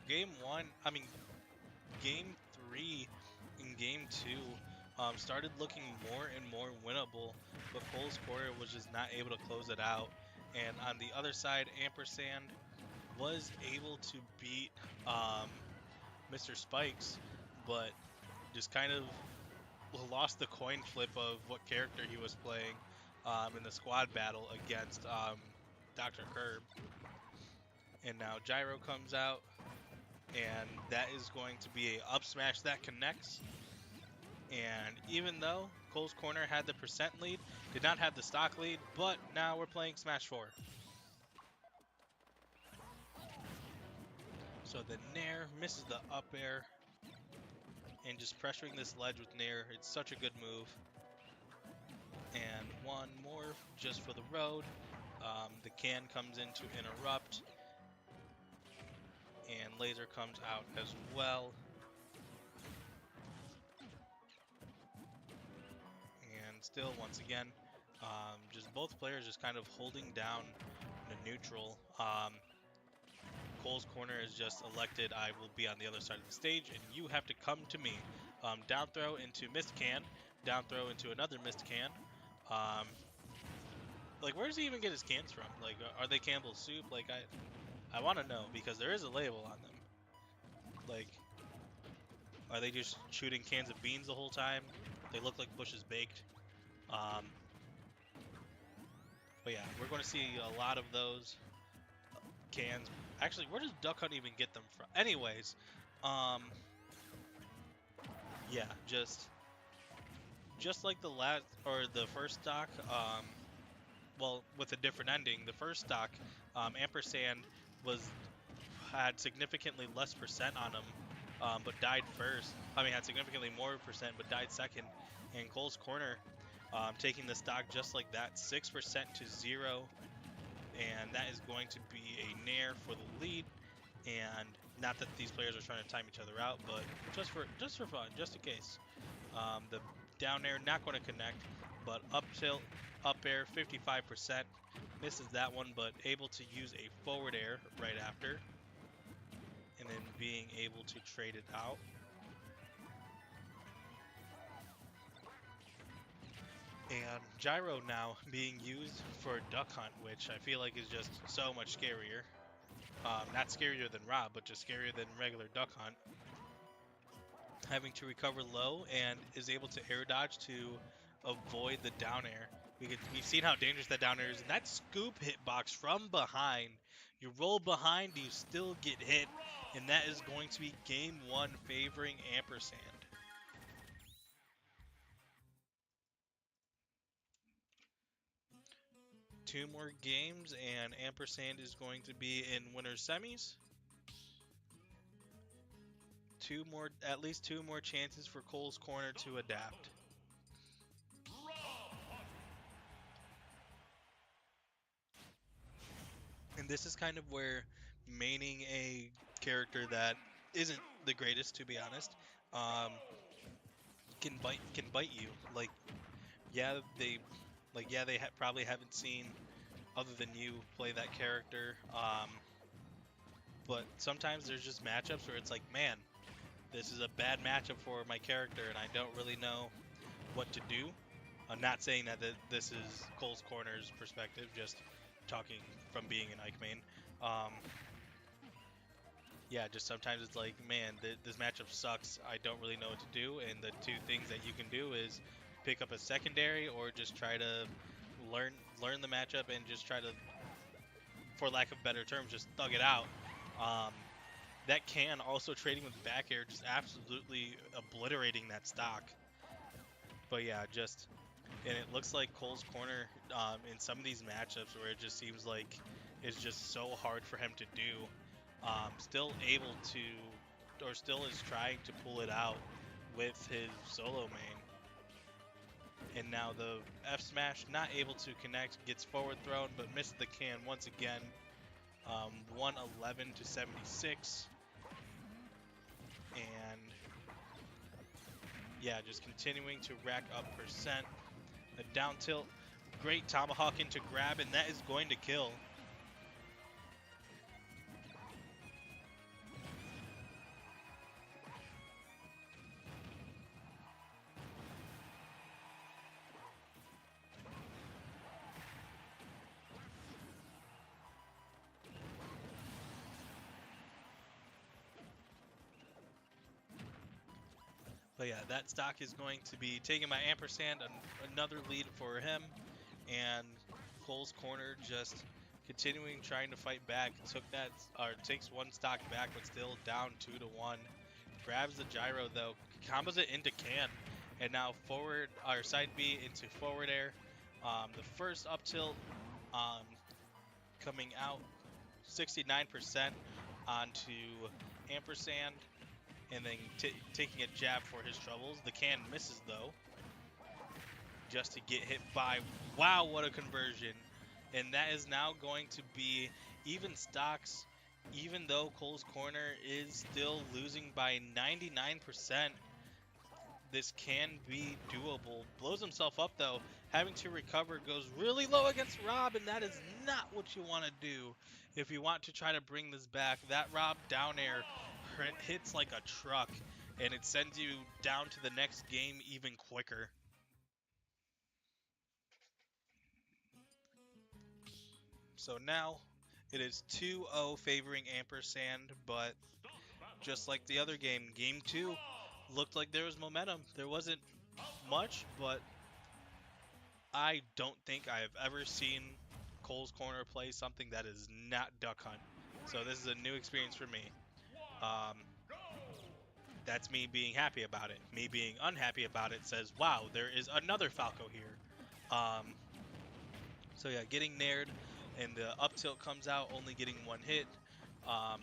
Game 3 and Game 2 started looking more and more winnable, but Cole's Corner was just not able to close it out. And on the other side, Ampersand was able to beat Mr. Spikes, but just kind of lost the coin flip of what character he was playing in the squad battle against Dr. Curb. And now Gyro comes out, and that is going to be a up smash that connects. And even though Cole's Corner had the percent lead, did not have the stock lead, but now we're playing Smash 4. So the Nair misses the up air, and just pressuring this ledge with Nair, it's such a good move. And one more just for the road. The can comes in to interrupt, and laser comes out as well. And still, once again, just both players just kind of holding down the neutral. Cole's Corner is just elected, I will be on the other side of the stage, and you have to come to me. Down throw into missed can, down throw into another missed can. Like, where does he even get his cans from? Like, are they Campbell's soup? Like, I want to know, because there is a label on them. Like, are they just shooting cans of beans the whole time? They look like Bush's baked. But yeah, we're going to see a lot of those cans. Actually, where does Duck Hunt even get them from? Anyways, yeah, just like the last or the first stock, well, with a different ending. The first stock, Ampersand had significantly less percent on him, but died first. Had significantly more percent, but died second. And Cole's Corner, taking the stock just like that, 6% to 0, and that is going to be a Nair for the lead. And not that these players are trying to time each other out, but just for fun, just in case. The down air not going to connect, but up tilt, up air 55%, misses that one, but able to use a forward air right after, and then being able to trade it out. And Gyro now being used for Duck Hunt, which I feel like is just so much scarier. Not scarier than Rob, but just scarier than regular Duck Hunt. Having to recover low and is able to air dodge to avoid the down air. We've seen how dangerous that down air is. And that scoop hitbox from behind. You roll behind, you still get hit. And that is going to be game 1 favoring Ampersand. Two more games and Ampersand is going to be in winner's semis. At least two more chances for Cole's Corner to adapt. And this is kind of where maining a character that isn't the greatest, to be honest. Um, can bite you. Yeah, they probably haven't seen other than you play that character. But sometimes there's just matchups where it's like, man, this is a bad matchup for my character, and I don't really know what to do. I'm not saying that this is Cole's Corner's perspective, just talking from being an Ike main. Um, yeah, just sometimes it's like, man, this matchup sucks. I don't really know what to do, and the two things that you can do is pick up a secondary or just try to learn the matchup and just try to, for lack of better terms, just thug it out. Um, that can also trading with back air, just absolutely obliterating that stock. But yeah, just and it looks like Cole's Corner in some of these matchups where it just seems like it's just so hard for him to do. Still able to, or still is trying to pull it out with his solo main. And now the F smash not able to connect, gets forward thrown, but missed the can once again. 111 to 76. And yeah, just continuing to rack up percent. A down tilt, great tomahawk into grab, and that is going to kill. But yeah, that stock is going to be taking my ampersand, another lead for him, and Cole's Corner just continuing trying to fight back. Takes one stock back, but still down 2-1. Grabs the gyro though, combos it into can, and now forward or side B into forward air. The first up tilt coming out 69% onto ampersand, and then taking a jab for his troubles. The can misses though, just to get hit by, wow, what a conversion. And that is now going to be even stocks, even though Cole's Corner is still losing by 99%. This can be doable. Blows himself up though, having to recover, goes really low against Rob, and that is not what you want to do if you want to try to bring this back. That Rob down air hits like a truck, and it sends you down to the next game even quicker. So now it is 2-0 favoring ampersand, but just like the other game, game 2 looked like there was momentum. There wasn't much, but I don't think I have ever seen Cole's Corner play something that is not Duck Hunt. So this is a new experience for me. Um, that's me being happy about it. Me being unhappy about it says, wow, there is another Falco here. So yeah, getting nared, and the up tilt comes out, only getting one hit. Um,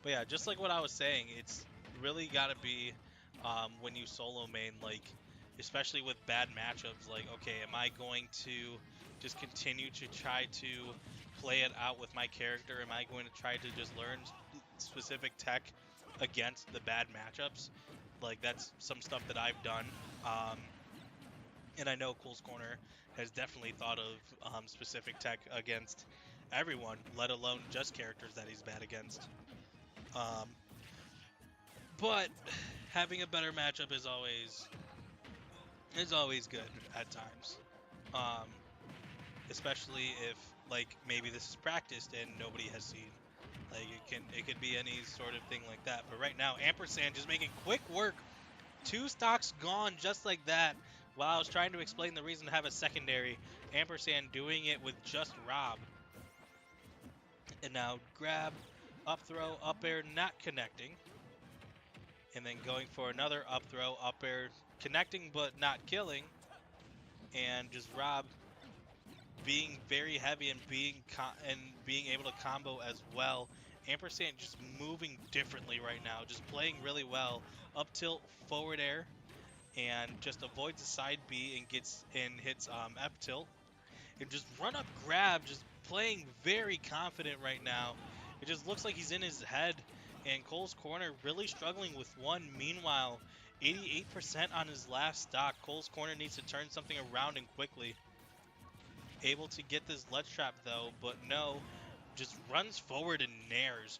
but yeah, just like what I was saying, it's really got to be when you solo main, like, especially with bad matchups, like, okay, am I going to just continue to try to play it out with my character? Am I going to try to just learn specific tech against the bad matchups? Like, that's some stuff that I've done. And I know Cole's Corner has definitely thought of specific tech against everyone, let alone just characters that he's bad against. But having a better matchup is always good at times. Um, Especially if, like, maybe this is practiced and nobody has seen. Like, it could be any sort of thing like that. But right now, ampersand just making quick work. 2 stocks gone just like that. While I was trying to explain the reason to have a secondary, ampersand doing it with just Rob. And now grab, up throw, up air, not connecting. And then going for another up throw, up air, connecting but not killing. And just Rob being very heavy and being able to combo as well. Ampersand just moving differently right now, just playing really well. Up tilt, forward air, and just avoids the side B and hits F tilt. And just run up grab, just playing very confident right now. It just looks like he's in his head, And Cole's Corner really struggling with one. Meanwhile, 88% on his last stock. Cole's Corner needs to turn something around and quickly. Able to get this ledge trap though, but no. Just runs forward and nares.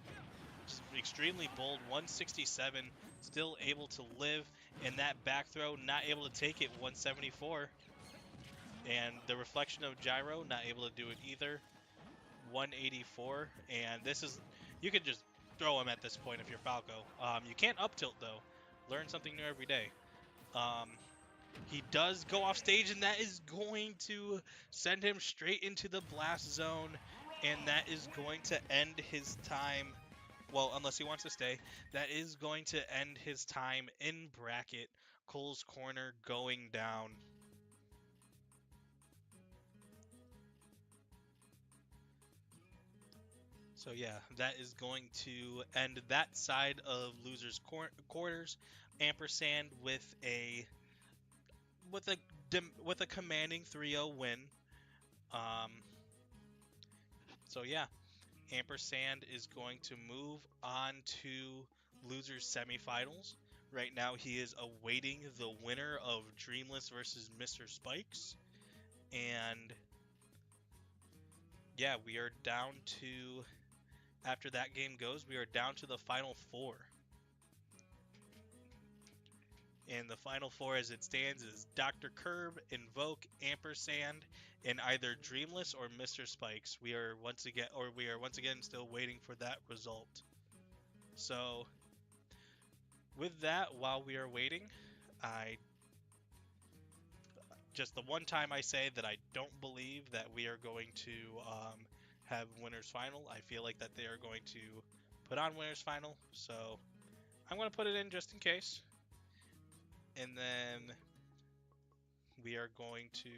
Just extremely bold. 167, still able to live. And that back throw, not able to take it. 174. And the reflection of gyro, not able to do it either. 184. And this is, you could just throw him at this point if you're Falco. You can't up tilt though. Learn something new every day. He does go off stage, and that is going to send him straight into the blast zone, and that is going to end his time. Well, unless he wants to stay, that is going to end his time in bracket. Cole's Corner going down. So yeah, that is going to end that side of losers quarters. Ampersand with a commanding 3-0 win. So yeah, Ampersand is going to move on to losers semifinals. Right now he is awaiting the winner of Dreamless versus Mr. Spikes. And yeah, we are down to, after that game goes, we are down to the final four. And the final four as it stands is Dr. Curb, Invoke, Ampersand, and either Dreamless or Mr. Spikes. We are once again still waiting for that result. So with that, while we are waiting, just the one time I say that I don't believe that we are going to have winners final. I feel like that they are going to put on winners final, so I'm going to put it in just in case. And then we are going to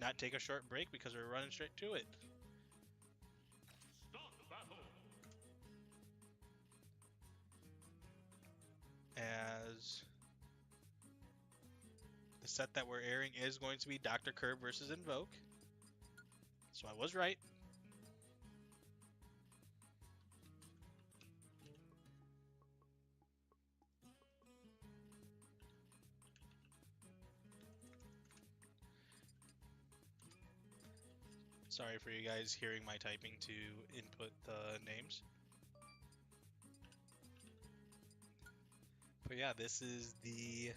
not take a short break because we're running straight to it. As the set that we're airing is going to be Dr. Curb versus Invoke. So I was right. Sorry for you guys hearing my typing to input the names. But yeah, this is the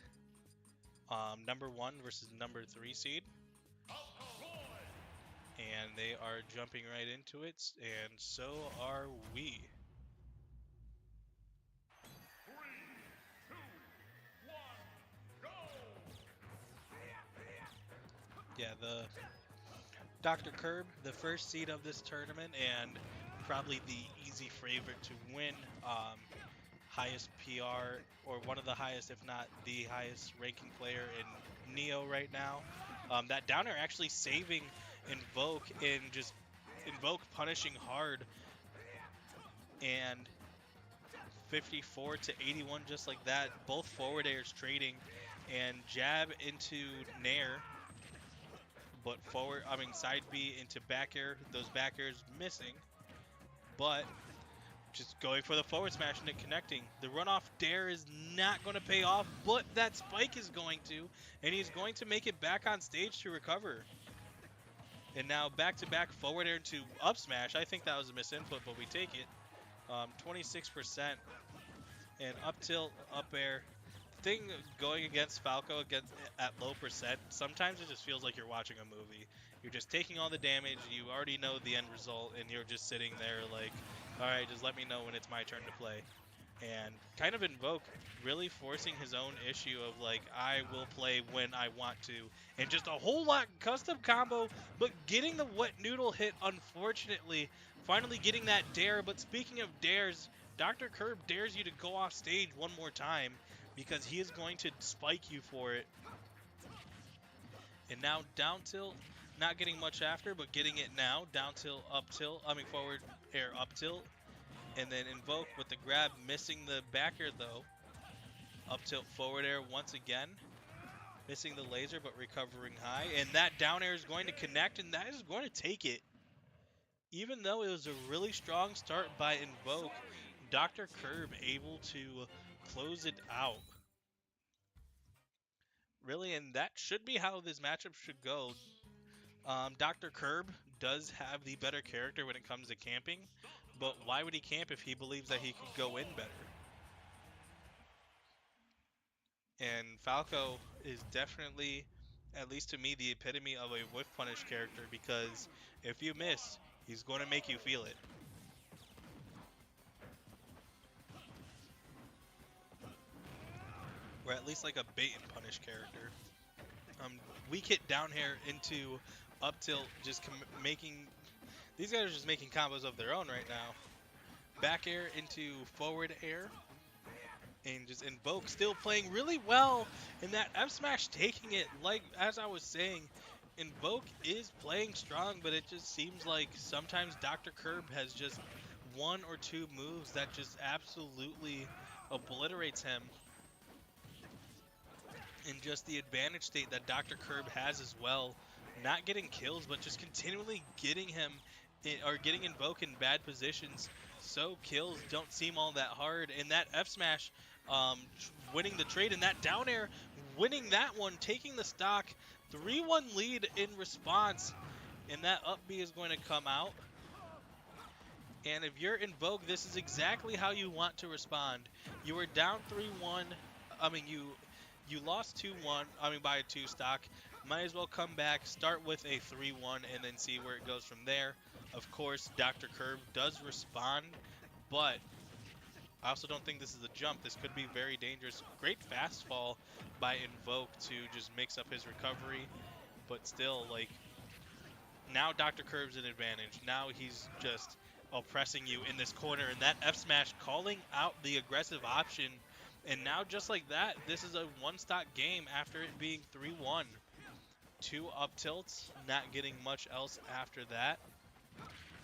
number 1 versus number 3 seed. And they are jumping right into it, and so are we. 3, 2, 1, go! Yeah, the Dr. Curb, the first seed of this tournament, and probably the easy favorite to win. Highest PR, or one of the highest, if not the highest ranking player in Neo right now. That downer actually saving Invoke, and just Invoke punishing hard. And 54 to 81 just like that. Both forward airs trading, and jab into Nair. But side B into back air. Those back airs missing. But just going for the forward smash and it connecting. The runoff dare is not going to pay off, but that spike is going to. And he's going to make it back on stage to recover. And now back-to-back forward air to up smash. I think that was a misinput, but we take it. 26%. And up tilt, up air. Thing going against Falco at low percent, sometimes it just feels like you're watching a movie. You're just taking all the damage, you already know the end result, and you're just sitting there like, alright, just let me know when it's my turn to play. And kind of Invoke really forcing his own issue of like, I will play when I want to. And just a whole lot custom combo, but getting the wet noodle hit, unfortunately. Finally getting that dare, but speaking of dares, Dr. Curb dares you to go off stage one more time, because he is going to spike you for it. And now down tilt, not getting much after, but getting it now. Down tilt, up tilt, forward air, up tilt. And then Invoke with the grab, missing the back air though. Up tilt, forward air once again. Missing the laser, but recovering high. And that down air is going to connect, and that is going to take it. Even though it was a really strong start by Invoke, Dr. Curb able to close it out. Really, and that should be how this matchup should go. Dr. Curb does have the better character when it comes to camping, but why would he camp if he believes that he could go in better? And Falco is definitely, at least to me, the epitome of a whiff punish character, because if you miss, he's going to make you feel it. Or at least like a bait and punish character. Weak hit down here into up tilt, just making, these guys are just making combos of their own right now. Back air into forward air, and just Invoke still playing really well in that F smash, taking it. Like as I was saying, Invoke is playing strong, but it just seems like sometimes Dr. Curb has just one or two moves that just absolutely obliterates him. And just the advantage state that Dr. Curb has as well, not getting kills, but just continually getting him or getting Invoke in bad positions, so kills don't seem all that hard. And that F smash, winning the trade, and that down air, winning that one, taking the stock, 3-1 lead in response, and that up B is going to come out. And if you're Invoke, this is exactly how you want to respond. You were down 3-1. I mean, you lost 2-1, I mean by a 2 stock. Might as well come back, start with a 3-1, and then see where it goes from there. Of course, Dr. Curb does respond, but I also don't think this is a jump. This could be very dangerous. Great fast fall by Invoke to just mix up his recovery, but still, like, now Dr. Curb's an advantage. Now he's just oppressing you in this corner, and that F smash calling out the aggressive option. And now, just like that, this is a one-stock game after it being 3-1. 2 up tilts, not getting much else after that.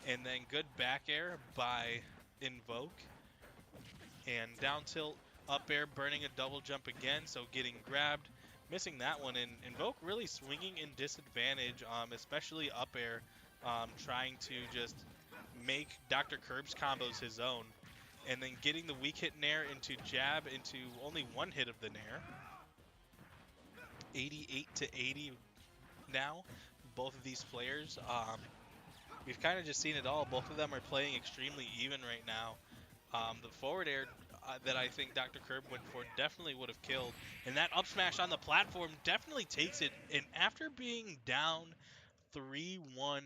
And then good back air by Invoke. And down tilt, up air, burning a double jump again, so getting grabbed. Missing that one, and Invoke really swinging in disadvantage, especially up air, trying to just make Dr. Curb's combos his own. And then getting the weak hit nair into jab into only one hit of the nair. 88 to 80 now, both of these players. We've kind of just seen it all. Both of them are playing extremely even right now. The forward air that I think Dr. Curb went for definitely would have killed. And that up smash on the platform definitely takes it. And after being down 3-1,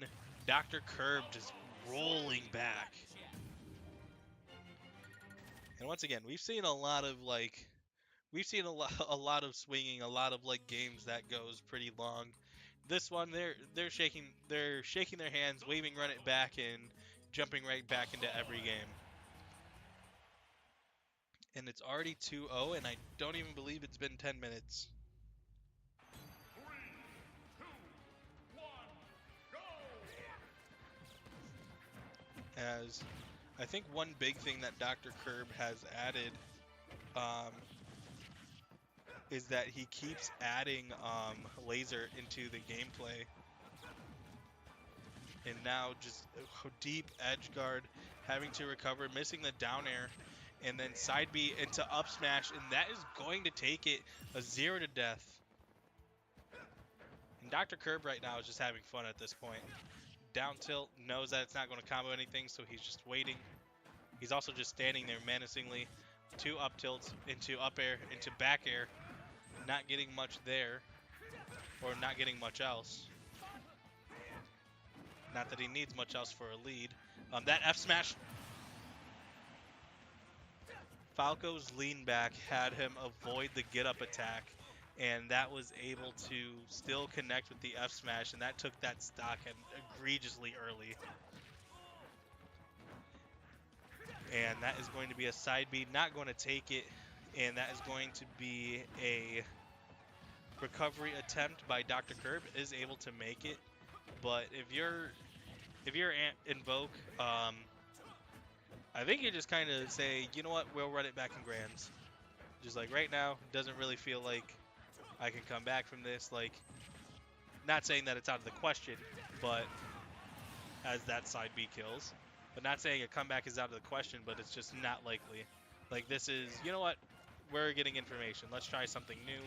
Dr. Curb just rolling back. And once again, we've seen a lot of a lot of swinging, a lot of like games that goes pretty long. This one, they're shaking their hands, waving run it back, and jumping right back into every game. And it's already 2-0, and I don't even believe it's been 10 minutes. 3, 2, 1, go! As I think one big thing that Dr. Curb has added is that he keeps adding laser into the gameplay. And now just deep edge guard, having to recover, missing the down air, and then side B into up smash, and that is going to take it a 0 to death. And Dr. Curb right now is just having fun at this point. Down tilt, knows that it's not going to combo anything, so he's just waiting. He's also just standing there menacingly. 2 up tilts into up air, into back air. Not getting much there, or not getting much else. Not that he needs much else for a lead. That F smash. Falco's lean back had him avoid the get up attack, and that was able to still connect with the F smash, and that took that stock and egregiously early. And that is going to be a side B, not going to take it, and that is going to be a recovery attempt by Dr. Curb, is able to make it. But if you're Invoke, I think you just kind of say, you know what, we'll run it back in grands. Just like right now, doesn't really feel like I can come back from this. Like, not saying that it's out of the question, but as that side B kills. But not saying a comeback is out of the question, but it's just not likely. Like this is, you know what? We're getting information. Let's try something new.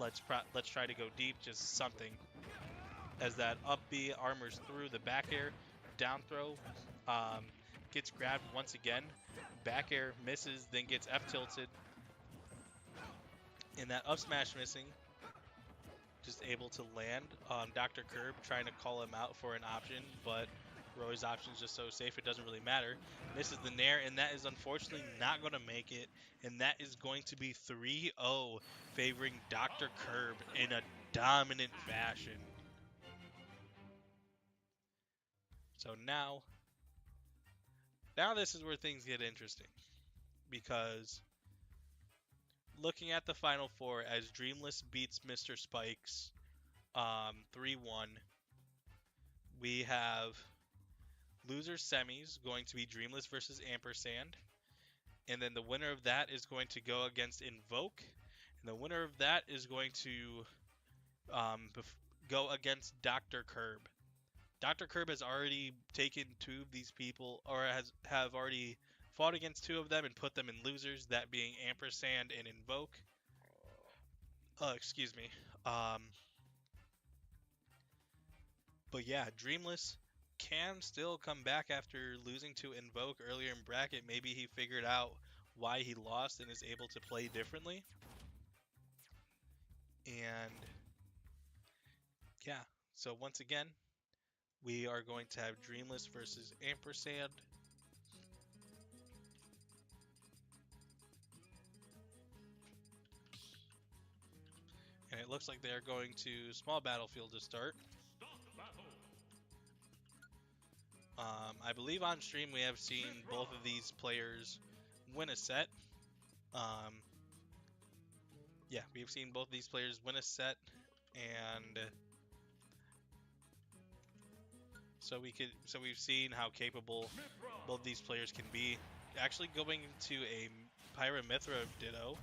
Let's try to go deep, just something. As that up B armors through the back air, down throw, um, gets grabbed once again. Back air misses, then gets F tilted. And that up smash missing, just able to land. Dr. Curb trying to call him out for an option, but Roy's option is just so safe it doesn't really matter. Misses the Nair, and that is unfortunately not going to make it. And that is going to be 3-0, favoring Dr. Curb in a dominant fashion. So now this is where things get interesting. Because looking at the Final Four as Dreamless beats Mr. Spikes 3-1, we have loser semis going to be Dreamless versus Ampersand. And then the winner of that is going to go against Invoke. And the winner of that is going to go against Dr. Curb. Dr. Curb has already taken two of these people, or have already fought against two of them and put them in losers, that being Ampersand and Invoke. Excuse me. But yeah, Dreamless can still come back after losing to Invoke earlier in bracket. Maybe he figured out why he lost and is able to play differently. And yeah, so once again, we are going to have Dreamless versus Ampersand. And it looks like they are going to small battlefield to start. I believe on stream we have seen both of these players win a set. Yeah, we've seen both these players win a set, and so we've seen how capable both these players can be. Actually going into a Pyra Mithra Ditto.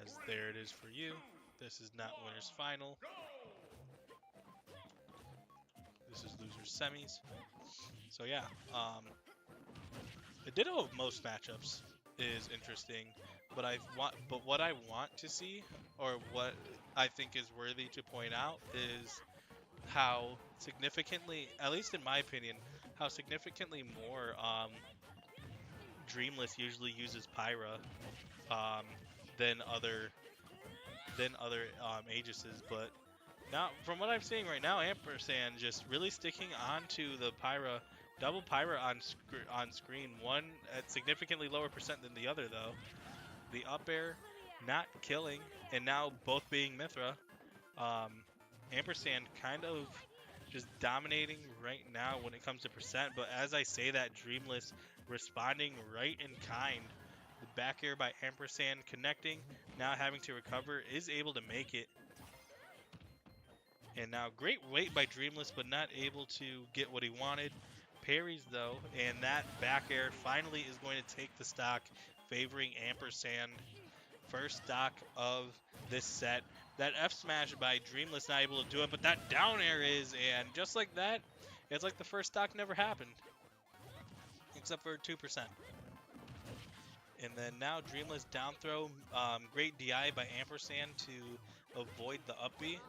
As there it is for you. This is not winner's final. This is loser's semis. So yeah, the Ditto of most matchups is interesting, but what I want to see, or what I think is worthy to point out, is how significantly, at least in my opinion, how significantly more Dreamless usually uses Pyra than other Aegises, but now from what I'm seeing right now, Ampersand just really sticking onto the Pyra, double Pyra on screen. One at significantly lower percent than the other though. The up air not killing, and now both being Mithra. Ampersand kind of just dominating right now when it comes to percent, but as I say that, Dreamless responding right in kind. The back air by Ampersand connecting, now having to recover, is able to make it. And now great wait by Dreamless, but not able to get what he wanted. Parries though, and that back air finally is going to take the stock, favoring Ampersand. First stock of this set. That F smash by Dreamless not able to do it, but that down air is, and just like that, it's like the first stock never happened. Except for 2%. And then now Dreamless down throw, great DI by Ampersand to avoid the up B.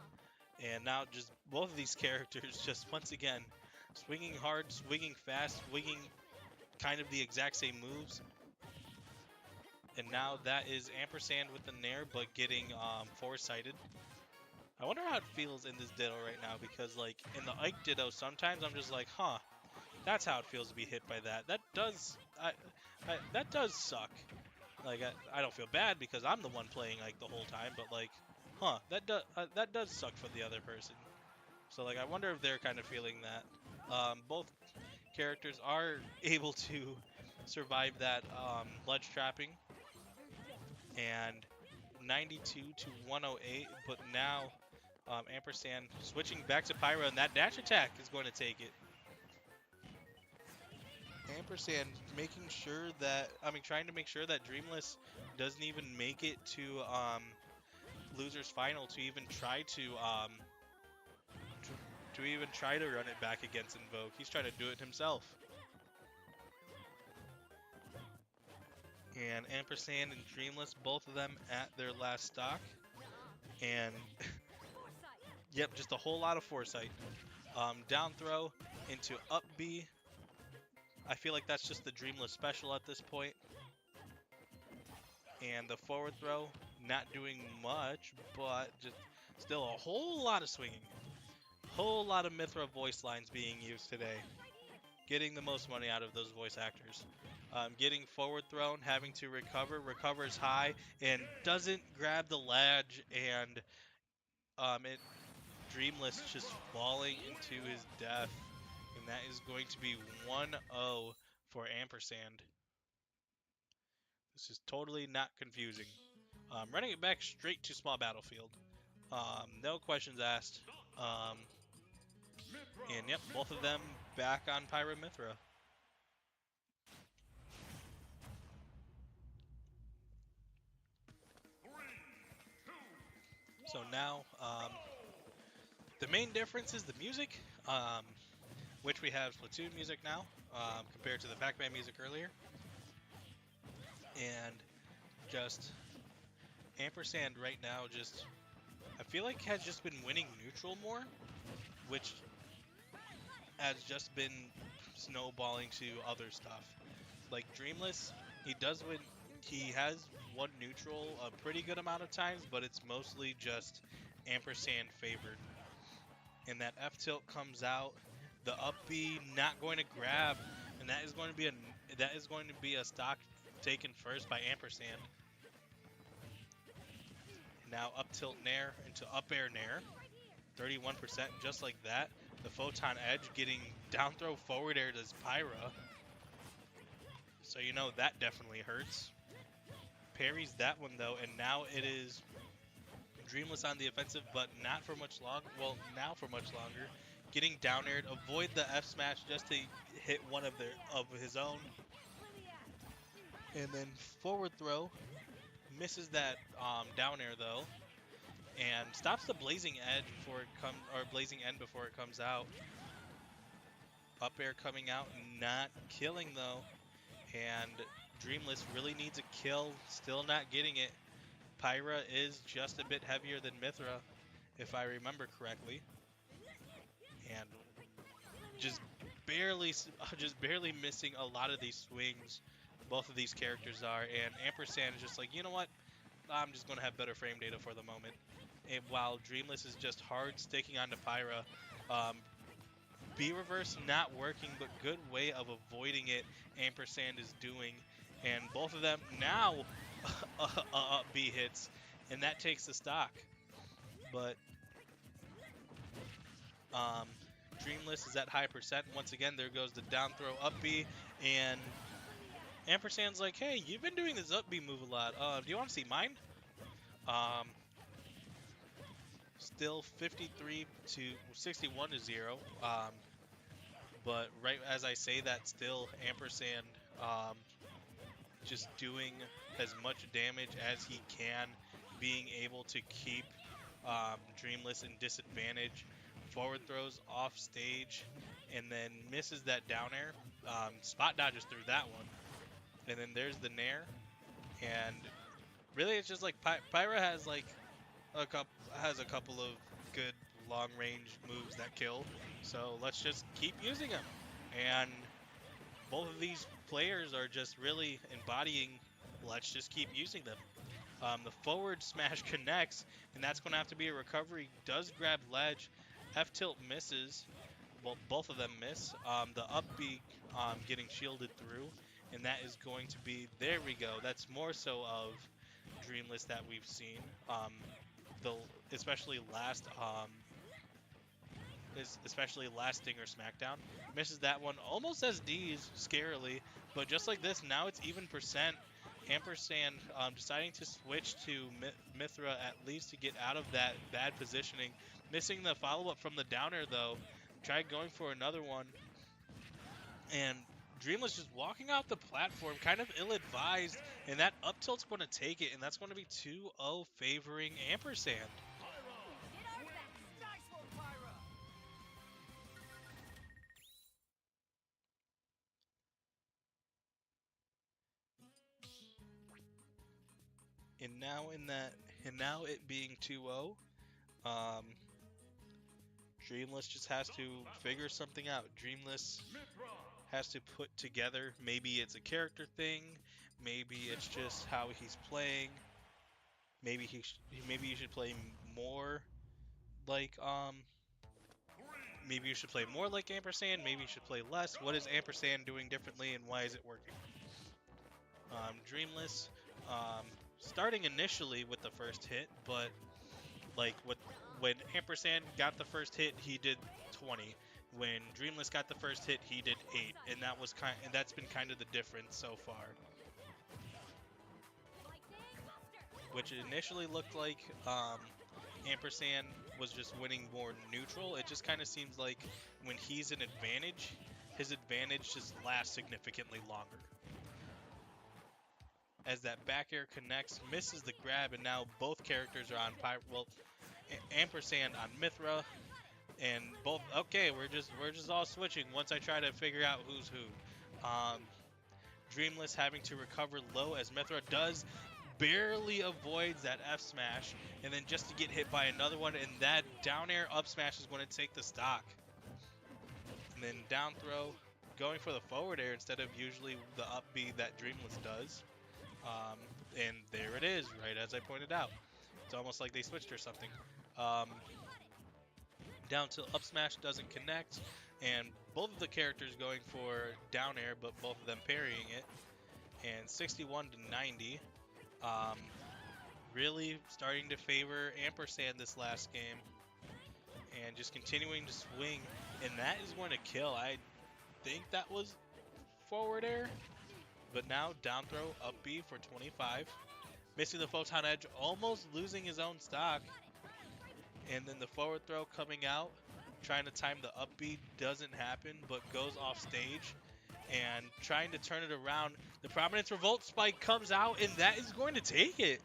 And now just both of these characters just once again swinging hard, swinging fast, swinging kind of the exact same moves. And now that is Ampersand with the Nair, but getting foresighted. I wonder how it feels in this Ditto right now, because like in the Ike Ditto, sometimes I'm just like, huh, that's how it feels to be hit by that. That does suck. Like I don't feel bad because I'm the one playing like the whole time, but like, huh, that does suck for the other person. So like I wonder if they're kind of feeling that. Both characters are able to survive that ledge trapping, and 92 to 108, but now Ampersand switching back to Pyra, and that dash attack is going to take it. Ampersand making sure that, trying to make sure that Dreamless doesn't even make it to losers final to even try to to even try to run it back against Invoke. He's trying to do it himself. And Ampersand and Dreamless, both of them at their last stock. And, yep, just a whole lot of foresight. Down throw into up B. I feel like that's just the Dreamless special at this point. And the forward throw, not doing much, but just still a whole lot of swinging. Whole lot of Mithra voice lines being used today. Getting the most money out of those voice actors. Getting forward thrown, having to recover, recovers high, and doesn't grab the ledge, and Dreamless just falling into his death. And that is going to be 1-0 for Ampersand. This is totally not confusing. Running it back straight to small battlefield. No questions asked. And yep, both of them back on Pyra Mithra. So now, the main difference is the music, which we have Splatoon music now, compared to the Pac-Man music earlier. And just Ampersand right now just, I feel like has just been winning neutral more, which has just been snowballing to other stuff. Like Dreamless, he does win, he has won neutral a pretty good amount of times, but it's mostly just Ampersand favored. And that F tilt comes out, the up B not going to grab, and that is going to be a stock taken first by Ampersand. Now up tilt nair into up air nair, 31% just like that. The Photon Edge getting down throw forward air to Pyra. So you know that definitely hurts. Parries that one though, and now it is Dreamless on the offensive, but not for much long. Well, now for much longer. Getting down aired, avoid the F smash just to hit one of his own. And then forward throw, misses that down air though, and stops the blazing edge before it comes, or blazing end before it comes out. Up air coming out, not killing though, and Dreamless really needs a kill, still not getting it. Pyra is just a bit heavier than Mithra, if I remember correctly, and just barely missing a lot of these swings. Both of these characters are, and Ampersand is just like, you know what? I'm just going to have better frame data for the moment. And while Dreamless is just hard sticking onto Pyra, B reverse not working, but good way of avoiding it. Ampersand is doing, and both of them now B hits, and that takes the stock. But Dreamless is at high percent. Once again, there goes the down throw up B, and Ampersand's like, hey, you've been doing this up B move a lot. Do you want to see mine? Still 53 to 61 to 0. But right as I say that, still Ampersand just doing as much damage as he can, being able to keep Dreamless in disadvantage. Forward throws off stage, and then misses that down air. Spot dodges through that one. And then there's the nair. And really it's just like Pyra has like a couple of good long range moves that kill. So let's just keep using them. And both of these players are just really embodying, let's just keep using them. The forward smash connects, and that's going to have to be a recovery. Does grab ledge. F tilt misses. Well, both of them miss. The up B getting shielded through, and that is going to be, there we go. That's more so of Dreamless that we've seen. Especially last Stinger Smackdown. Misses that one, almost as D's, scarily, but just like this, now it's even percent. Ampersand deciding to switch to Mithra at least to get out of that bad positioning. Missing the follow-up from the down air though. Tried going for another one. And Dreamless just walking off the platform, kind of ill-advised, and that up tilt's going to take it, and that's going to be 2-0 favoring Ampersand. and now it being 2-0, um, Dreamless just has to figure something out. Dreamless Mithra. has to put together. Maybe it's a character thing. Maybe it's just how he's playing. Maybe you should play more like maybe you should play more like Ampersand. Maybe you should play less. What is Ampersand doing differently, and why is it working? Dreamless, starting initially with the first hit, but like when Ampersand got the first hit, he did 20. When Dreamless got the first hit, he did 8, and that's been kind of the difference so far. Which initially looked like Ampersand was just winning more neutral. It just kind of seems like when he's in advantage, his advantage just lasts significantly longer. As that back air connects, misses the grab, and now both characters are on Ampersand on Mithra, and both. Okay, we're just all switching. Once I try to figure out who's who, Dreamless having to recover low as Mithra does barely avoids that F smash, and then just to get hit by another one, and that down air up smash is going to take the stock. And then down throw, going for the forward air instead of usually the up B that Dreamless does. And there it is, right as I pointed out. It's almost like they switched or something. Down tilt up smash doesn't connect, and both of the characters going for down air, but both of them parrying it. And 61 to 90. Really starting to favor Ampersand this last game. And just continuing to swing, and that is going to kill. I think that was forward air. But now down throw up B for 25. Missing the photon edge, almost losing his own stock. And then the forward throw coming out, trying to time the up B doesn't happen, but goes off stage. And trying to turn it around. The Prominence Revolt spike comes out, and that is going to take it.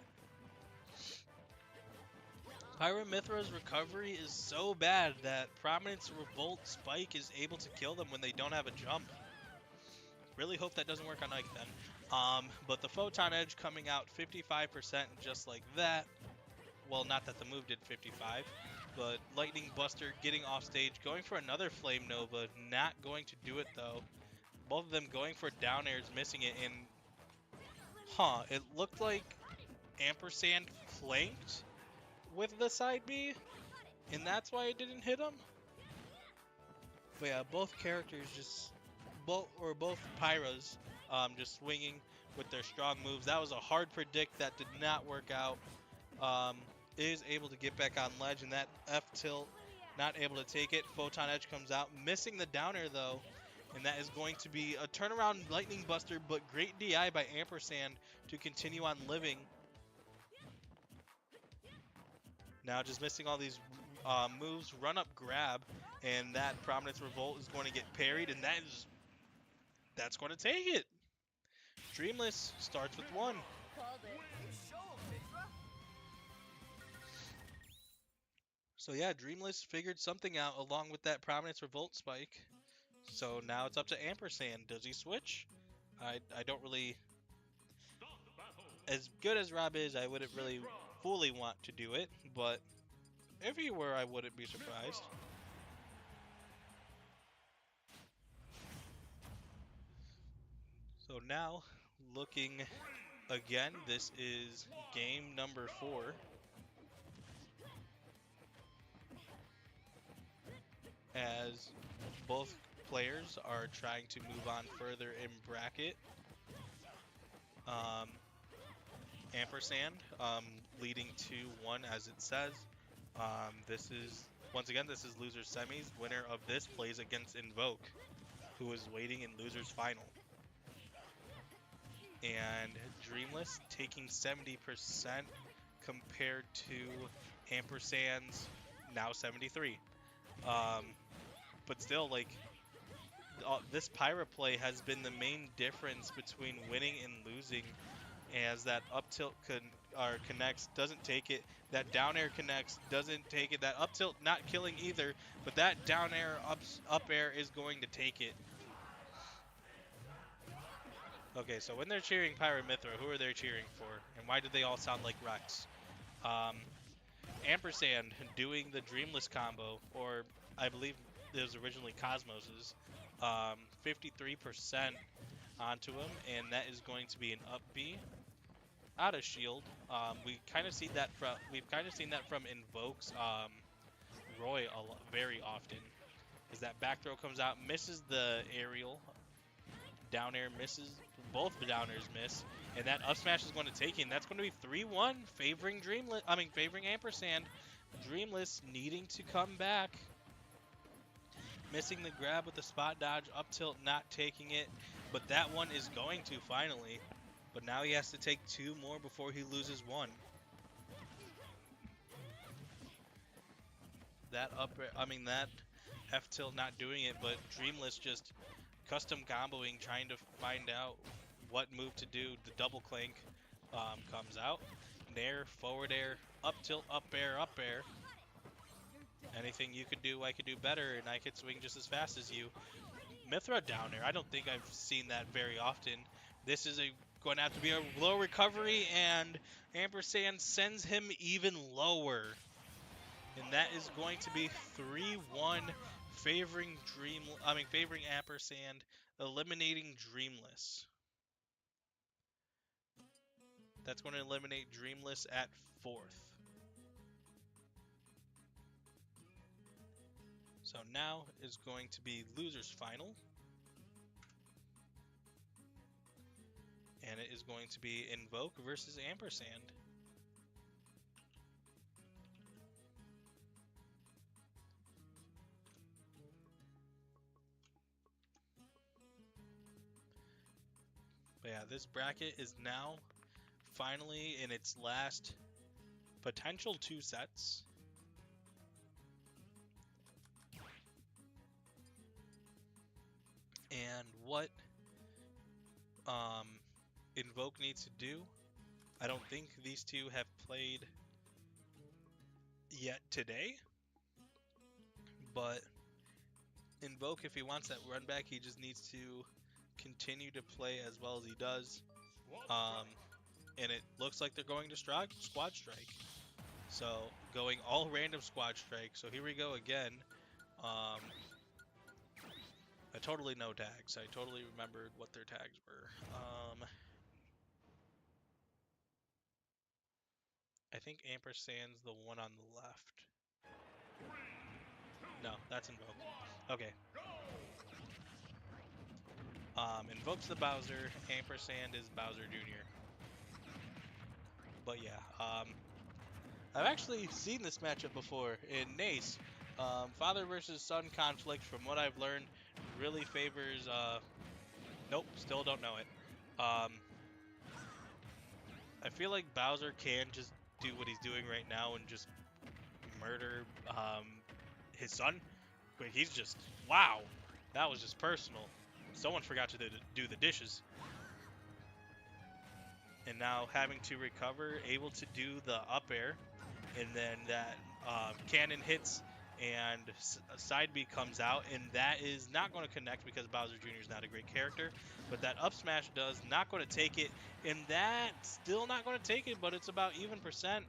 Pyra Mithra's recovery is so bad that Prominence Revolt spike is able to kill them when they don't have a jump. Really hope that doesn't work on Ike then. But the Photon Edge coming out 55% just like that. Well, not that the move did 55, but Lightning Buster getting off stage, going for another Flame Nova, not going to do it though. Both of them going for down airs, missing it, and it looked like Ampersand clanked with the side B, and that's why it didn't hit him. But yeah, both characters both Pyras just swinging with their strong moves. That was a hard predict that did not work out. Is able to get back on ledge, and that F tilt not able to take it. Photon Edge comes out, missing the down air though, and that is going to be a turnaround Lightning Buster, but great DI by Ampersand to continue on living. Now just missing all these moves, run up grab, and that Prominence Revolt is going to get parried, and that's going to take it. Dreamless starts with 1. So yeah, Dreamless figured something out along with that Prominence Revolt spike. So now it's up to Ampersand. Does he switch? I don't really... As good as Rob is, I wouldn't really fully want to do it, but if he were, I wouldn't be surprised. So now, looking again, this is game number 4. As both players are trying to move on further in bracket. Ampersand leading 2-1 as it says. This is losers semis. Winner of this plays against Invoke, who is waiting in losers final. And Dreamless taking 70% compared to Ampersand's now 73. But still, like, this Pyra play has been the main difference between winning and losing, as that up tilt connects, doesn't take it. That down air connects, doesn't take it. That up tilt not killing either, but that down air up air is going to take it. Okay, so when they're cheering Pyramithra, who are they cheering for? And why do they all sound like Rex? Um, Ampersand doing the Dreamless combo, or I believe it was originally Cosmos's, 53% onto him, and that is going to be an up B out of shield. We've kind of seen that from Invoke's Roy very often. Is that back throw comes out, misses the aerial, down air misses, both the down airs miss, and that up smash is going to take in. That's going to be 3-1, favoring Dreamless. I mean, favoring Ampersand. Dreamless needing to come back. Missing the grab with the spot dodge, up tilt not taking it, but that one is going to finally. But now he has to take 2 more before he loses 1. That F tilt not doing it, but Dreamless just custom comboing, trying to find out what move to do. The double clank comes out. Nair, forward air, up tilt, up air, up air. Anything you could do, I could do better, and I could swing just as fast as you. Mithra down air, I don't think I've seen that very often. This is going to have to be a low recovery, and Ampersand sends him even lower. And that is going to be 3-1, favoring Ampersand, eliminating Dreamless. That's going to eliminate Dreamless at 4th. So now is going to be losers final. And it is going to be Invoke versus Ampersand. But yeah, this bracket is now finally in its last potential 2 sets. And what Invoke needs to do, I don't think these two have played yet today. But Invoke, if he wants that run back, he just needs to continue to play as well as he does. And it looks like they're going to Squad Strike. So going all random Squad Strike. So here we go again. I totally know tags. I totally remembered what their tags were. I think Ampersand's the one on the left. No, that's Invoke. Okay. Invoke's the Bowser. Ampersand is Bowser Jr. But yeah, I've actually seen this matchup before in Nace. Father versus son conflict, from what I've learned, really favors. Nope, still don't know it. I feel like Bowser can just do what he's doing right now and just murder his son. But he's just, wow, that was just personal. Someone forgot to do the dishes. And now having to recover, able to do the up air, and then that cannon hits and a side B comes out, and that is not going to connect because Bowser Jr. is not a great character. But that up smash does, not going to take it, and that still not going to take it, but it's about even percent.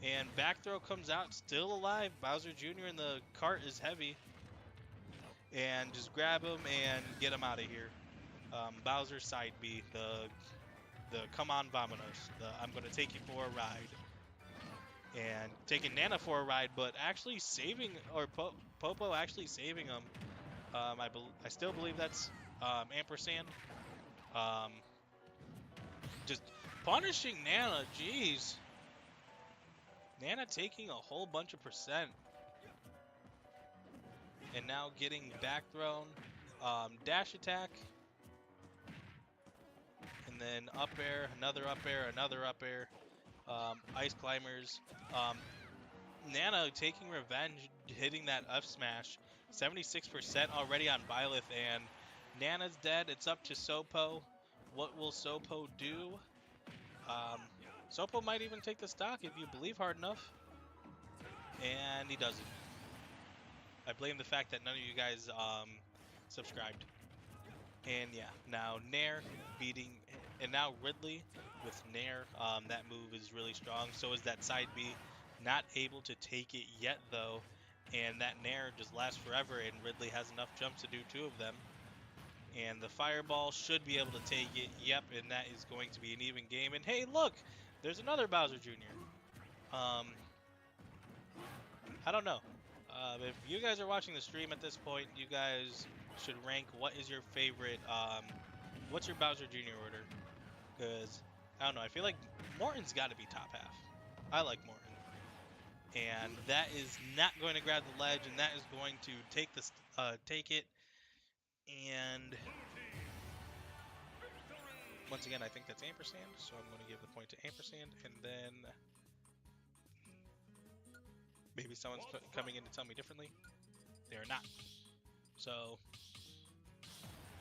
And back throw comes out, still alive. Bowser Jr. in the cart is heavy. And just grab him and get him out of here. Bowser side B, the come on Vamonos, the I'm going to take you for a ride. And taking Nana for a ride, but actually saving, or Popo actually saving him. I still believe that's Ampersand. Just punishing Nana, jeez. Nana taking a whole bunch of percent. And now getting back thrown. Dash attack. And then up air, another up air, another up air. Ice climbers. Nana taking revenge, hitting that F smash. 76% already on Byleth, and Nana's dead. It's up to Sopo. What will Sopo do? Sopo might even take the stock if you believe hard enough. And he doesn't. I blame the fact that none of you guys subscribed. And yeah, now Nair beating, and now Ridley with Nair. That move is really strong. So is that side B. Not able to take it yet though, and that Nair just lasts forever, and Ridley has enough jumps to do two of them. And the Fireball should be able to take it. Yep, and that is going to be an even game. And hey, look, there's another Bowser Jr. Um, I don't know. If you guys are watching the stream at this point, you guys should rank what is your favorite, what's your Bowser Jr. order? Because, I don't know, I feel like Morton's got to be top half. I like Morton. And that is not going to grab the ledge, and that is going to take it. And once again, I think that's ampersand, so I'm going to give the point to ampersand, and then maybe someone's coming in to tell me differently. They are not. So,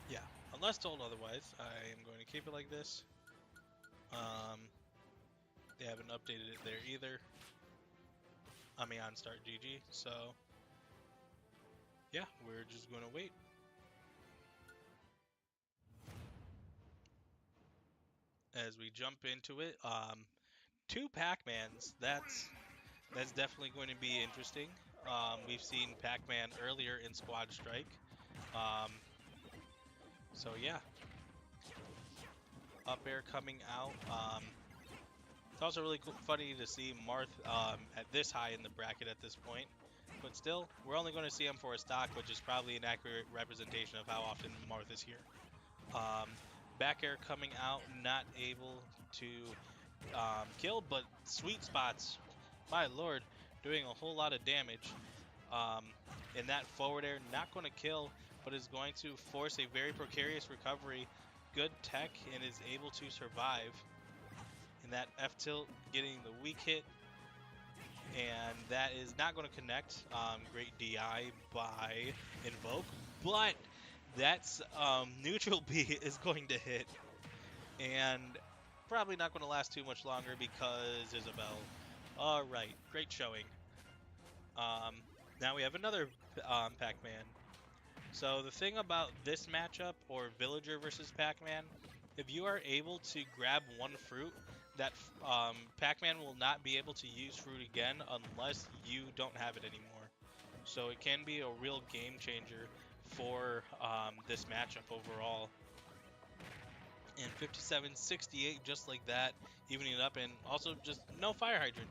yeah, unless told otherwise, I am going to keep it like this. They haven't updated it there either. I mean, on Start GG, so yeah, we're just going to wait. As we jump into it, two Pac-Mans, that's definitely going to be interesting. We've seen Pac-Man earlier in Squad Strike. So yeah, up air coming out. It's also really funny to see Marth at this high in the bracket at this point. But still, we're only going to see him for a stock, which is probably an accurate representation of how often Marth is here. Back air coming out, not able to kill, but sweet spots, my lord, doing a whole lot of damage. And that forward air, not going to kill, but is going to force a very precarious recovery. Good tech and is able to survive. And that F tilt getting the weak hit, and that is not going to connect. Great DI by Invoke, but that's neutral B is going to hit, and probably not going to last too much longer because Isabel. All right, great showing. Now we have another Pac-Man. So the thing about this matchup, or Villager versus Pac-Man, if you are able to grab one fruit, that Pac-Man will not be able to use fruit again unless you don't have it anymore. So it can be a real game changer for this matchup overall. And 57-68, just like that, evening it up, and also just no fire hydrant.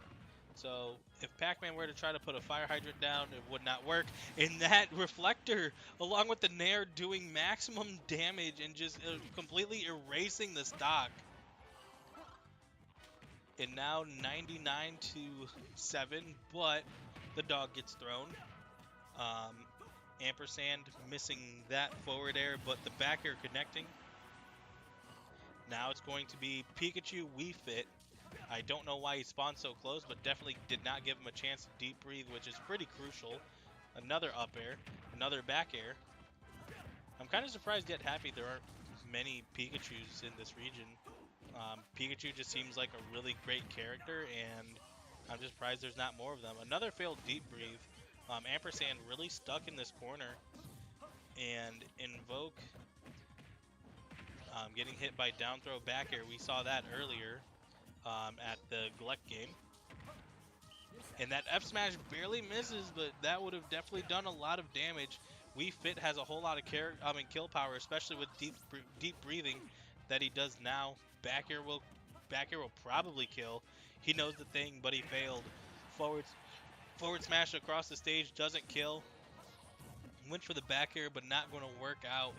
So if Pac-Man were to try to put a fire hydrant down, it would not work. And that reflector, along with the Nair, doing maximum damage and just completely erasing the stock. And now 99-7, but the dog gets thrown. Ampersand missing that forward air, but the back air connecting. Now it's going to be Pikachu Wii Fit. I don't know why he spawned so close, but definitely did not give him a chance to deep breathe, which is pretty crucial. Another up air, another back air. I'm kind of surprised yet happy there aren't many Pikachus in this region. Pikachu just seems like a really great character, and I'm just surprised there's not more of them. Another failed deep breathe. Ampersand really stuck in this corner, and Invoke getting hit by down throw back air. We saw that earlier at the Gleck game. And that F smash barely misses, but that would have definitely done a lot of damage. Wii Fit has a whole lot of kill power, especially with deep breathing that he does now. Back air will probably kill. He knows the thing, but he failed. Forward smash across the stage doesn't kill. Went for the back air, but not going to work out.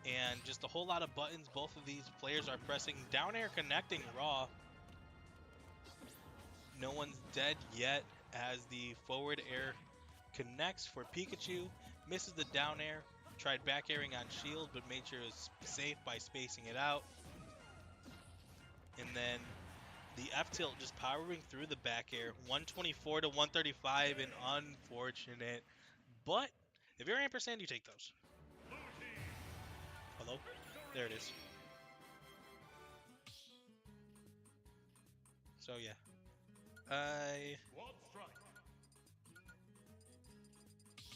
And just a whole lot of buttons both of these players are pressing. Down air connecting raw. No one's dead yet as the forward air connects for Pikachu. Misses the down air. Tried back airing on shield, but made sure it was safe by spacing it out. And then the F tilt just powering through the back air. 124 to 135, and unfortunate. But if you're ampersand, you take those. Hello? There it is. So yeah. I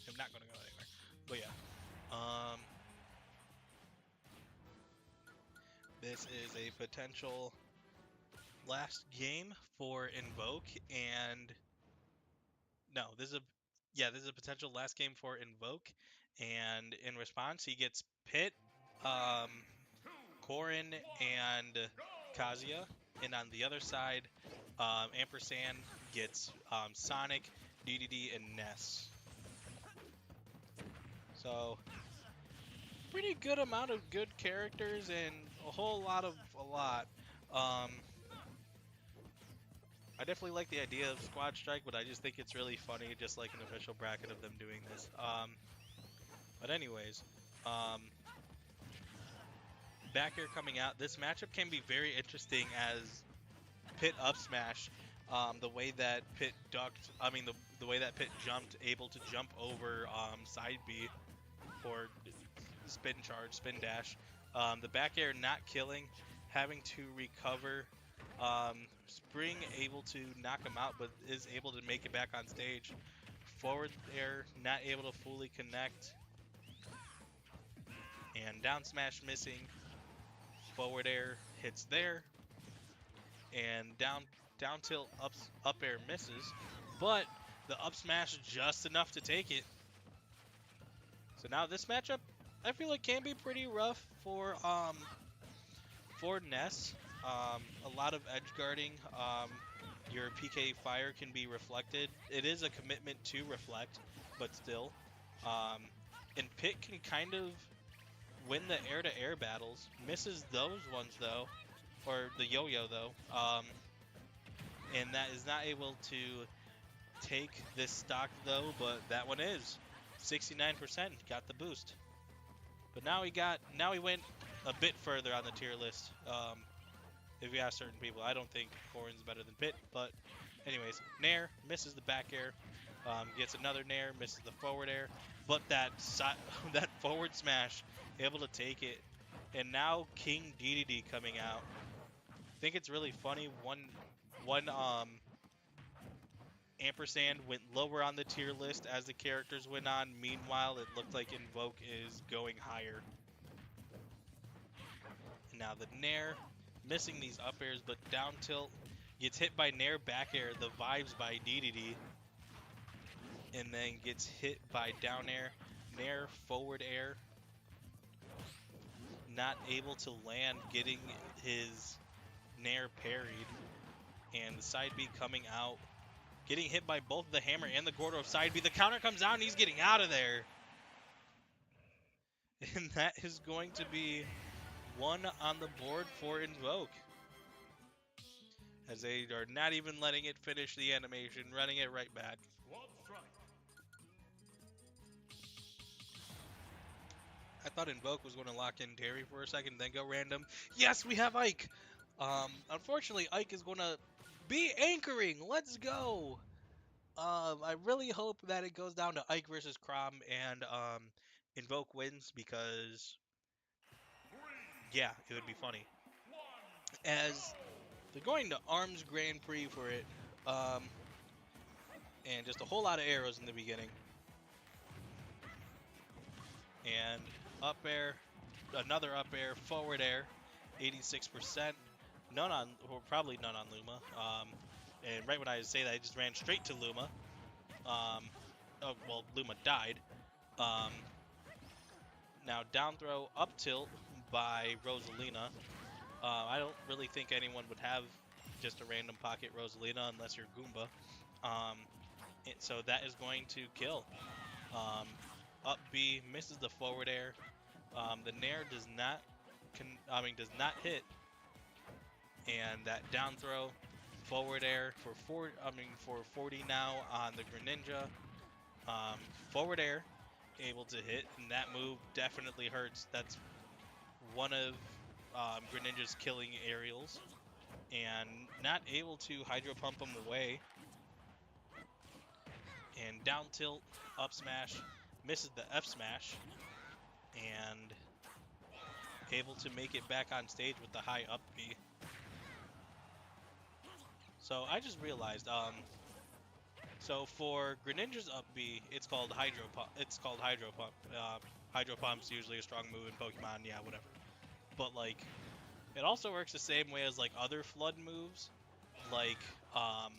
am not going to go anywhere. But yeah. This is a potential last game for Invoke, and no, this is a potential last game for Invoke, and in response he gets Pit, um, Korin, and Kazuya, and on the other side, Ampersand gets Sonic, DDD, and Ness. So pretty good amount of good characters and a whole lot of a lot. Um, I definitely like the idea of Squad Strike, but I just think it's really funny, just like an official bracket of them doing this. But anyways, um, back here coming out, this matchup can be very interesting as Pit up smash. The way that Pit ducked, the way that Pit jumped, able to jump over side B or spin charge, spin dash. The back air not killing, having to recover. Spring able to knock him out, but is able to make it back on stage. Forward air not able to fully connect. And down smash missing. Forward air hits there. And down tilt up air misses. But the up smash just enough to take it. So now this matchup, I feel like can be pretty rough for Ness. A lot of edge guarding. Your PK fire can be reflected. It is a commitment to reflect, but still. And Pit can kind of win the air-to-air battles. Misses those ones though, or the yo-yo though. And that is not able to take this stock though, but that one is. 69% got the boost. But now he went a bit further on the tier list. If you ask certain people, I don't think Korin's better than Pit, but anyways, Nair misses the back air, gets another Nair, misses the forward air, but that forward smash, able to take it, and now King DDD coming out. I think it's really funny. One Ampersand went lower on the tier list as the characters went on. Meanwhile, it looked like Invoke is going higher. And now the Nair, missing these up airs, but down tilt gets hit by Nair back air, the vibes by DDD, and then gets hit by down air, Nair forward air, not able to land, getting his Nair parried, and the side B coming out, getting hit by both the hammer and the Gordo of side B. The counter comes out and he's getting out of there. And that is going to be one on the board for Invoke. As they are not even letting it finish the animation, running it right back. Squad strike. I thought Invoke was going to lock in Terry for a second, then go random. Yes, we have Ike. Unfortunately, Ike is going to be anchoring. Let's go. I really hope that it goes down to Ike versus Crom and Invoke wins because, yeah, it would be funny. As they're going to Arms Grand Prix for it, and just a whole lot of arrows in the beginning. And up air, another up air, forward air, 86%. None on, or probably none on Luma. And right when I say that, I just ran straight to Luma. Oh, well, Luma died. Now down throw, up tilt by Rosalina. I don't really think anyone would have just a random pocket Rosalina unless you're Goomba. So that is going to kill. Up B misses the forward air. The Nair does not hit. And that down throw, forward air for 40 now on the Greninja. Forward air able to hit, and that move definitely hurts. That's one of Greninja's killing aerials, and not able to hydro pump him away. And down tilt, up smash, misses the F smash, and able to make it back on stage with the high up B. So I just realized, so for Greninja's up B, it's called Hydro Pump. Hydro Pump's usually a strong move in Pokemon, yeah, whatever. But like, It also works the same way as like other flood moves, like um,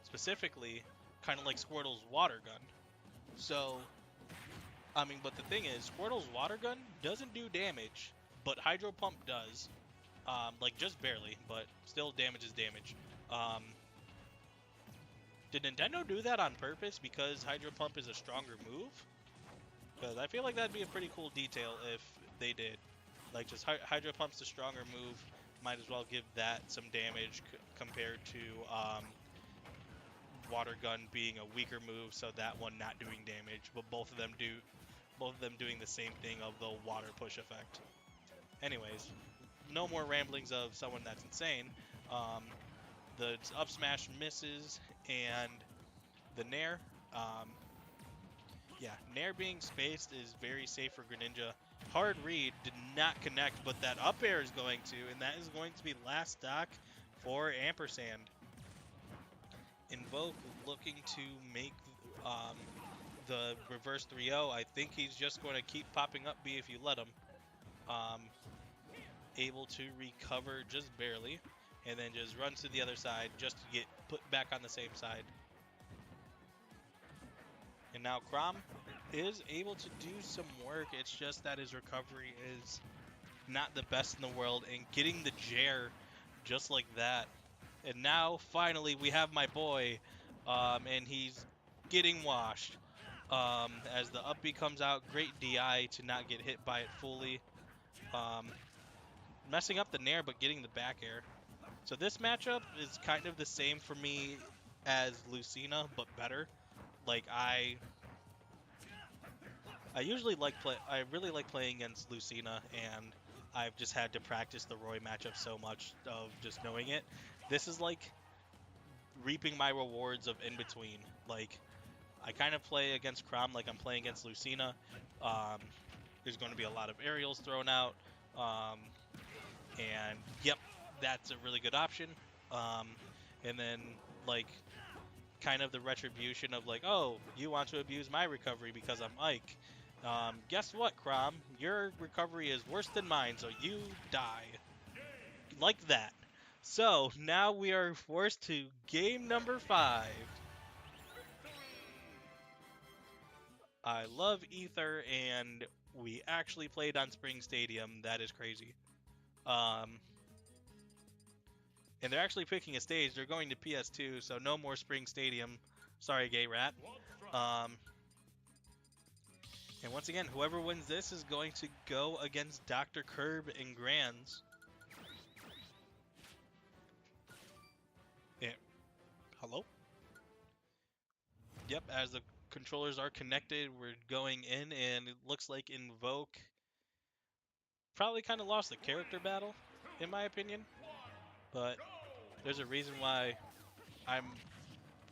specifically kind of like Squirtle's water gun. So, I mean, but the thing is, Squirtle's water gun doesn't do damage, but Hydro Pump does. Like just barely, but still damage is damage. Um, did Nintendo do that on purpose because Hydro Pump is a stronger move? Because I feel like that'd be a pretty cool detail if they did. Like just Hydro Pump's the stronger move, might as well give that some damage compared to Water Gun being a weaker move, so that one not doing damage, but both of them doing the same thing of the water push effect. Anyways, no more ramblings of someone that's insane. The up smash misses, and the Nair, yeah, Nair being spaced is very safe for Greninja. Hard read did not connect, but that up air is going to, and that is going to be last stock for Ampersand. Invoke looking to make the reverse 3-0. I think he's just going to keep popping up B if you let him. Able to recover just barely, and then just runs to the other side just to get put back on the same side. And now Chrom is able to do some work. It's just that his recovery is not the best in the world, and getting the Jair just like that. And now finally we have my boy, and he's getting washed. As the up B comes out, great DI to not get hit by it fully. Messing up the Nair, but getting the back air. So this matchup is kind of the same for me as Lucina, but better. Like I usually I really like playing against Lucina, and I've just had to practice the Roy matchup so much of just knowing it. This is like reaping my rewards of in between. Like I kind of play against Chrom like I'm playing against Lucina. There's going to be a lot of aerials thrown out. And yep, that's a really good option. And then like kind of the retribution of like, oh, you want to abuse my recovery because I'm Ike. Guess what, Chrom? Your recovery is worse than mine, so you die. Like that. So now we are forced to game number 5. I love Ether, and we actually played on Spring Stadium. That is crazy. And they're actually picking a stage. They're going to PS2, so no more Spring Stadium. Sorry, Gay Rat. And once again, whoever wins this is going to go against Dr. Curb and Grands. Yeah. Hello? Yep, as the controllers are connected, we're going in, and it looks like Invoke probably kind of lost the character battle, in my opinion. But there's a reason why I'm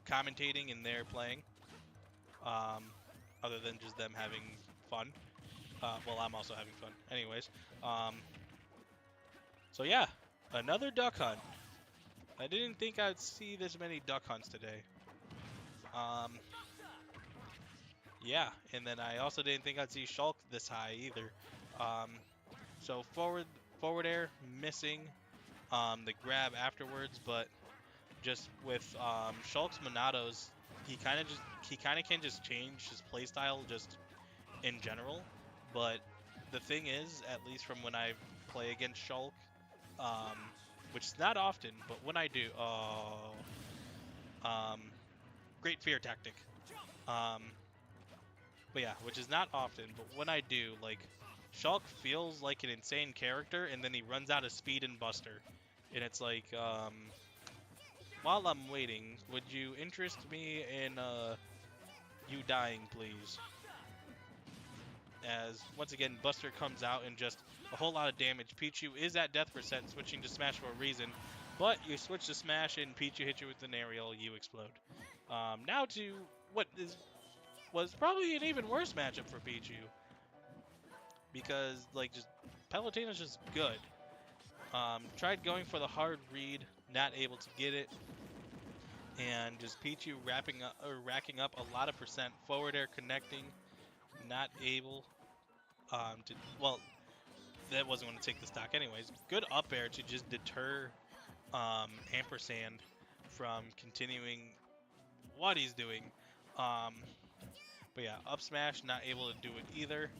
commentating and they're playing, other than just them having fun. Well, I'm also having fun. Anyways, so yeah, another duck hunt. I didn't think I'd see this many duck hunts today. Yeah, and then I also didn't think I'd see Shulk this high either. So forward air missing, the grab afterwards, but just with Shulk's Monados, he kind of can just change his playstyle just in general. But the thing is, at least from when I play against Shulk, which is not often, but when I do, great fear tactic. But yeah, which is not often, but when I do, like, Shulk feels like an insane character, and then he runs out of speed and Buster. And it's like, while I'm waiting, would you interest me in, you dying, please? As, once again, Buster comes out and just a whole lot of damage. Pichu is at death percent, switching to Smash for a reason. But you switch to Smash, and Pichu hits you with an aerial, you explode. Now to what was probably an even worse matchup for Pichu. Because, like, just Palutena's just good. Tried going for the hard read, not able to get it. And just Pichu racking up a lot of percent. Forward air connecting, not able to, well, that wasn't going to take the stock anyways. Good up air to just deter Ampersand from continuing what he's doing. Um, but yeah, up smash not able to do it either.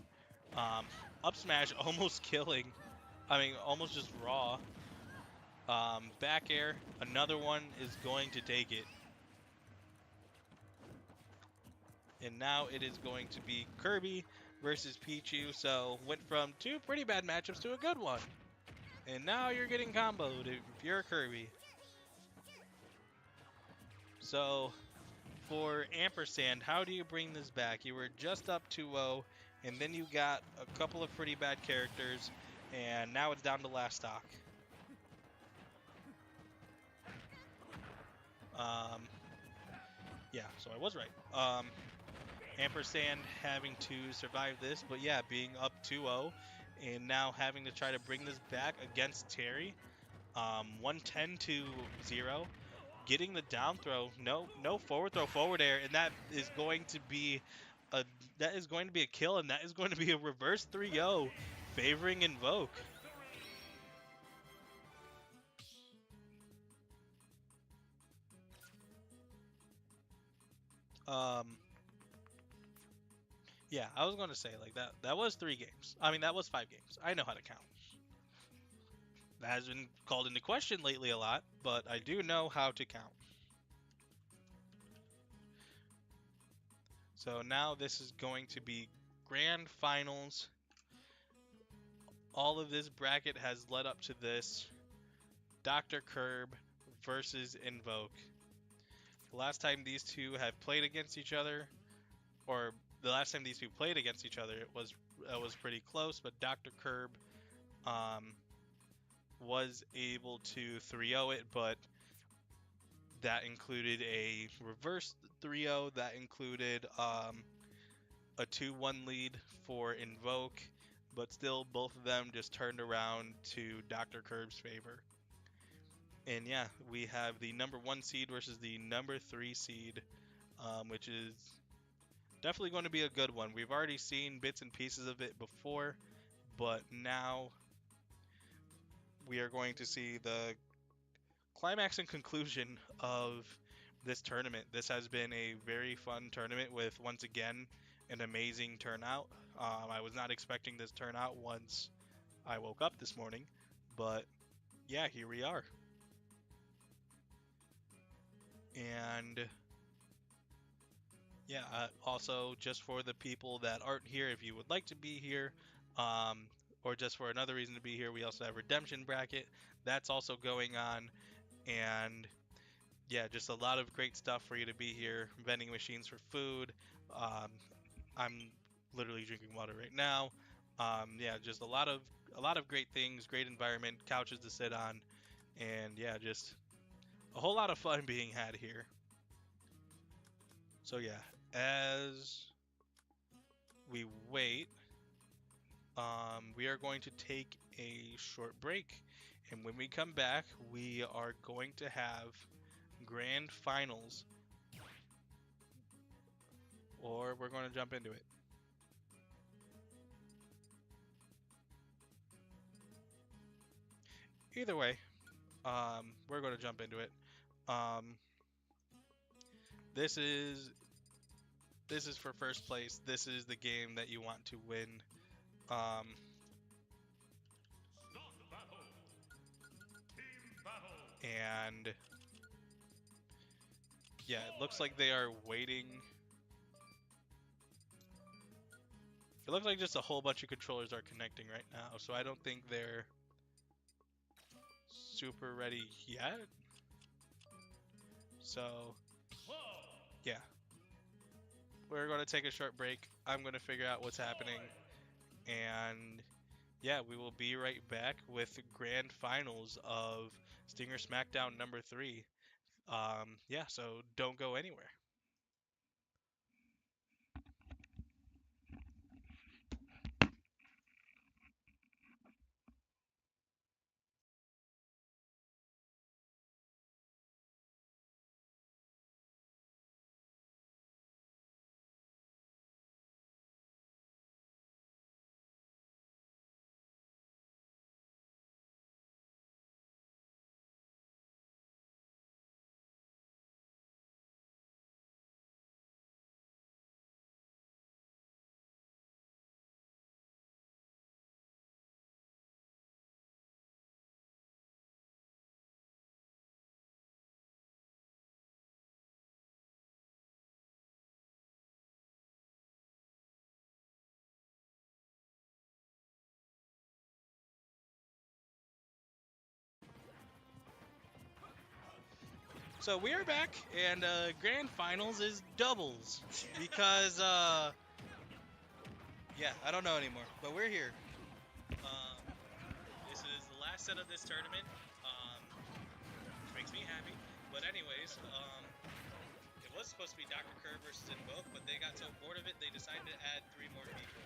Um, up smash almost killing. I mean, almost just raw. Back air, another one is going to take it. And now it is going to be Kirby versus Pichu. So went from two pretty bad matchups to a good one. And now you're getting comboed if you're Kirby. So for Ampersand, how do you bring this back? You were just up 2-0, and then you got a couple of pretty bad characters, and now it's down to last stock. Yeah, so I was right. Ampersand having to survive this, but yeah, being up 2-0, and now having to try to bring this back against Terry. 110 to 0. Getting the down throw, no forward throw, forward air, and that is going to be a kill, and that is going to be a reverse 3-0 favoring Invoke. Yeah, I was going to say like that was 3 games. I mean, that was 5 games. I know how to count. That has been called into question lately a lot, but I do know how to count. So now this is going to be grand finals. All of this bracket has led up to this. Dr. Curb versus Invoke. The last time these two have played against each other, or the last time these two played against each other, it was pretty close, but Dr. Curb was able to 3-0 it, but that included a reverse 3-0, that included a 2-1 lead for Invoke, but still both of them just turned around to Dr. Curb's favor. And yeah, we have the number 1 seed versus the number 3 seed, which is definitely going to be a good one. We've already seen bits and pieces of it before, but now we are going to see the climax and conclusion of this tournament. This has been a very fun tournament with, once again, an amazing turnout. I was not expecting this turnout once I woke up this morning, but yeah, here we are. And yeah, also just for the people that aren't here, if you would like to be here, um, or just for another reason to be here, we also have Redemption Bracket. That's also going on. And yeah, just a lot of great stuff for you to be here. Vending machines for food. Um, I'm literally drinking water right now. Yeah, just a lot of great things, great environment, couches to sit on, and yeah, just a whole lot of fun being had here. So yeah, as we wait, we are going to take a short break, and when we come back, we are going to have grand finals, or we're going to jump into it. Either way, we're going to jump into it. Um, this is for first place. This is the game that you want to win. Um, Start battle. Team battle. and yeah, it looks like they are waiting. It looks like just a whole bunch of controllers are connecting right now, so I don't think they're super ready yet. So yeah, we're going to take a short break. I'm going to figure out what's happening, and yeah, we will be right back with grand finals of Stinger Smackdown number 3. Yeah, so don't go anywhere. So we are back, and grand finals is doubles because yeah, I don't know anymore, but we're here. Um, this is the last set of this tournament, which makes me happy. But anyways, it was supposed to be Dr. Kerr versus Invoke, but they got so bored of it they decided to add 3 more people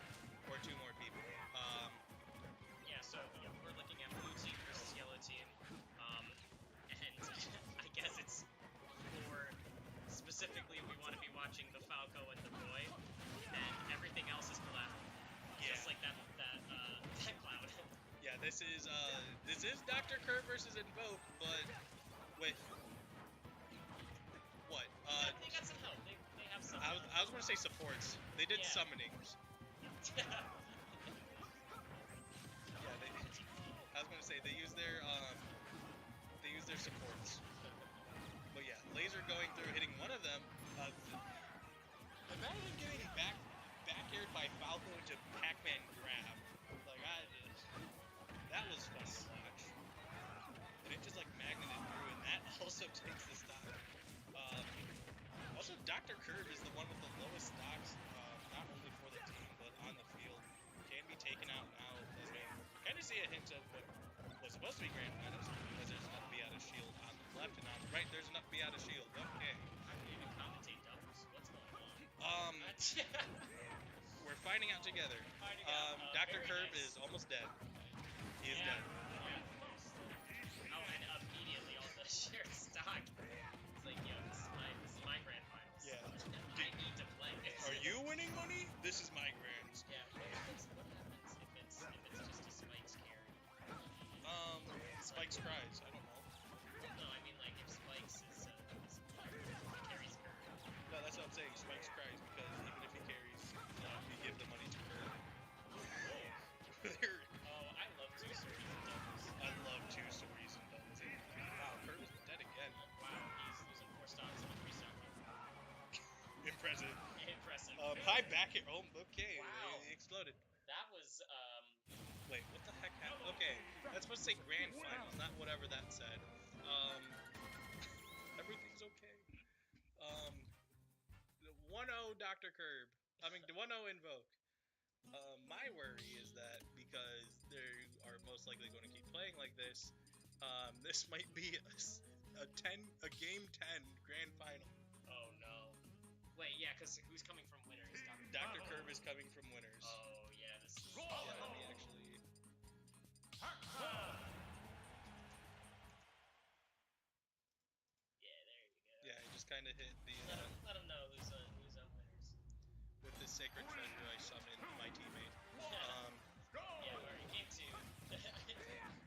or 2 more people. Yeah, so we're looking at blue team versus yellow team, and I guess it's for specifically we want to be watching the Falco and the Boy, and everything else is collateral. Yeah. Just like that cloud. Yeah, this is Dr. Kerr versus Invoke, but with what? They got some help. They have some. I was gonna say supports. They did Yeah. summonings. Yeah, I was gonna say they use their supports. But yeah, laser going through, hitting one of them. Imagine getting back aired by Falco into Pac-Man grab. Like that was fun to watch. And it just like magneted through, and that also takes the stock. Also, Dr. Curve is the one with the lowest stocks, not only for the team but on the field. Can be taken out now as we kind of see a hint of what was supposed to be grand finals, because there's enough be out of shield on the left, and on the right there's enough be out of shield. Okay. I can even commentate doubles. What's going on? We're finding out together. Dr. Very Curve nice. is almost dead. He is Yeah. dead. Yeah. Oh, and immediately all the shared stock. It's like, yo, this is my grand finals. Yeah. I need to play. Are you winning money? This is my grands. Yeah. What happens if it's just a Spike's carry? Spike's cries. I don't know. No, I mean like if Spikes is carries Curve. No, that's what I'm saying. Spike's cries because even if he carries, we give the money to her. Oh, I love 2 stories and doubles. I love 2 stories and doubles. Wow, Kurt is dead again. Wow, he's losing 4 stocks and a 3 stock. Impressive. Impressive. High back at home. Okay, Wow. he exploded. That was Wait, what the heck happened? Okay, that's supposed to say grand finals, not whatever that said. Everything's okay. The 1-0 Dr. Curb. The 1-0 Invoke. My worry is that because they are most likely going to keep playing like this, this might be a game 10 grand final. oh no. Wait, yeah, because who's coming from winners? Dr. Curb is coming from winners. Oh yeah, this is Yeah, let me actually. yeah, there you go. Yeah, he just kind of hit the Let him know who's on winners. with the sacred treasure I summoned my teammate. Yeah, where he came to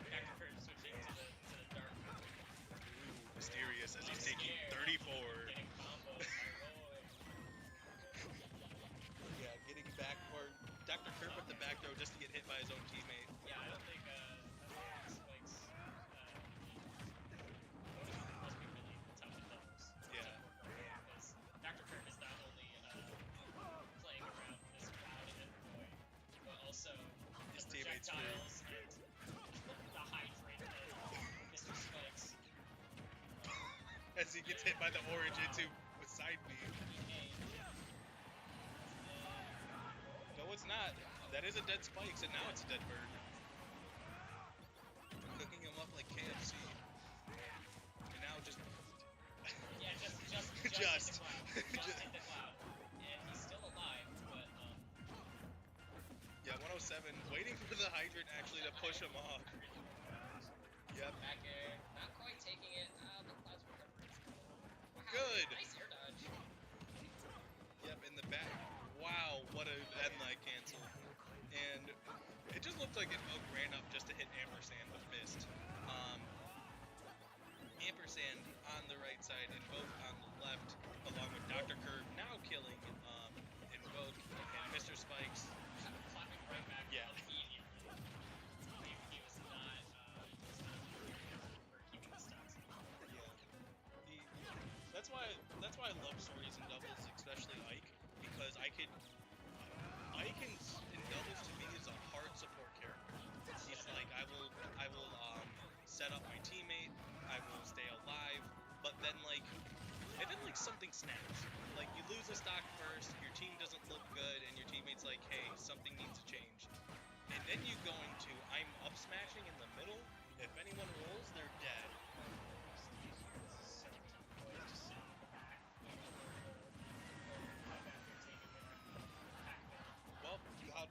Dr. Curve switching to the dark. Mysterious as he's I'm taking scared. 34. Getting combos by Roy. Yeah, getting back, or Dr. Curb with the back throw just to get hit by his own teammate. Yeah, I don't think Spikes must be really tough in doubles. Yeah. Because Dr. Curve is not only playing around this cloud and Roy, but also His the teammates projectiles and the hydrant of Mr. Spikes. As he gets hit by the orange into with side beam. No, it's not. That is a dead Spikes, and now it's a dead bird. Cooking him up like KFC. And now just. Yeah, just Just. hit the cloud. Just hit the cloud. And he's still alive, but Yeah, 107, waiting for the hydrant actually to push him off. Yep. back air, not quite taking it. The cloud's recovering. Wow, Good. nice air dodge. Yep, in the back. Wow, what a end line cancel. And it just looked like Invoke ran up just to hit Ampersand, but missed. Ampersand on the right side, Invoke on the left, along with Dr. Curve now killing Invoke and Mr. Spikes. Clapping right back Yeah. immediately. He was not for keeping the stocks. Yeah. That's why I love stories and doubles, especially Ike, because Ike in doubles to me is a hard support character. He's like I will set up my teammate, I will stay alive, but then like something snaps. Like you lose a stock first, your team doesn't look good, and your teammate's like, hey, something needs to change. And then you go into I'm up smashing in the middle. If anyone rolls, they're dead. Well,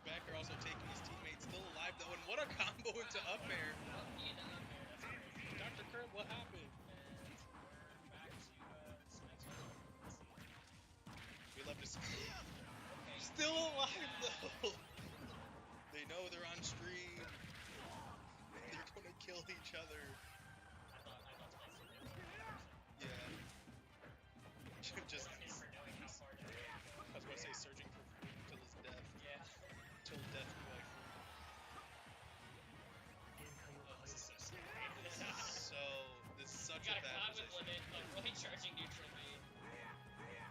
Backer also taking his teammate still alive though, and what a combo into up air. Dr. Curb, what happened? We love to see. Still alive though. They know they're on stream. They're gonna kill each other. Yeah. Just. I was gonna say searching for food till his death. Yeah. Till death do I So this is such a Got a bad cloud with position. limit, avoid charging neutral B.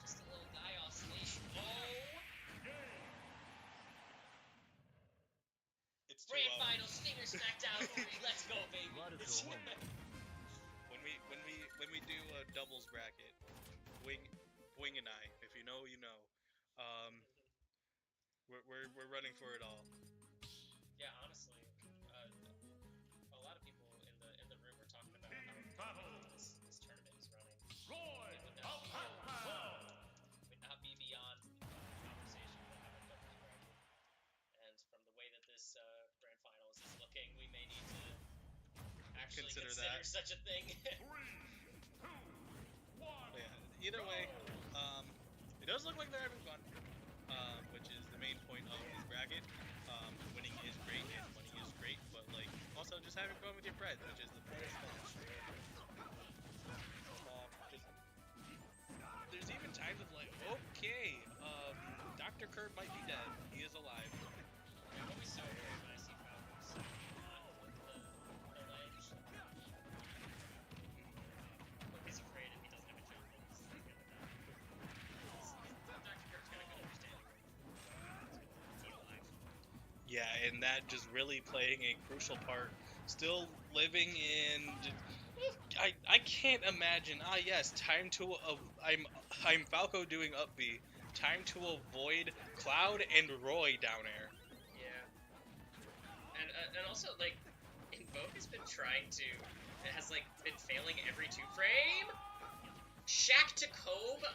Just a little guy off sleep. Oh! It's Grand 2-0. final, Stinger Smackdown 3. Let's go, baby. when we do a doubles bracket, Wing and I, if you know, you know. We're running for it all. Yeah, honestly, a lot of people in the room were talking about how this tournament is running. Roy It would of not be beyond conversation to have a doubles bracket. And from the way that this grand finals is looking, we may need to actually Consider consider that. such a thing. 3, 2, 1. Yeah. Either way, it does look like they're having fun, which is the main point of this bracket. Winning is great and money is great, but like also just having fun with your friends, which is the best thing. There's even times of like, okay, Dr. Curb might be dead. He is alive. I'm always so afraid when I see Falcons not with the ledge. He's afraid if he doesn't have a jump, he's gonna die. Dr. Kirk's got a good understanding. He's alive. Yeah, and that just really playing a crucial part. Still living in. I can't imagine. Ah, yes, time to. I'm Falco doing up B. Time to avoid Cloud and Roy down air. Yeah. And also like, Invoke has been trying to. It has like been failing every 2 frame. Shaq to Kobe.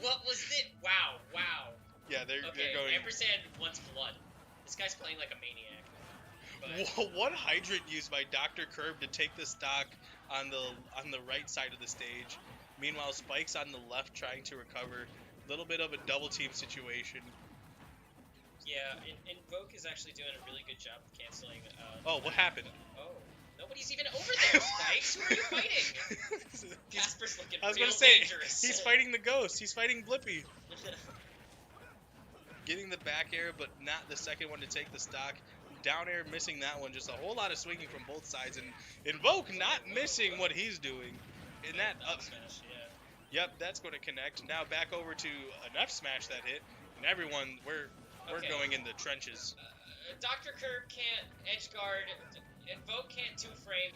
What was it? Wow. Yeah, they're Okay, going. Ampersand wants blood. This guy's playing like a maniac. But One hydrant used by Dr. Curb to take the stock on the right side of the stage. Meanwhile, Spike's on the left trying to recover. Little bit of a double team situation. yeah, Invoke is actually doing a really good job of canceling. Oh, what happened? Oh, nobody's even over there, Spikes. Who are you fighting? Casper's looking I was real gonna say dangerous. he's fighting the ghost. He's fighting Blippi. Getting the back air, but not the second one to take the stock. Down air missing that one. Just a whole lot of swinging from both sides, and Invoke not missing what he's doing. And that up smash, yeah. Yep, that's going to connect. Now back over to an F smash that hit, and everyone we're Okay. going in the trenches. Dr. Kirk can't edge guard. Invoke can't 2 frame.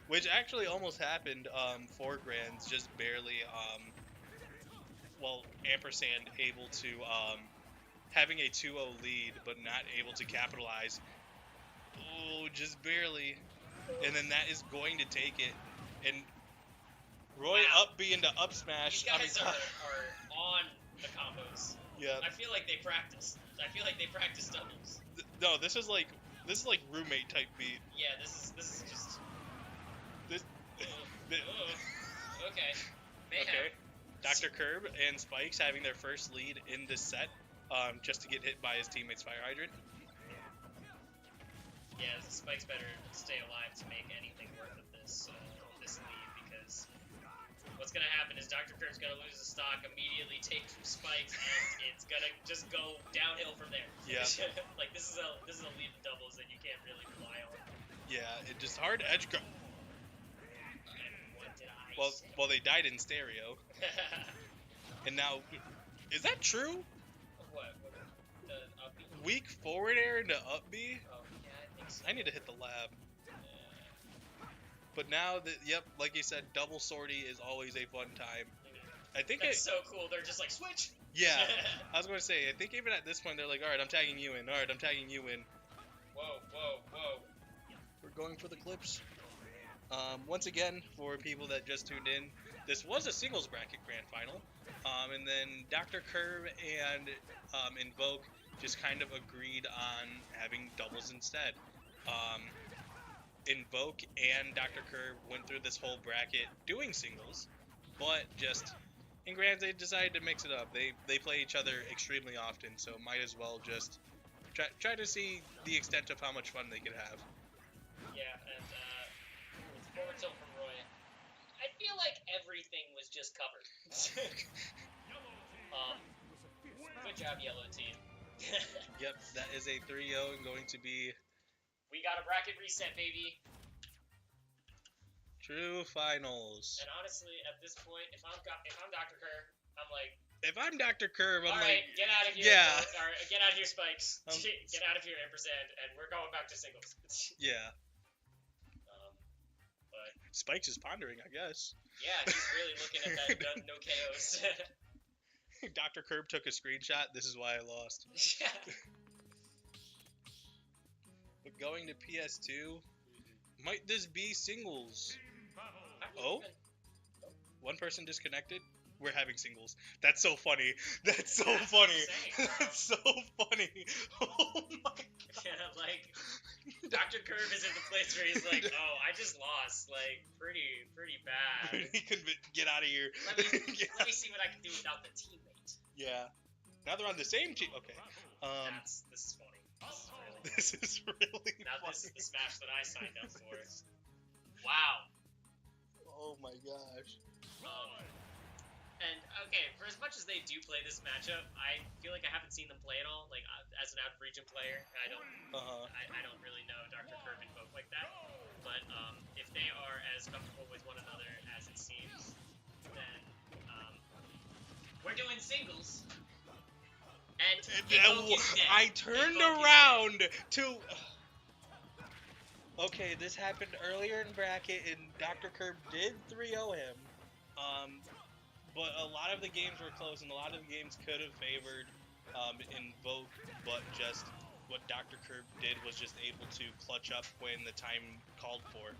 Which actually almost happened for Grands, just barely. Well, Ampersand able to having a 2-0 lead, but not able to capitalize. Oh, just barely. And then that is going to take it. And Roy Wow. up B into up smash. These guys are on the combos. Yeah. I feel like they practiced. I feel like they practiced doubles. No, this is like roommate type beat. Yeah, this is just. This. Okay. Mayhem. Okay. Dr. Curb and Spikes having their first lead in this set, just to get hit by his teammate's fire hydrant. Yeah, Spike's better stay alive to make anything worth of this this lead, because what's gonna happen is Dr. Curb's gonna lose the stock, immediately take from Spikes, and it's gonna just go downhill from there. Yeah. Like this is a lead in doubles that you can't really rely on. Yeah, it just hard edge guard. What did I say? Well, they died in stereo, and now, is that true? What? The upbeat? weak forward air into up B. Oh, yeah, I think so. I need to hit the lab. But now that, yep, like you said, double sortie is always a fun time. I think That's so cool. They're just like, switch. yeah. I was going to say, I think even at this point they're like, all right, I'm tagging you in. All right, I'm tagging you in. Whoa, whoa, whoa. We're going for the clips. Once again, for people that just tuned in, this was a singles bracket grand final. And then Dr. Curve and Invoke just kind of agreed on having doubles instead. Invoke and Dr. Curve went through this whole bracket doing singles, but just in Grands they decided to mix it up. They play each other extremely often, so might as well just try to see the extent of how much fun they could have. Yeah, and with forward tilt from Roy, I feel like everything was just covered. Good job, yellow team. Yep, that is a 3-0 and going to be We got a bracket reset, baby. true finals. And honestly, at this point, if I'm Dr. Kerr, I'm like, If I'm Dr. Curve, I'm all like, right, get out of here. yeah. Or get out of here, Spikes. Um, Get out of here, Ampersand, and we're going back to singles. yeah. But Spikes is pondering, I guess. yeah, he's really looking at that no KOs. Dr. Curve took a screenshot. This is why I lost. Yeah. But going to PS2, might this be singles? How do you Oh? even- One person disconnected? We're having singles. That's so funny. That's so funny. insane. That's so funny. Oh my Yeah, like Dr. Curve is in the place where he's like, oh, I just lost, like pretty bad. He could get out of here. Let me see what I can do without the teammate. Yeah. Now they're on the same team. Okay. This is funny. This is really Now funny. this is the smash that I signed up for. Wow. Oh my gosh. And okay, for as much as they do play this matchup, I feel like I haven't seen them play at all. Like as an out of region player, I don't really know Dr. Curve and Vogue like that. But if they are as comfortable with one another as it seems, then we're doing singles. And Invoke is dead. I turned Invoke is around to. Okay, this happened earlier in bracket, and Dr. Curve did 3-0 him. But a lot of the games were close, and a lot of the games could have favored Invoke, but just what Dr. Curve did was just able to clutch up when the time called for.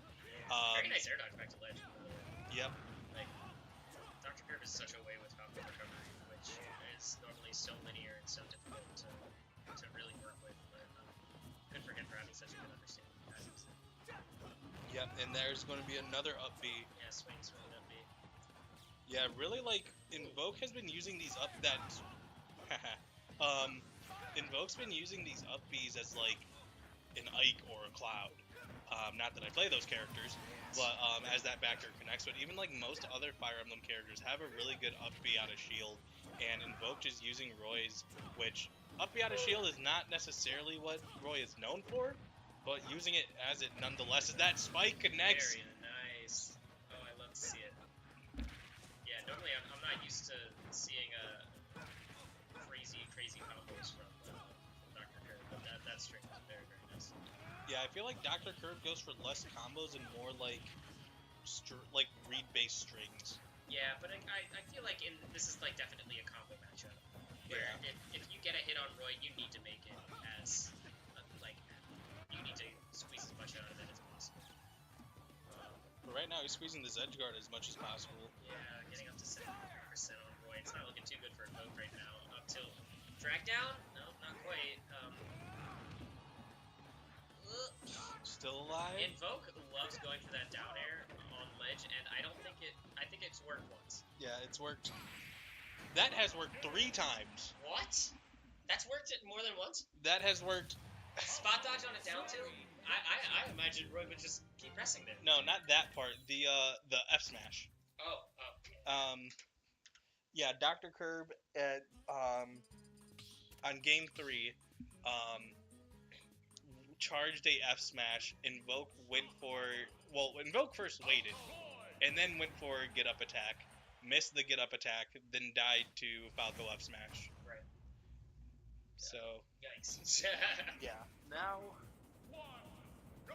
Very nice air dodge back to ledge. Yep. Like, Dr. Curve is such a way with combo recovery, which is normally so linear and so difficult to really work with. But good for him for having such a good understanding of that. Yep, and there's going to be another up B. Yeah, swing up B. Yeah, really, like, Invoke has been using these up that. Invoke's been using these up Bs as like an Ike or a Cloud. Not that I play those characters, but as that backer connects. But even like most other Fire Emblem characters have a really good up B out of shield, and Invoke just using Roy's, which up B out of shield is not necessarily what Roy is known for, but using it as it nonetheless is. That spike connects. Very nice. Oh, I love to see it. Yeah, normally I'm not used to seeing crazy combos from Dr. Curve, but that string is very nice. Yeah, I feel like Dr. Curve goes for less combos and more like read-based strings. Yeah, but I feel like this is like definitely a combo matchup. Where if you get a hit on Roy, you need to make it as you need to squeeze as much out of it as possible. But right now he's squeezing this edge guard as much as possible. Yeah, getting up to 70% on Roy. It's not looking too good for Invoke right now. Up till drag down? No, not quite. Still alive? Invoke loves going for that down air on ledge, and I think it's worked once. Yeah, it's worked. That has worked 3 times. What? That's worked it more than once? That has worked. Spot dodge on a down tilt? I imagine Roy would just keep pressing there. No, not that part. The F smash. Oh. Yeah, Dr. Curve at on game 3 charged a F smash. Invoke Invoke first waited and then went for get up attack. Missed the get up attack, then died to Falco F smash. Right. So Yikes. yeah. Now One, go!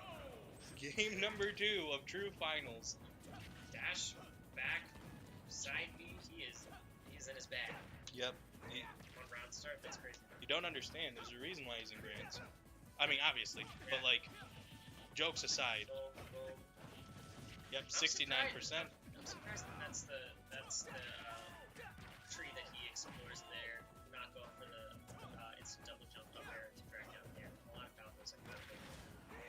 game number 2 of true finals. Dash, back, side B, he is in his bag. Yep. 1 round start, that's crazy. You don't understand. There's a reason why he's in grands. I mean, obviously, but like, jokes aside. Well, Yep, 69%. I'm surprised that that's the tree that he explores there. Not going for the instant double jump up air to drag down there. A lot of combos like that.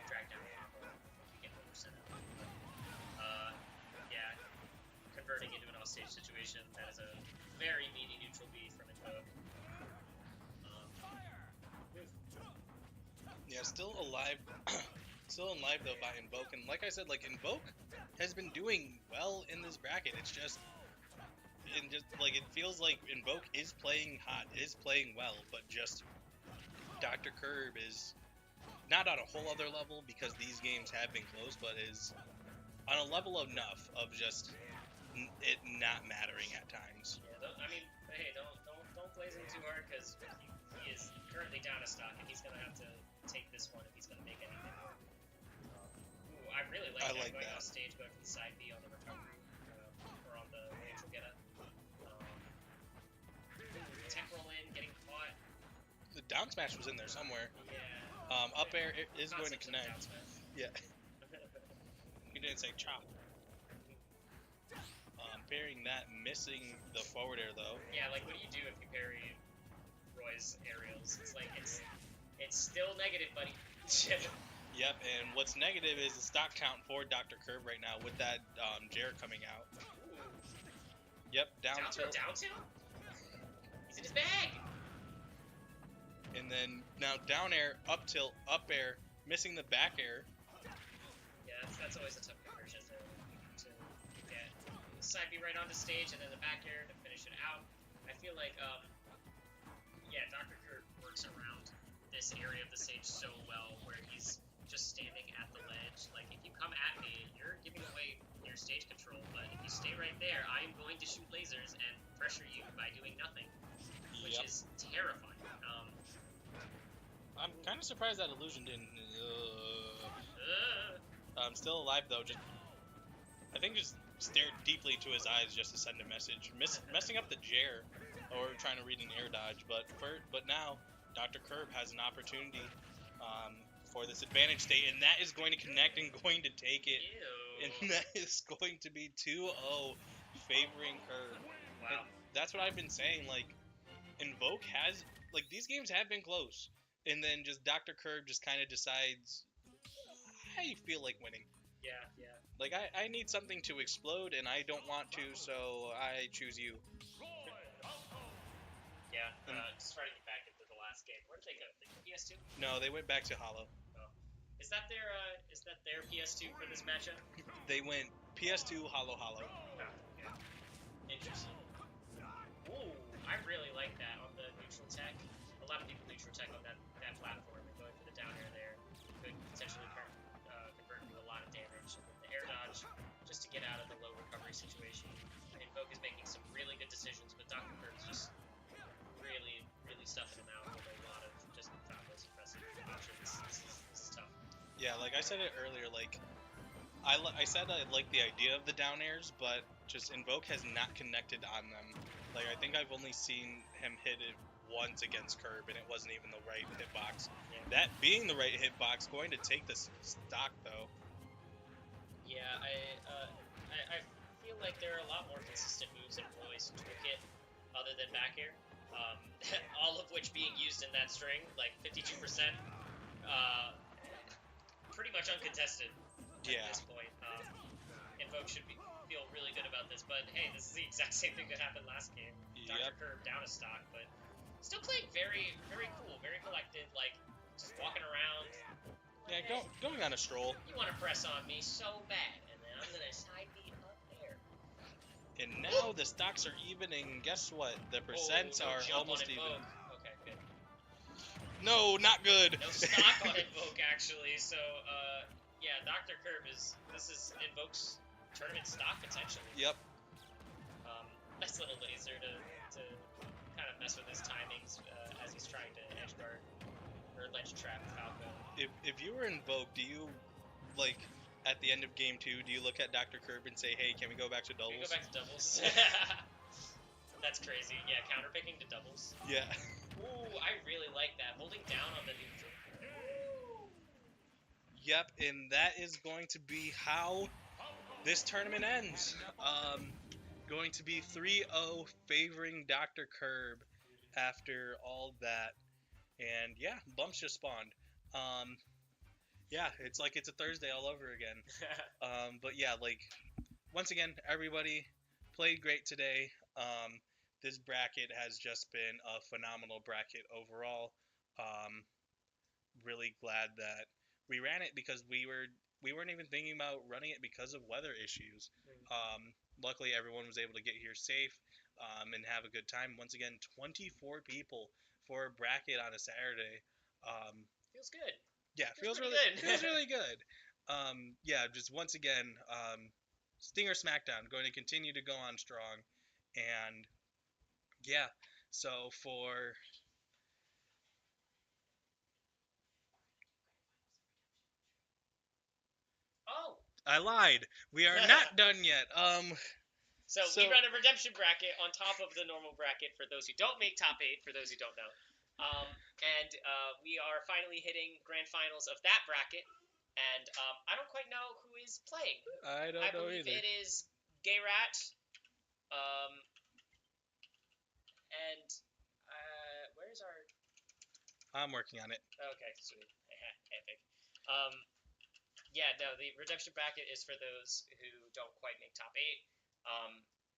Drag down combo if you get 1% out. Yeah, converting into an offstage situation. That is a very meaty neutral B from Invoke. Yeah, still alive. Still alive though by Invoke, and like I said, like Invoke has been doing well in this bracket. It's just, like it feels like Invoke is playing hot, is playing well, but just Dr. Curb is not on a whole other level because these games have been close, but is on a level enough of just it not mattering at times. Yeah, I mean, hey, don't blaze him too hard because he is currently down a stock, and he's gonna have to take this one if he's gonna make anything. Ooh, I really like that going off stage, going for the side B on the recovery or on the neutral get up. Tech roll in, getting caught. The down smash was in there somewhere. Yeah. Up air is going to Concept of connect. down smash. Yeah. He didn't say chop. Parrying that, missing the forward air though. Yeah, like what do you do if you parry Roy's aerials? It's like it's still negative, buddy. Yep, and what's negative is the stock count for Dr. Curb right now with that Jared coming out. Ooh. Yep, down tilt. Down tilt? He's in his bag! And then now down air, up tilt, up air, missing the back air. Yeah, that's always a tough conversion to get. Side B right onto stage and then the back air to finish it out. I feel like, yeah, Dr. Curb works around this area of the stage so well where he's just standing at the ledge. Like, if you come at me, you're giving away your stage control, but if you stay right there, I am going to shoot lasers and pressure you by doing nothing, which is terrifying. I'm kind of surprised that illusion didn't. I'm still alive though. I think just stared deeply into his eyes just to send a message, messing up the Jair, or trying to read an air dodge. But now, Dr. Curb has an opportunity for this advantage state, and that is going to connect and going to take it. Ew. And that is going to be 2-0 favoring Curb. Wow. And that's what I've been saying. Like, Invoke has, like, these games have been close, and then just Dr. Curb just kind of decides, I feel like winning. Yeah, yeah. Like, I need something to explode, and I don't want to, so I choose you. Yeah, just trying to get back into the last game. Where did they go? The PS2? No, they went back to Hollow. Oh. Is that their PS2 for this matchup? They went PS2, Hollow. Oh, yeah. Interesting. Ooh, I really like that on the neutral tech. A lot of people neutral tech on that platform and going for the down air there could potentially convert into a lot of damage. And the air dodge just to get out of the low recovery situation. Invoke is making some really good decisions, but Dr. Curb's just really stuffing him out with a lot of just fabulous impressive options. This is tough. Yeah, like I said it earlier, like, I said I like the idea of the down airs, but just Invoke has not connected on them. Like, I think I've only seen him hit it once against Curb, and it wasn't even the right hitbox. Yeah. That being the right hitbox, going to take the stock, though. Yeah, I feel like there are a lot more consistent moves in Roy's toolkit other than back air. All of which being used in that string, like 52%, pretty much uncontested at this point. Invoke should feel really good about this, but hey, this is the exact same thing that happened last game. Dr. Curb down a stock, but still playing very cool, very collected, like just walking around. Yeah, going on a stroll. You want to press on me so bad, and then I'm gonna side beat up there. And now the stocks are even, and guess what? The percents no are jump almost on even. Invoke. Okay, good. No, not good. No stock on Invoke, actually. So, yeah, Dr. Curb this is Invoke's tournament stock, potentially. Yep. Nice little laser to kind kind of mess with his timings as he's trying to edge guard or ledge trap Falco. If you were in Vogue, do you, like, at the end of game 2, do you look at Dr. Curb and say, hey, can we go back to doubles? Can we go back to doubles? That's crazy. Yeah, counterpicking to doubles. Yeah. Ooh, I really like that. Holding down on the neutral. Yep, and that is going to be how this tournament ends. Going to be 3-0 favoring Dr. Curb after all that. And yeah, bumps just spawned. Yeah, it's like it's a Thursday all over again. But yeah, like, once again, everybody played great today. This bracket has just been a phenomenal bracket overall. Really glad that we ran it because we weren't even thinking about running it because of weather issues. Luckily, everyone was able to get here safe and have a good time. Once again, 24 people for a bracket on a Saturday. Feels good. Yeah, feels pretty really good. feels really good. Yeah, just once again, Stinger Smackdown going to continue to go on strong, and yeah. So for Oh, I lied. We are not done yet. so we run a redemption bracket on top of the normal bracket for those who don't make top 8, for those who don't know. And we are finally hitting grand finals of that bracket. And I don't quite know who is playing. I don't know believe either. it is Gay Rat. And where's our... I'm working on it. Okay, sweet. Epic. Yeah, no, the redemption bracket is for those who don't quite make top 8.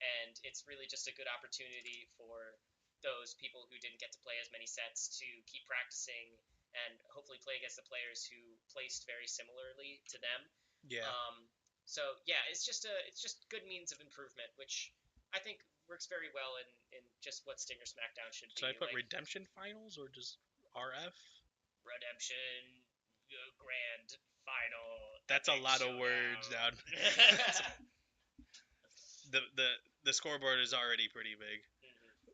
And it's really just a good opportunity for those people who didn't get to play as many sets to keep practicing and hopefully play against the players who placed very similarly to them. Yeah. So yeah, it's just good means of improvement, which I think works very well in just what Stinger Smackdown should be. Should I put like, redemption finals or just RF? redemption, grand final. That's a lot of showdown. words, dude. The scoreboard is already pretty big.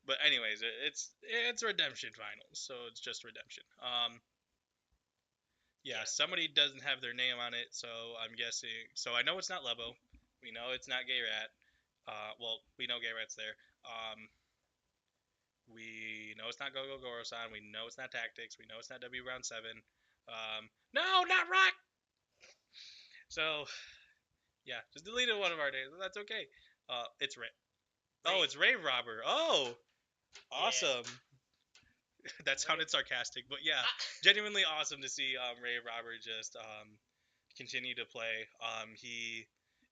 But anyways, it's redemption finals, so it's just redemption. Yeah, somebody doesn't have their name on it, so I'm guessing. So I know it's not Lebo. We know it's not Gay Rat. Well, we know Gay Rat's there. We know it's not Go Go Goro-san. We know it's not Tactics. We know it's not W Round 7. No, not Rock. So yeah, just deleted one of our names. That's okay. It's Ray. Oh, it's Rave Robber. Oh, awesome. Yeah. That sounded sarcastic, but yeah, genuinely awesome to see Rave Robber just continue to play. He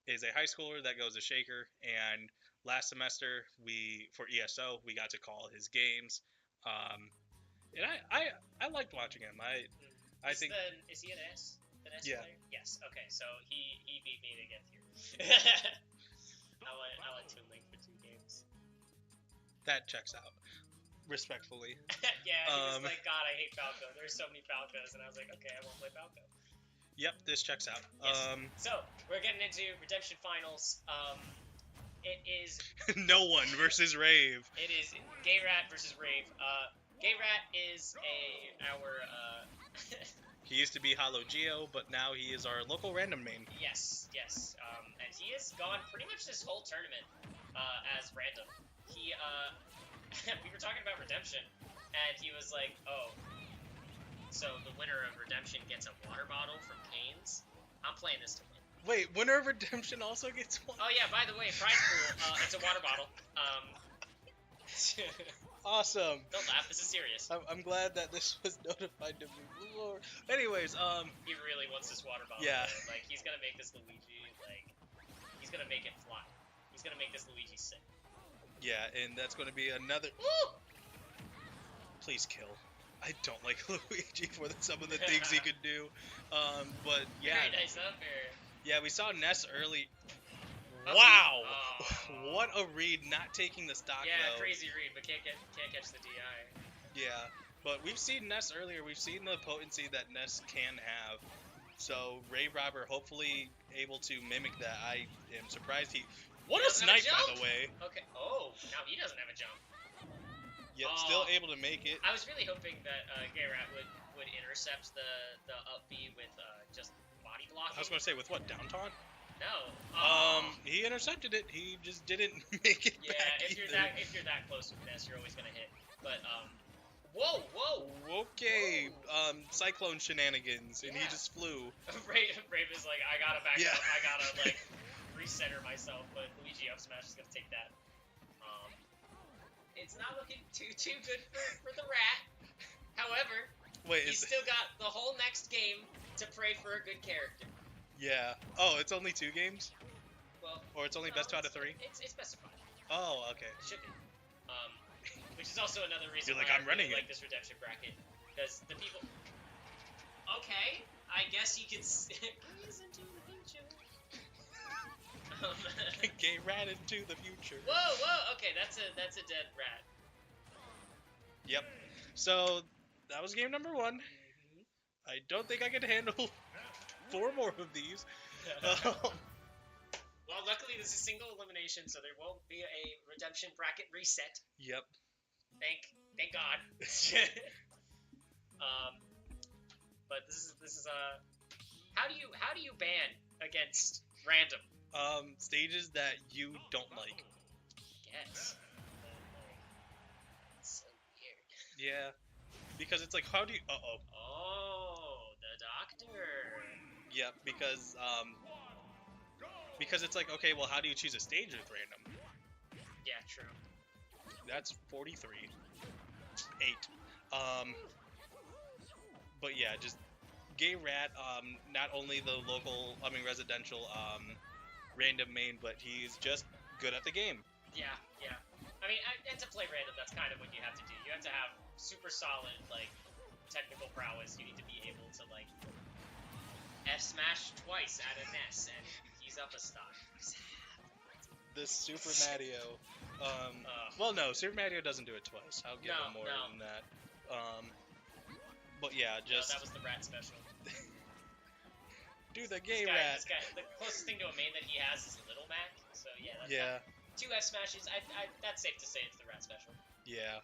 is a high schooler that goes to Shaker, and last semester for ESO we got to call his games, and I liked watching him. I think. Is he an S? An S Yeah. player? Yes. Okay, so he beat me to get here. I went Toon Link for 2 games. That checks out, respectfully. Yeah, he was like, God, I hate Falco. There's so many Falcos, and I was like, okay, I won't play Falco. Yep, this checks out. Yes. So we're getting into redemption finals. It is No one versus Rave. It is Gay Rat versus Rave. Gay Rat is our He used to be Hollow Geo, but now he is our local random main. yes. And he has gone pretty much this whole tournament as random. He we were talking about redemption, and he was like, oh, so the winner of redemption gets a water bottle from Canes. I'm playing this to win. Wait, winner of redemption also gets one? Oh yeah, by the way, prize pool, it's a water bottle. Awesome. Don't laugh, this is serious. I'm glad that this was notified to me. Lord. Anyways, He really wants this water bottle. Yeah. Though. Like, he's gonna make this Luigi, like, he's gonna make it fly. He's gonna make this Luigi sick. yeah, and that's going to be another... Woo! Please kill. I don't like Luigi for some of the things he could do. But yeah. Very nice up air. Yeah, we saw Ness early. Oh, Wow! oh. What a read, not taking the stock Yeah, though. crazy read, but can't catch the DI. Yeah, but we've seen Ness earlier. We've seen the potency that Ness can have. So Rave Robber hopefully able to mimic that. I am surprised he. What a doesn't have a snipe, by jump? the way. Okay. Oh, now he doesn't have a jump. Yep, still able to make it. I was really hoping that Gayrat would intercept the up B with just body blocking. I was gonna say with what, down taunt? No. He intercepted it. He just didn't make it Yeah, back if you're that close with this, you're always gonna hit. But whoa. Okay, cyclone shenanigans, and he Yeah. just flew. Brave is like, I gotta back Yeah. up. I gotta like recenter myself. But Luigi up smash is gonna take that. It's not looking too good for the rat. However, Wait, he's still got the whole next game to pray for a good character. Yeah. Oh, it's only 2 games? Well, Or it's only no, best 2 out of 3? It's specified. Oh, okay. It should be. Which is also another reason You're like, why I'm I really running it. like this redemption bracket, because the people. Okay, I guess you could. Gaze into the future. Gay rat into the future. Whoa. Okay, that's a dead rat. Yep. So that was game number 1. I don't think I can handle 4 more of these. Well, luckily this is single elimination, so there won't be a redemption bracket reset. Yep. Thank God. But this is how do you ban against random? Stages that you don't like. Yes. It's so weird. Yeah. Because it's like, how do you... Oh, the doctor. Yeah, because it's like, okay, well, how do you choose a stage with random? Yeah, true. That's 43. 8. But yeah, just Gay Rat, not only the local, residential, random main, but he's just good at the game. Yeah. I mean, and to play random, that's kind of what you have to do. You have to have super solid, like, technical prowess. You need to be able to, like, F-smash twice at an S, and he's up a stock. This Super Mario, well, no, Super Mario doesn't do it twice. I'll give him more than that. But yeah, just... No, that was the rat special. Do the Gay This Rat. guy, the closest thing to a main that he has is a Little Mac, so yeah. That's Yeah. 2 F smashes. That's safe to say it's the rat special. Yeah.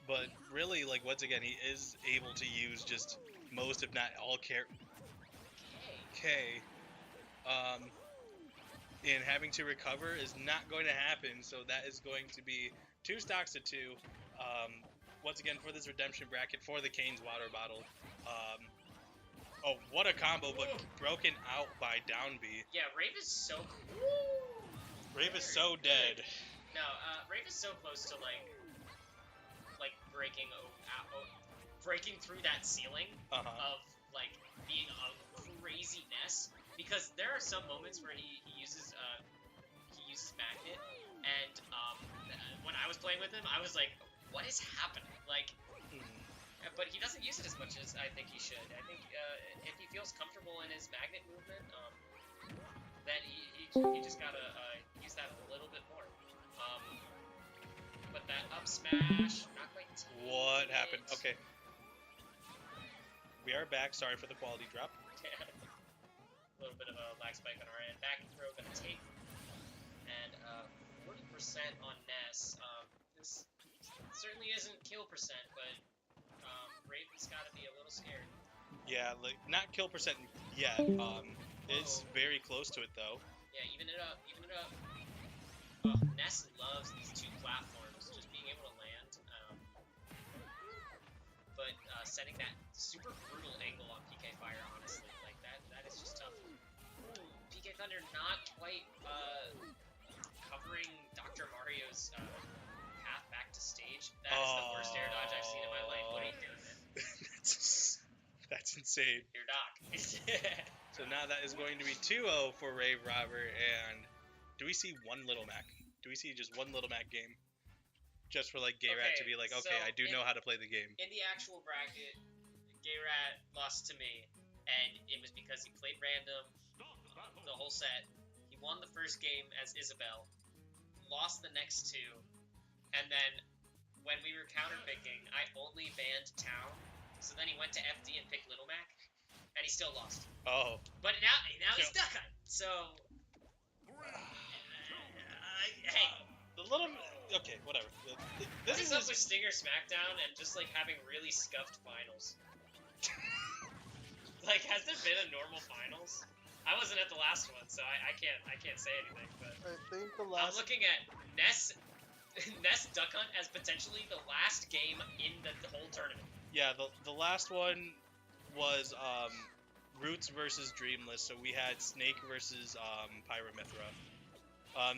But really, like, once again, he is able to use just most, if not all, K. And having to recover is not going to happen, so that is going to be 2 stocks to 2. Once again, for this redemption bracket, for the Kane's water bottle. Oh, what a combo, but broken out by down B. Yeah, Rave is so cool. Rave is so dead. No, Rave is so close to like breaking through that ceiling of like being a crazy mess. Because there are some moments where he uses magnet, and when I was playing with him, I was like, what is happening? Like, but he doesn't use it as much as I think he should. I think if he feels comfortable in his magnet movement, then he just gotta use that a little bit more. But that up smash, not quite. What happened? Okay. We are back. Sorry for the quality drop. A little bit of a lag spike on our end. Back throw gonna take, and 40% on Ness. This certainly isn't kill percent, but Raven's got to be a little scared. Yeah, like not kill percent yet. It's very close to it though. Yeah, even it up. Ness loves these 2 platforms, just being able to land. But setting that super brutal angle on PK Fire, honestly, like that is just tough. Ooh, PK Thunder not quite covering Dr. Mario's path back to stage. That is the worst air dodge I've seen in my life. What are you doing, man? That's insane. Your doc. So now that is going to be 2-0 for Rave Robber, and do we see one Little Mac? Do we see just one Little Mac game? Just for like Gayrat to be like, okay, I do know how to play the game. In the actual bracket, Gayrat lost to me, and it was because he played random the whole set. He won the first game as Isabel, lost the next 2, and then when we were counterpicking, I only banned Town, so then he went to FD and picked Little Mac, and he still lost. Oh. But now he's stuck on it, so... hey. The Little... Okay, whatever. What This is is up with Stinger Smackdown and just like having really scuffed finals? Like, has there been a normal finals? I wasn't at the last one, so I can't say anything. But I think the I'm looking at Ness Duck Hunt as potentially the last game in the whole tournament. Yeah, the last one was Roots versus Dreamless, so we had Snake versus Pyramithra.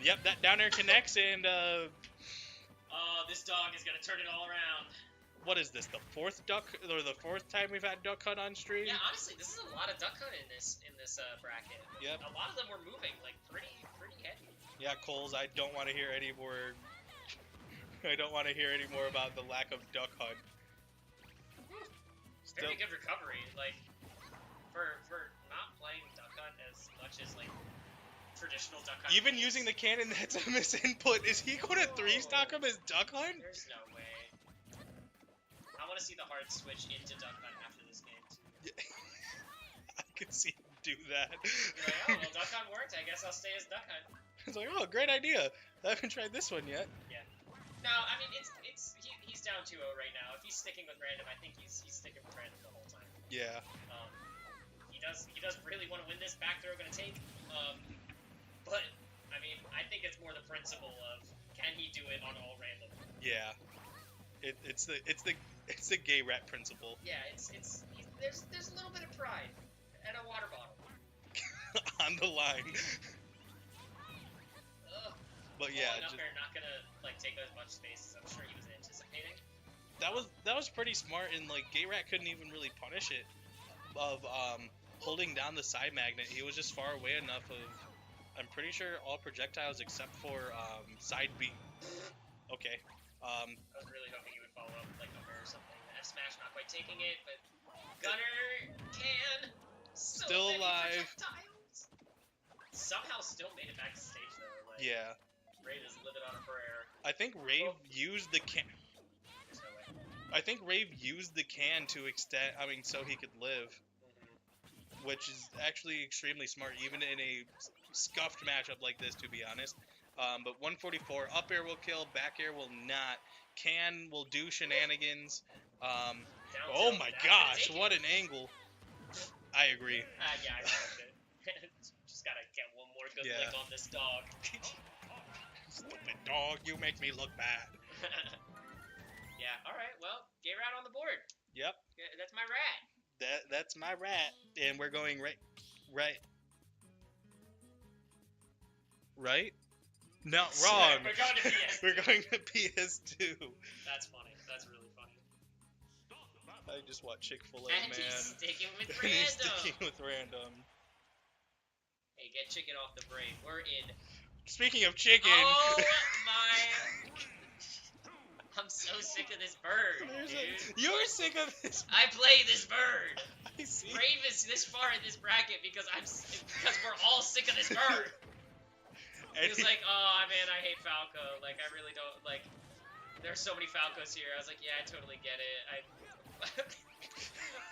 Yep, that down air connects, and Oh, this dog is gonna turn it all around. what is this? The fourth time we've had Duck Hunt on stream? Yeah, honestly, this is a lot of Duck Hunt in this bracket. Yep. A lot of them were moving like pretty heavy. Yeah, Coles, I don't want to hear any more. I don't want to hear any more about the lack of Duck Hunt. Still, Very good recovery, like for not playing Duck Hunt as much as like traditional Duck Hunt. even games. using the cannon that's a misinput, is he going to 3-stock him as Duck Hunt? There's no way. I want to see the hard switch into Duck Hunt after this game too. I could see him do that. You're like, oh well, Duck Hunt worked. I guess I'll stay as Duck Hunt. It's like, oh, great idea. I haven't tried this one yet. No, I mean he's down 2-0 right now. If he's sticking with random, I think he's sticking with random the whole time. Yeah. He does really want to win this. Back throw gonna take. But I mean I think it's more the principle of can he do it on all random. Yeah. It's the gay rat principle. Yeah, there's a little bit of pride and a water bottle. On the line. Ugh. But yeah, Falling up there, not gonna like take as much space as I'm sure he was anticipating. that was pretty smart, and like gay rat couldn't even really punish it of holding down the side magnet. He was just far away enough of, I'm pretty sure all projectiles except for side B. Okay. I was really hoping he would follow up with like a or something. F smash not quite taking it, but Gunner can. So Still many alive. projectiles. Somehow still made it back to stage though. Like, Yeah. Raid is living on a prayer. I think Rave used the can. There's no way. I think Rave used the can to extend. I mean, so he could live, which is actually extremely smart, even in a scuffed matchup like this, to be honest. But 144 up air will kill, back air will not. Can will do shenanigans. Down Oh tilt, my that gosh, can what take an angle! I agree. it. Yeah, I respect it. Just gotta get one more good Yeah. lick on this dog. Stupid dog, you make me look bad. Yeah. All right. Well, gay rat on the board. Yep, Yeah, that's my rat. that's my rat, and we're going right. No, wrong. We're going to PS2. We're going to PS2. That's funny. That's really funny. I just watched Chick-fil-A, And man. he's sticking with And he's random. sticking with random. Hey, get chicken off the brain. We're in. Speaking of chicken, Oh my! I'm so sick of this bird, dude. you're sick of this. I play this bird. I see. Brave is this far in this bracket because because we're all sick of this bird. He was like, oh man, I hate Falco. Like, I really don't like. There's so many Falcos here. I was like, yeah, I totally get it. I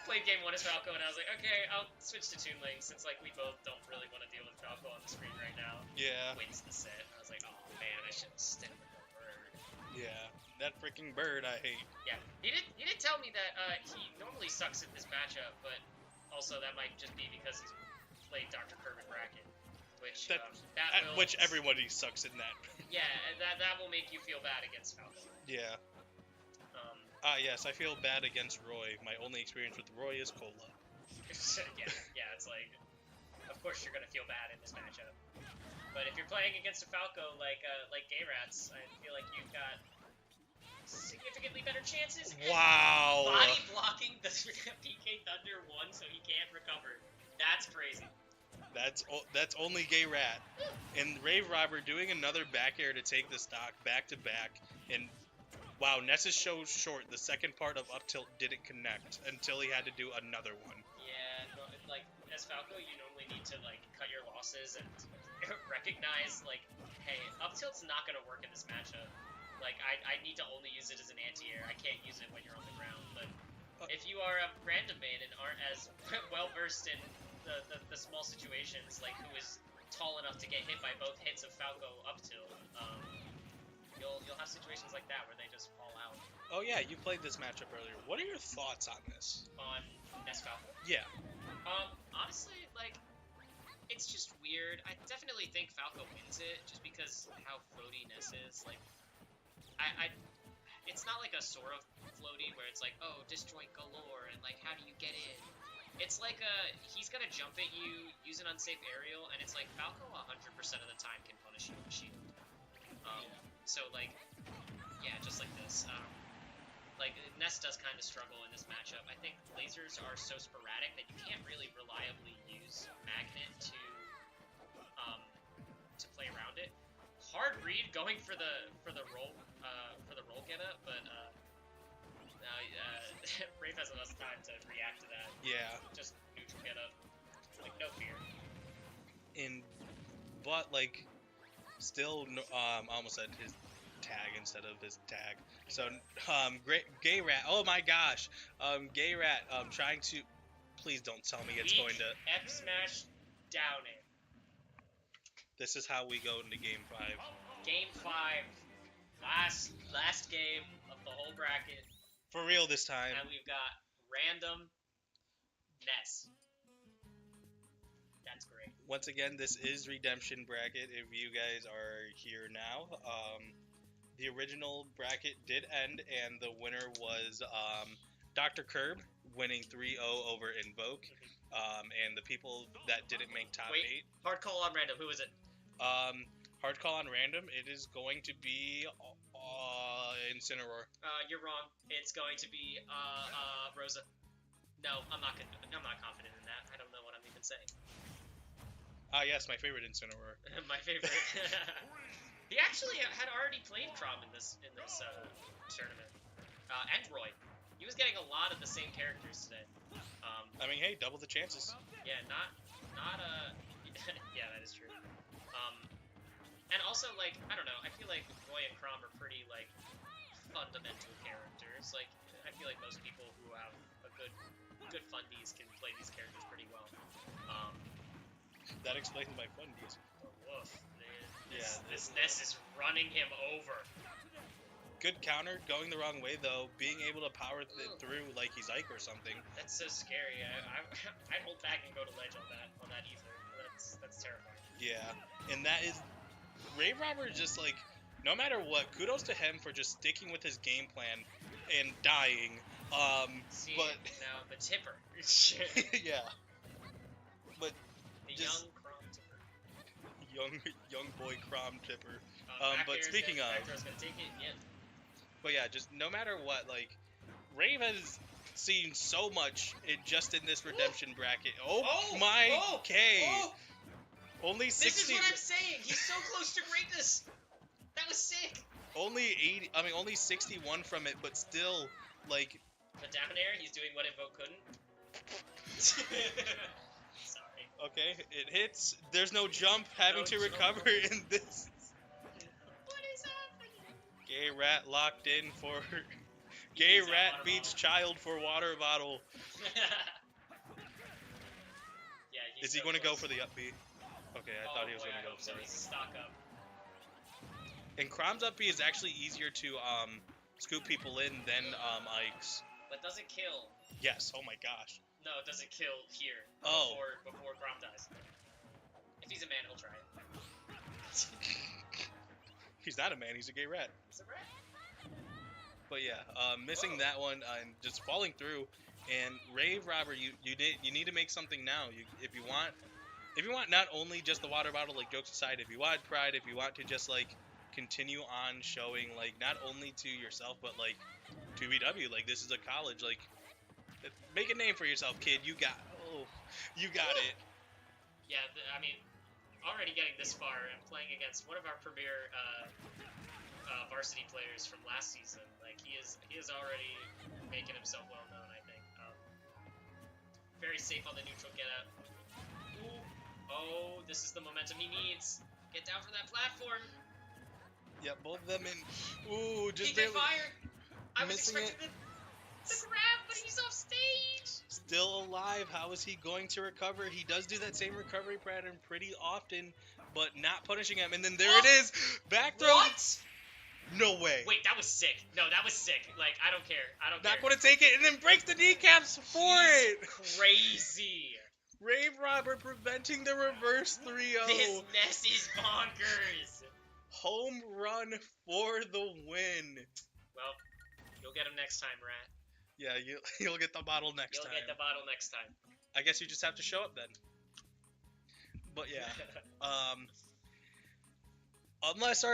played game 1 as Falco, and I was like, okay, I'll switch to Toon Link since like we both don't really want to deal with Falco on the screen right now. Yeah, Wins the set. I was like, oh man, I should have stick with the bird. yeah, that freaking bird I hate. Yeah, he did tell me that he normally sucks at this matchup, but also that might just be because he's played Dr. Kermit bracket, which That- will, Which everybody sucks in that. yeah, that will make you feel bad against Falco. Yeah. Um, Yes, I feel bad against Roy. My only experience with Roy is Cola. yeah, it's like, of course you're gonna feel bad in this matchup. But if you're playing against a Falco like Gay Rats, I feel like you've got significantly better chances. And Wow. body blocking the PK Thunder 1 so he can't recover. That's crazy. That's only Gay Rat. And Rave Robber doing another back air to take the stock back to back. And wow, Ness's so short. The second part of up tilt didn't connect until he had to do another one. Yeah, no, like as Falco, you normally need to like cut your losses and recognize like, hey, up tilt's not gonna work in this matchup. Like I need to only use it as an anti-air. I can't use it when you're on the ground. But if you are a random main and aren't as well versed in the small situations, like who is tall enough to get hit by both hits of Falco up tilt, you'll have situations like that where they just fall out Oh yeah, you played this matchup earlier. What are your thoughts on this? on Nest Falco. Yeah. Honestly, like, it's just weird. I definitely think Falco wins it just because how floaty Ness is. Like, I it's not like a Sora floaty where it's like, oh, disjoint galore, and like, how do you get in? It's like he's gonna jump at you, use an unsafe aerial, and it's like Falco 100% of the time can punish you with shield. So like, yeah, just like this. Like Ness does kind of struggle in this matchup. I think lasers are so sporadic that you can't really reliably use Magnet to play around it. Hard read going for the roll get up, but Brave has enough time to react to that. Yeah. Just neutral get up, like no fear. But like, still, I almost said his tag instead of his tag. So, great Gay Rat. Oh my gosh, Gay Rat. Trying to. Please don't tell me it's Weak going to. F smash down it. This is how we go into Game 5. Game 5, last game of the whole bracket, For real this time. and we've got random Ness. That's great. Once again, this is Redemption Bracket. If you guys are here now, the original bracket did end, and the winner was Dr. Curb winning 3-0 over Invoke. And the people that didn't make top Wait. 8. Hard call on random. Who is it? Hard call on random. It is going to be Incineroar. You're wrong. It's going to be Rosa. No, I'm not confident in that. I don't know what I'm even saying. Yes, my favorite Incineroar. My favorite. He actually had already played Crom in this tournament, and Roy. He was getting a lot of the same characters today. I mean, hey, double the chances. Yeah, not yeah, that is true. And also, like, I don't know, I feel like Roy and Crom are pretty, like, fundamental characters. Like, I feel like most people who have a good fundies can play these characters pretty well. That explains my fundies. Woof, man. Yeah. This Ness is running him over. Good counter, going the wrong way though, being able to power it through like he's Ike or something. That's so scary. I'd hold back and go to ledge on that ether. That's terrifying. Yeah, and that is Rave Robber is just like, no matter what, kudos to him for just sticking with his game plan and dying. See, but now the tipper. yeah, but The just young Crom tipper. young boy Crom Tipper. Back But air's speaking gonna, of, back throw's gonna take it. Yeah. but yeah, just no matter what, like Rave has seen so much just in this redemption bracket. Oh, my K. Oh, Only this 60. is what I'm saying. He's so close to greatness. That was sick. Only 80. I mean, only 61 from it, but still, like. The down air, he's doing what Invoke couldn't. Sorry. Okay, it hits. There's no jump. Having No to jump. recover in this. What is happening? Gay Rat locked in for. Gay needs that Rat water beats bottle. child for water bottle. Yeah, he's Is he so going to go close. for the up B? Okay, I thought he was boy, going I to go hope so. for He's it. a stock up. And Crom's up B is actually easier to scoop people in than Ike's. But does it kill? Yes. Oh my gosh. No, it doesn't kill here. Oh. Before Crom dies. If he's a man, he'll try it. He's not a man. He's a gay rat. He's a rat. But yeah, missing Whoa. that one and just falling through. And Rave Robber, you need to make something now. If you want not only just the water bottle, like jokes aside, if you want pride, if you want to just like continue on showing like not only to yourself but like to VW, like this is a college, like make a name for yourself, kid. You got it. Yeah, I mean, already getting this far and playing against one of our premier varsity players from last season, like he is already making himself well known. I think. Very safe on the neutral get up. Ooh. Oh, this is the momentum he needs. Get down from that platform. Yep, both of them in. Ooh, just PK barely. fire. I was missing expecting the grab, but he's off stage. Still alive. How is he going to recover? He does do that same recovery pattern pretty often, but not punishing him. And then there it is. Back throw. What? No way. Wait, that was sick. No, that was sick. Like, I don't care. I don't Not care. going to take it and then breaks the kneecaps for it. He's crazy. Rave Robber preventing the reverse 3-0. This mess is bonkers. Home run for the win. Well, you'll get him next time, Rat. Yeah, you'll get the bottle next You'll time. get the bottle next time. I guess you just have to show up then. But yeah, unless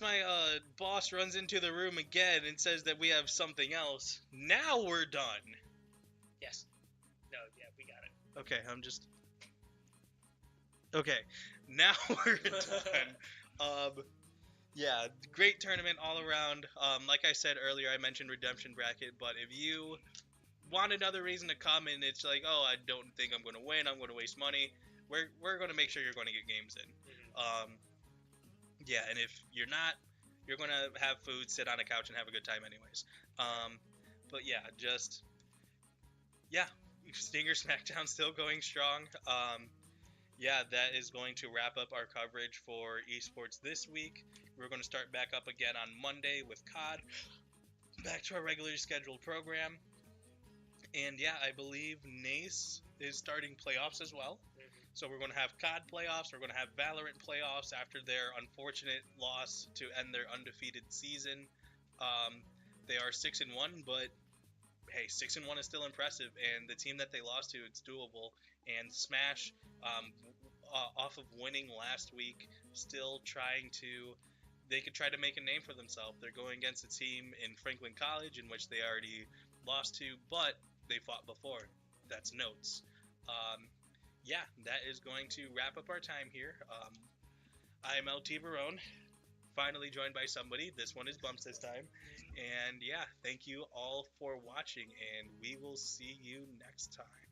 my boss runs into the room again and says that we have something else, now we're done. Yes. No, yeah, we got it. Okay, now we're done. Yeah, great tournament all around. Like I said earlier, I mentioned redemption bracket, but if you want another reason to come and it's like, oh, I don't think I'm going to win, I'm going to waste money, we're going to make sure you're going to get games in. Yeah, and if you're not, you're going to have food, sit on a couch, and have a good time anyways. But yeah, Stinger Smackdown still going strong. Yeah, that is going to wrap up our coverage for esports this week. We're going to start back up again on Monday with COD, back to our regularly scheduled program. And yeah, I believe NACE is starting playoffs as well. So we're going to have COD playoffs, we're going to have Valorant playoffs after their unfortunate loss to end their undefeated season. They are 6-1, but hey, 6-1 is still impressive, and the team that they lost to, it's doable. And Smash, off of winning last week, still they could try to make a name for themselves. They're going against a team in Franklin College, in which they already lost to, but they fought before. That's notes. Yeah, that is going to wrap up our time here. I am LT Barone, finally joined by somebody. This one is Bumps this time. And yeah, thank you all for watching, and we will see you next time.